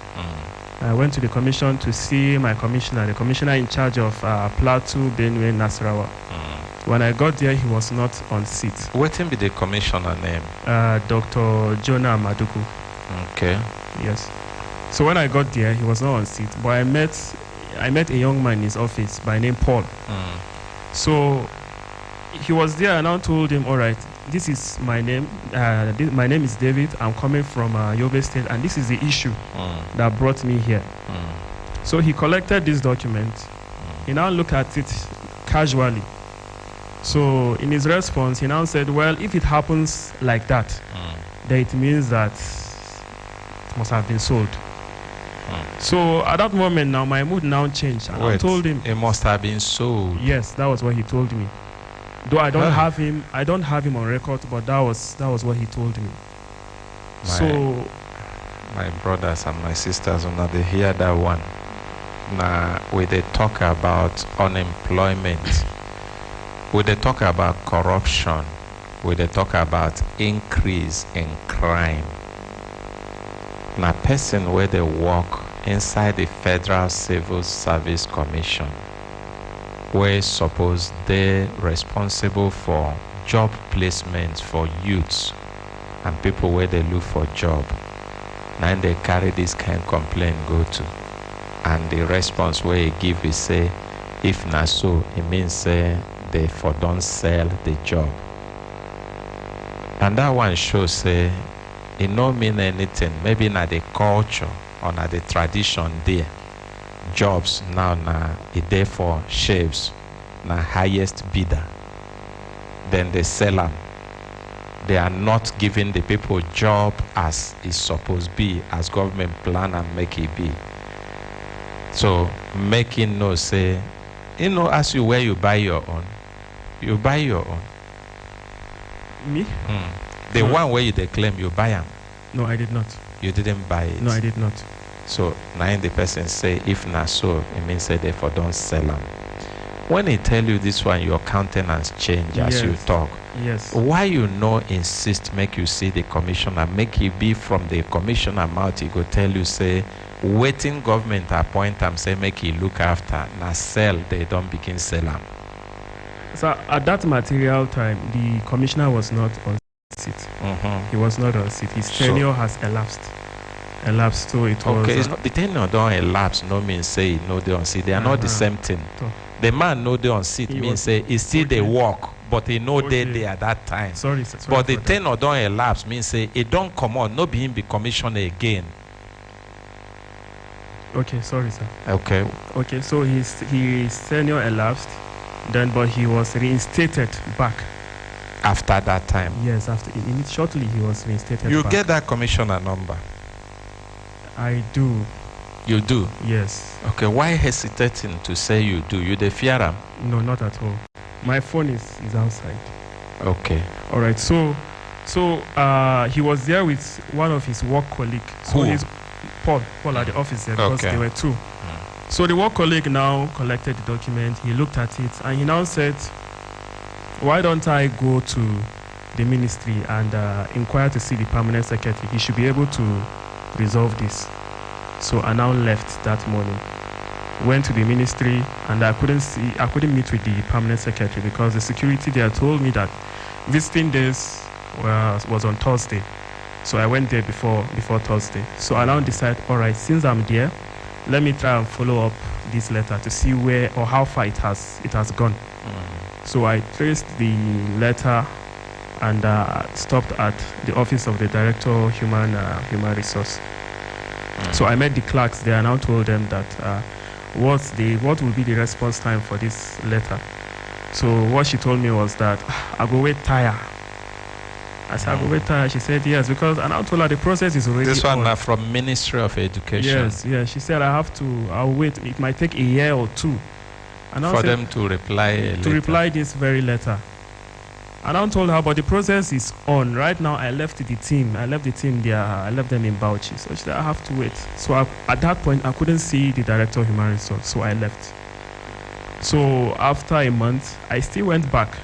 I went to the commission to see my commissioner, the commissioner in charge of Plateau, Benue, Nasarawa. When I got there, he was not on seat. What be the commissioner name? Dr. Jonah Maduku. Okay. Yes. So when I got there, he was not on seat, but I met a young man in his office by name Paul. So he was there, and I told him, all right, this is my name. My name is David. I'm coming from Yobe State, and this is the issue that brought me here. So he collected this document. He now looked at it casually. So in his response, he now said, well, if it happens like that, then it means that it must have been sold. So at that moment now, my mood now changed. And I told him it must have been sold. Yes, that was what he told me. Though I don't have him on record, but that was what he told me. My brothers and my sisters, when they hear that one, now when they talk about unemployment, when they talk about corruption, when they talk about increase in crime, now person where they work inside the Federal Civil Service Commission, where suppose they're responsible for job placements for youths and people where they look for job. Now they carry this kind of complaint go to. And the response where he give is say, if not so, it means say they for don't sell the job. And that one shows say it no mean anything. Maybe not the culture or not the tradition there. Jobs now it there for shapes na highest bidder, then they sell them. They are not giving the people job as it's supposed to be, as government plan and make it be. So making no say, as you where you buy your own, you buy your own. Me? The one where you they claim you buy them. No, I did not. You didn't buy it. No, I did not. So now the person say, if not so, it means say therefore don't sell them. When he tell you this one, your countenance change as you talk. Yes. Why you no insist make you see the commissioner, make it be from the commissioner mouth, he go tell you say, waiting government appoint them, say make he look after, now sell, they don't begin sell them. So at that material time, the commissioner was not on seat. He was not on seat. His tenure has elapsed. So it was... Okay, the tenure don't elapse, no means say no they on seat. They are not the same thing. The man know they on seat means say he still they work, but he know they there at that time. Sorry, but the tenure don't elapse means say it don't come on, no be him be commissioner again. Okay, sorry, sir. Okay, so his tenure elapsed, then but he was reinstated back After that time? Yes, after shortly he was reinstated. You back. get that commissioner number? I do. You do? Yes. Okay, why hesitating to say you do? You the fear him? No, not at all. My phone is outside. Okay. All right. So he was there with one of his work colleagues. So Who? he's Paul at the office there because Okay. there were two. So the work colleague now collected the document. He looked at it and he now said, "Why don't I go to the ministry and inquire to see the permanent secretary? He should be able to resolve this." So I now left that morning. Went to the ministry and I couldn't meet with the permanent secretary because the security there told me that visiting days was on Thursday. So I went there before Thursday. So I now decided, all right, since I'm there, let me try and follow up this letter to see where or how far it has gone. So I traced the letter and stopped at the office of the director of human resource. So I met the clerks there and I told them that what will be the response time for this letter. So what she told me was that I go wait tire. I said, I go wait tire. She said yes, because and I told her the process is already This one on. from Ministry of Education. Yes. She said I'll wait. It might take a year or two. And I for said, them to reply to reply this very letter. And I told her, but the process is on. Right now, I left the team there. I left them in Bauchi. So she said, I have to wait. So at that point, I couldn't see the director of human resource. So I left. So after a month, I still went back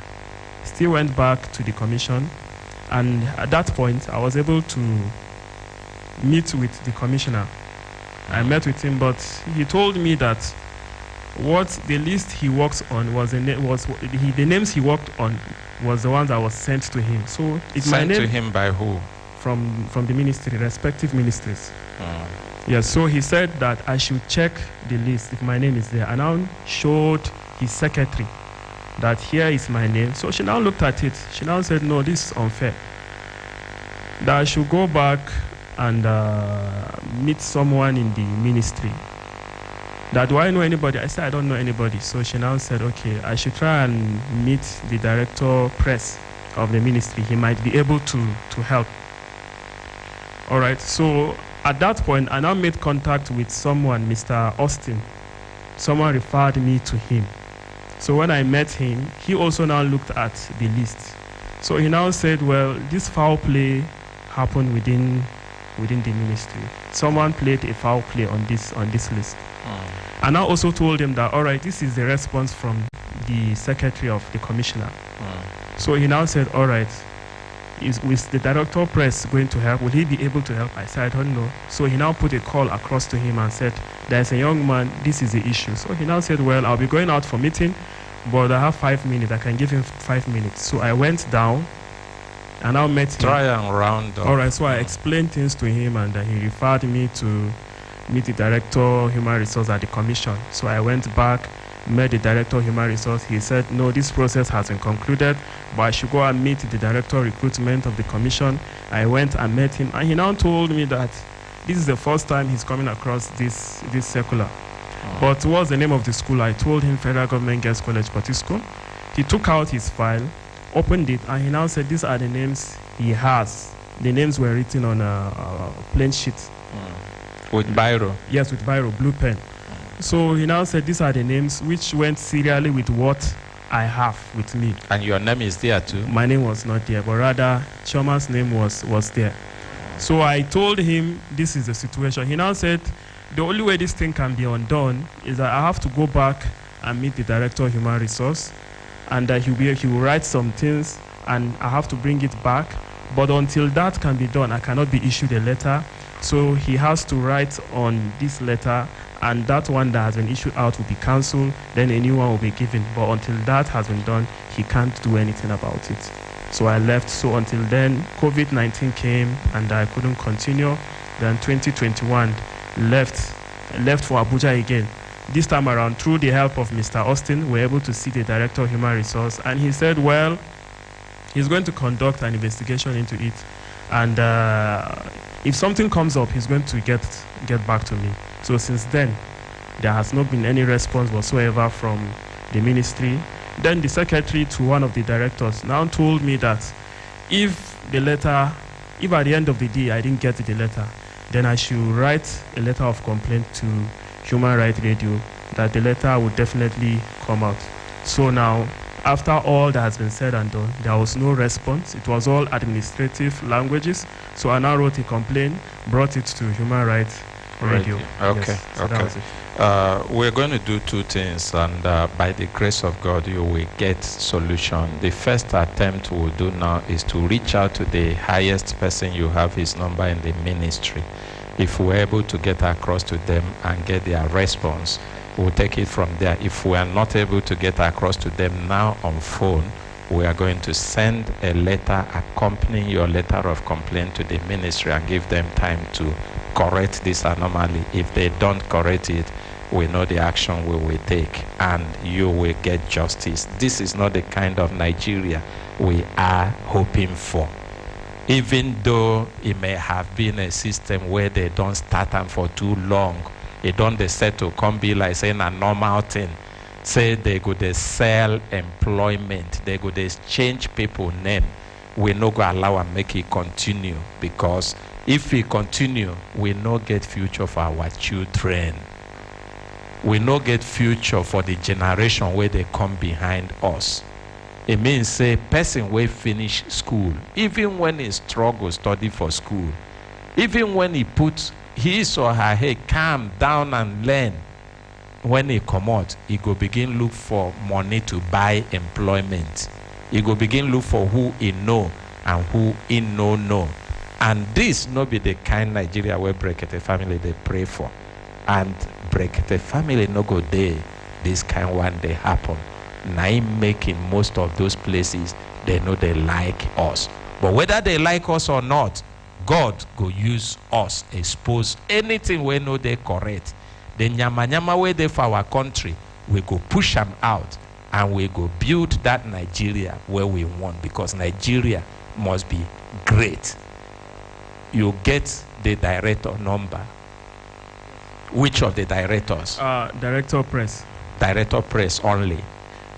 to the commission. And at that point, I was able to meet with the commissioner. I met with him, but he told me that what the list he works on the names he worked on was the ones that was sent to him. So it's sent my name to him by who? From the ministry, respective ministries. Yes. So he said that I should check the list if my name is there, and I showed his secretary that here is my name. So she now looked at it. She now said, no, this is unfair. That I should go back and meet someone in the ministry. That do I know anybody? I said, I don't know anybody. So she now said, okay, I should try and meet the director press of the ministry. He might be able to help. All right. So at that point, I now made contact with someone, Mr. Austin. Someone referred me to him. So when I met him, he also now looked at the list. So he now said, well, this foul play happened within the ministry. Someone played a foul play on this list. And I also told him that, all right, this is the response from the secretary of the commissioner. So he now said, all right, is the director of press going to help? Will he be able to help? I said, I don't know. So he now put a call across to him and said, there's a young man, this is the issue. So he now said, well, I'll be going out for meeting, but I have 5 minutes. I can give him 5 minutes. So I went down and I met him. Try and round up. All right, so I explained things to him and he referred me to meet the director of human resource at the commission. So I went back, met the director of human resource. He said, no, this process hasn't concluded, but I should go and meet the director of recruitment of the commission. I went and met him, and he now told me that this is the first time he's coming across this circular. But what's the name of the school? I told him Federal Government Girls College, Potiskum. He took out his file, opened it, and he now said these are the names he has. The names were written on a plain sheet. With biro? Yes, with biro, blue pen. So he now said these are the names which went serially with what I have with me. And your name is there too? My name was not there, but rather Choma's name was there. So I told him this is the situation. He now said the only way this thing can be undone is that I have to go back and meet the director of human resource, and that he will write some things and I have to bring it back. But until that can be done, I cannot be issued a letter. So he has to write on this letter, and that one that has been issued out will be cancelled, then a new one will be given. But until that has been done, he can't do anything about it. So I left. So until then, COVID-19 came and I couldn't continue. Then 2021, left for Abuja again. This time around, through the help of Mr. Austin, we were able to see the director of human resource, and he said, well, he's going to conduct an investigation into it, and if something comes up, he's going to get back to me. So since then, there has not been any response whatsoever from the ministry. Then the secretary to one of the directors now told me that if at the end of the day I didn't get the letter, then I should write a letter of complaint to Human Rights Radio, that the letter would definitely come out. So now, after all that has been said and done, there was no response. It was all administrative languages. So I now wrote a complaint, brought it to Human Rights Radio. Okay, yes, so that was it. We're going to do two things, and by the grace of God, you will get solution. The first attempt we'll do now is to reach out to the highest person you have his number in the ministry. If we're able to get across to them and get their response, we'll take it from there. If we are not able to get across to them now on phone, we are going to send a letter accompanying your letter of complaint to the ministry and give them time to correct this anomaly. If they don't correct it, we know the action we will take, and you will get justice. This is not the kind of Nigeria we are hoping for. Even though it may have been a system where they don't start them for too long, it don't they set to come be like saying a normal thing. Say they go to sell employment, they go to change people name. We no go allow and make it continue, because if we continue, we no get future for our children. We no get future for the generation where they come behind us. It means say person will finish school, even when he struggle study for school, even when he put his or her head calm down and learn, when he come out, he go begin look for money to buy employment. He go begin look for who he know and who he no know. And this no be the kind Nigeria where Brekete family they pray for. And Brekete family no go there. This kind one they happen. Now him making most of those places, they know they like us. But whether they like us or not, God go use us, expose anything we know they correct. The nyama way they for our country, we go push them out, and we go build that Nigeria where we want, because Nigeria must be great. You get the director number. Which of the directors? Director Press. Director Press only.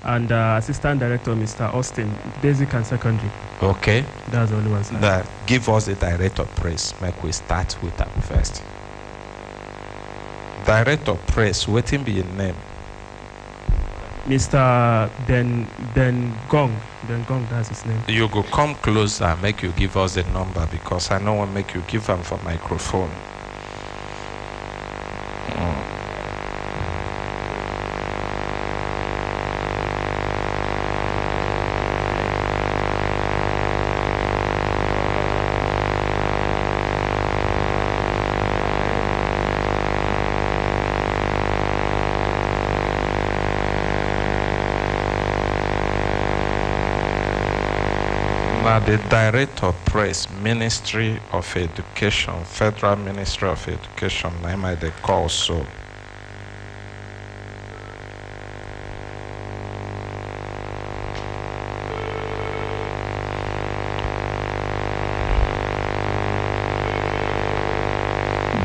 And Assistant Director, Mr. Austin, Basic and Secondary. Okay. That's the only one. Now, give us the Director Press. Make we start with that first. Director Press, what be your name? Mr. Ben Gong. Ben Gong, that's his name. You go come closer, make you give us the number, because I know what make you give them for microphone. The Director Press, Ministry of Education, Federal Ministry of Education, I might they call so.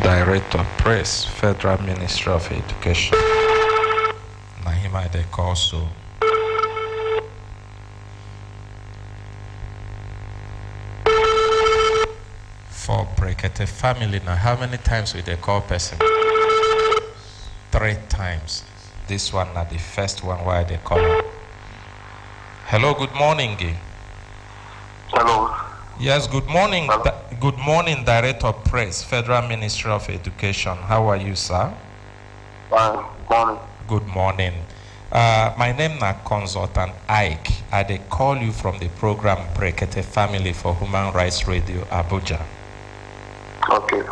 Director Press, Federal Ministry of Education. Now he might they call so. For Brekete family, now how many times will they call person? 3 times. This one not the first one why they call her. Hello, good morning. Hello. Yes, good morning. Good morning, Director Press, Federal Ministry of Education. How are you, sir? Fine. Morning. Good morning. My name is Consultant Ike. I call you from the program Brekete Family for Human Rights Radio, Abuja. Okay.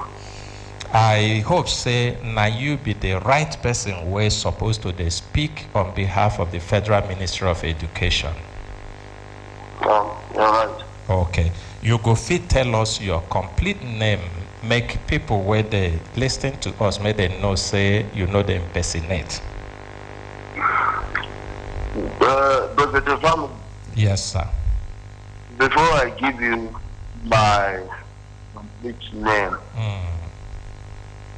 I hope say now you be the right person where supposed to they speak on behalf of the Federal Ministry of Education. You're right. Okay. You go fit tell us your complete name. Make people where they listen to us, may they know say you know they impersonate. Brekete family. Yes, sir. Before I give you my complete name,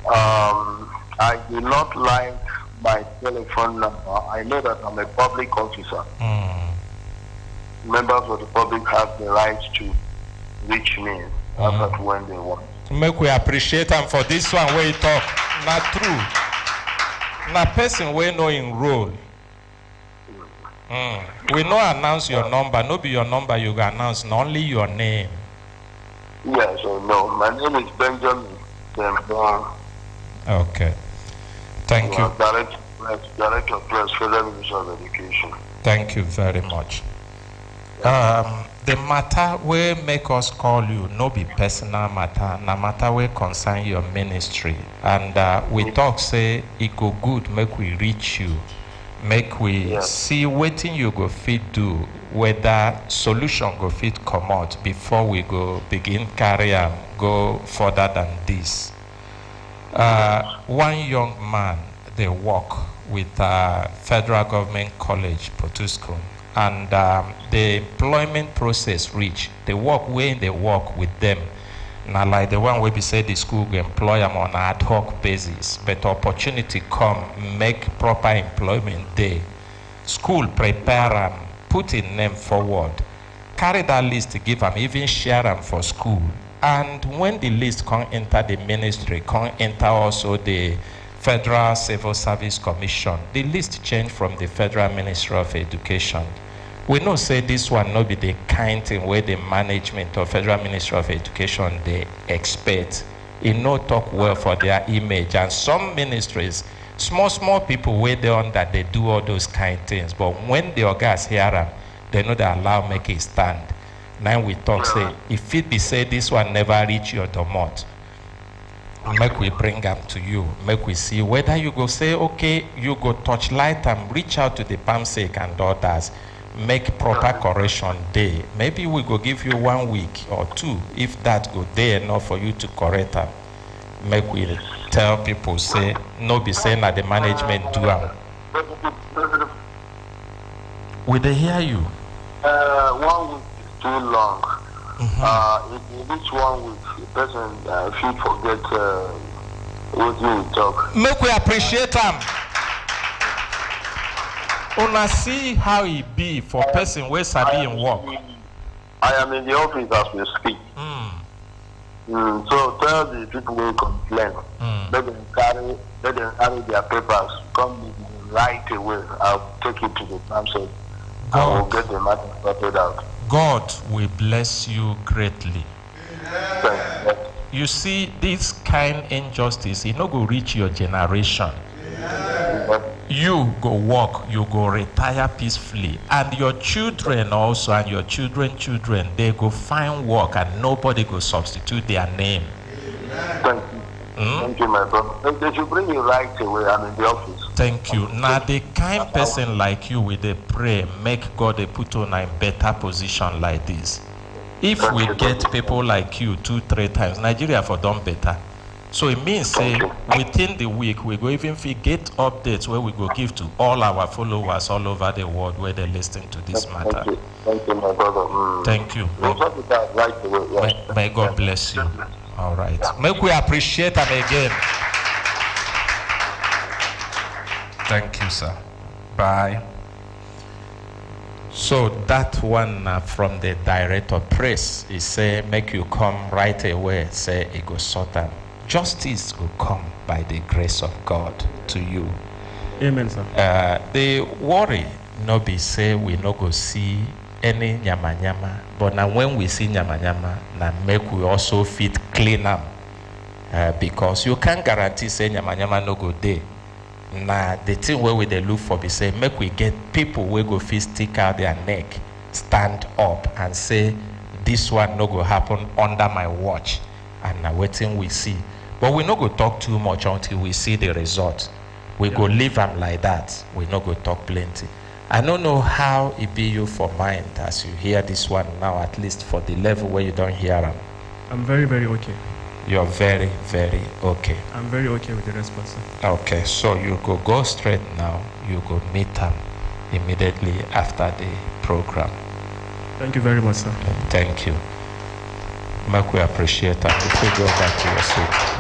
I do not like my telephone number. I know that I'm a public officer. Members of the public have the right to reach me after when they want. Make we appreciate them for this one where you talk. Not true. Na person we no enroll. We no announce your number. No be your number you go announce. Not only your name. Yes, I know. My name is Benjamin. Okay. Thank you. Director of Press, Federal Ministry of Education. Thank you very much. The matter will make us call you, no be personal matter, na matter will concern your ministry. And we talk say it go good, make we reach you, make we see wetin you go fit do, whether solution go fit come out before we go begin carry am go further than this. One young man, they work with Federal Government College, Potuskum. And the employment process reach, the work when they work with them. Now like the one where we say the school will employ them on an ad hoc basis, but opportunity come, make proper employment day. School prepare them, put in name forward, carry that list, give them, even share them for school. And when the list can enter the ministry, can enter also the Federal Civil Service Commission, the list changed from the Federal Ministry of Education. We know say this one not be the kind thing where the management of Federal Ministry of Education they expect. It no talk well for their image, and some ministries, small people where they on that they do all those kind of things. But when the organs hear them, they know they allow make it stand. Now we talk say if it be say this one never reach your domot, make we bring them to you, make we see whether you go say, okay, you go touch light and reach out to the PAMSEC and others, make proper correction day. Maybe we go give you 1 week or 2, if that go day enough for you to correct them. Make we tell people, say, no be saying that the management do them. Will they hear you? 1 week is too long. If you reach 1 week, the person if you forget what you talk. Make we appreciate them. Una see how it be for person where sabi in work. I am in the office as we speak. So tell the people who complain. Let them carry their papers. Come right away. I'll take it to the council. I will get the matter sorted out. God will bless you greatly. You see, this kind injustice, it no go reach your generation. You go work, you go retire peacefully, and your children also, and your children, they go find work, and nobody go substitute their name. Thank you. Thank you, my brother. They should bring you right away. I'm in the office. Thank you. Now, the kind person like you with a pray, make God a put on a better position like this. If we get people like you 2-3 times, Nigeria for done better. So it means say within the week we go even get updates where we go give to all our followers all over the world where they listen to this matter. Thank you, my brother. Thank you. May God bless you. All right. Make we appreciate them again. Thank you, sir. Bye. So that one from the director of press, he say make you come right away. Say it go sort out. Justice will come by the grace of God to you. Amen, sir. The worry no be say we no go see any nyama nyama, but now when we see nyama nyama, now make we also fit clean up, because you can't guarantee say nyama nyama no go there. Now the thing where we they look for be say make we get people where go fit stick out their neck, stand up and say this one no go happen under my watch, and now waiting we see. But we no go talk too much until we see the result. We go leave them like that. We no go talk plenty. I don't know how it be you for mind as you hear this one now, at least for the level where you don't hear them. I'm very, very okay. You're very, very okay. I'm very okay with the response. Okay, so you go straight now. You go meet them immediately after the program. Thank you very much, sir. Thank you. Mark, we appreciate that. If we go back to your seat.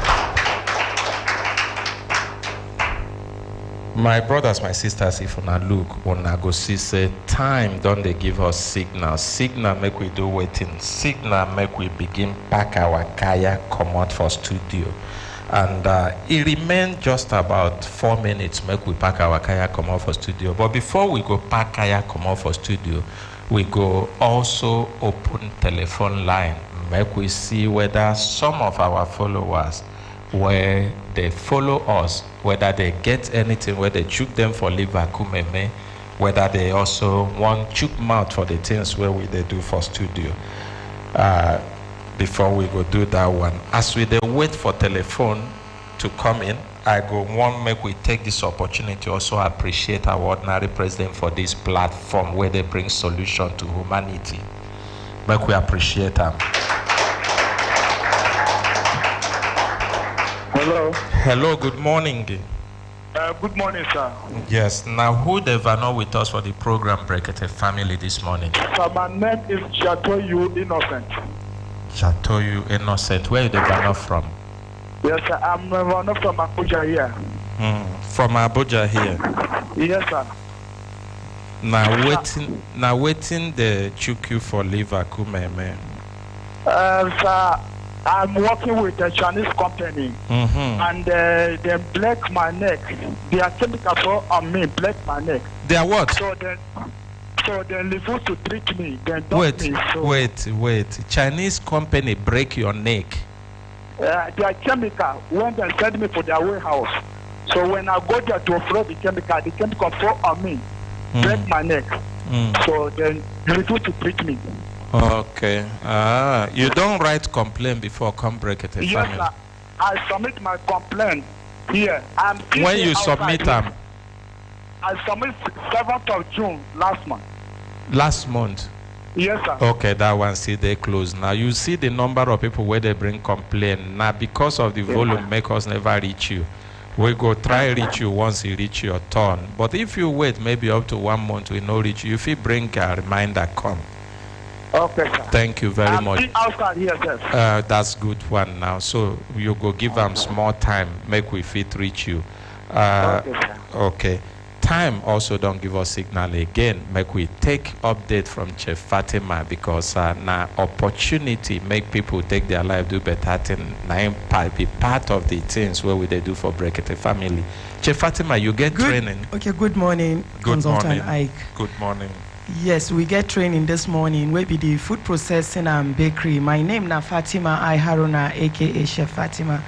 My brothers, my sisters, if una look, una go see say time don dey give us signal. Signal make we do waiting. Signal make we begin pack our kaya comot for studio. And it remain just about 4 minutes make we pack our kaya comot for studio. But before we go pack kaya comot for studio, we go also open telephone line. Make we see whether some of our followers, where they follow us, whether they get anything, where they chook them for liver kumeme, whether they also want chook mouth for the things where we they do for studio. Before we go do that one, as we they wait for telephone to come in, I go want make we take this opportunity to also appreciate our ordinary president for this platform where they bring solution to humanity. Make we appreciate them. Hello. Hello, good morning. Good morning, sir. Yes, now who they know with us for the program Brekete family this morning? Sir, my name is Chatoyu Innocent. Chatoyu Innocent, where you the Vano from? Yes, sir, I'm Vano from Abuja here. From Abuja here? Yes, sir. Now waiting the chuku for liver kumeme. Sir, I'm working with a Chinese company, and they black my neck. They are chemical on me, black my neck. They are what? So they refuse to treat me. They don't me, so wait. Chinese company break your neck? They are chemical when they send me for their warehouse. So when I go there to offload the chemical fall on me, break my neck. So they refuse to treat me. Okay. You don't write complaint before come Brekete family? Yes, sir. I submit my complaint here. When you submit them? I submit 7th of June last month. Last month? Yes, sir. Okay, that one see they close. Now you see the number of people where they bring complaint. Now because of the volume, make us never reach you. We go try reach you once you reach your turn. But if you wait maybe up to 1 month, we no reach you. If you bring a reminder, come. Okay, sir. Thank you very much. I'm outside here, sir. That's good one now. So you go give them small time, make we fit reach you. Okay, sir. Okay. Time also don't give us signal again. Make we take update from Chef Fatima because now opportunity make people take their life do better thing. Now be part of the things where we they do for Brekete family. Chef Fatima, you get training. Okay, good morning, Consultant Ike. Good morning. Yes, we get training this morning. We be the food processing and bakery. My name na Fatima I Haruna, aka Chef Fatima.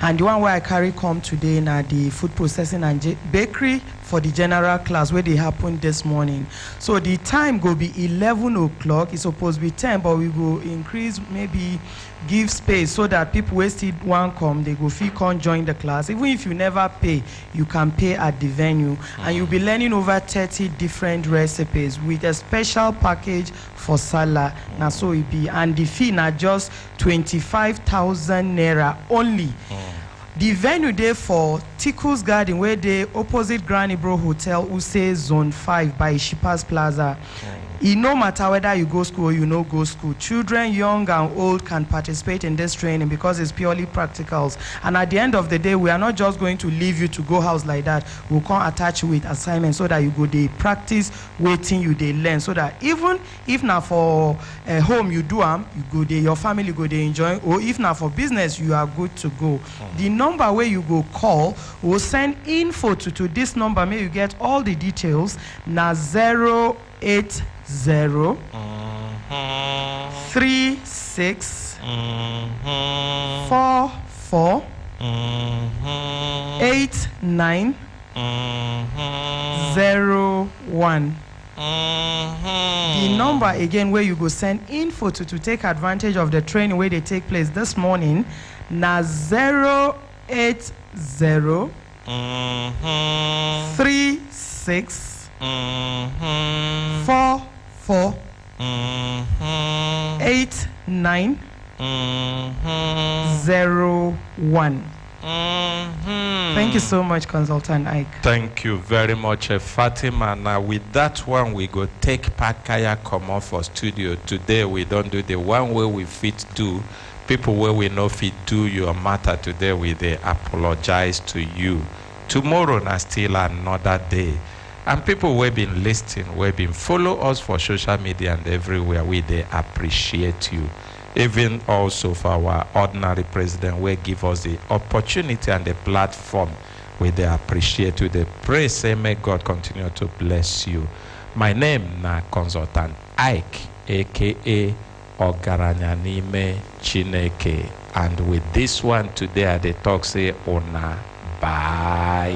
And the one where I carry come today na the food processing and bakery for the general class where they happen this morning. So the time go be 11 o'clock. It's supposed to be 10, but we go increase, maybe give space so that people who still want come, they go feel come join the class. Even if you never pay, you can pay at the venue. And you'll be learning over 30 different recipes with a special package for Salah. Now so it be. And the fee na just 25,000 naira only. The venue there for Tickles Garden, where they opposite Granny Bro Hotel, Use Zone 5 by Shippers Plaza. It no matter whether you go school or you no go school. Children, young and old, can participate in this training because it's purely practicals. And at the end of the day, we are not just going to leave you to go house like that. We'll come attach you with assignments so that you go they practice waiting, you they learn. So that even if not for home you do you go there, your family go they enjoy, or if not for business, you are good to go. The number where you go call, will send info to this number. May you get all the details. Na 080 36 44 89 01. The number again where you go send info to take advantage of the training where they take place this morning na 080 36 44 89 01. Thank you so much, Consultant Ike. Thank you very much, Fatima. Now with that one, we go take Pakaya come off for studio. Today we don't do the one way we fit do. People where we know fit do your matter today, we they apologize to you. tomorrow na still another day. And people who have been listening, who have been follow us for social media and everywhere, we they appreciate you. Even also for our ordinary president, we give us the opportunity and the platform where they appreciate you. They pray, say, may God continue to bless you. My name na Consultant Ike, aka Ogaranya Nime Chineke. And with this one today, I dey talk say, Ona, bye.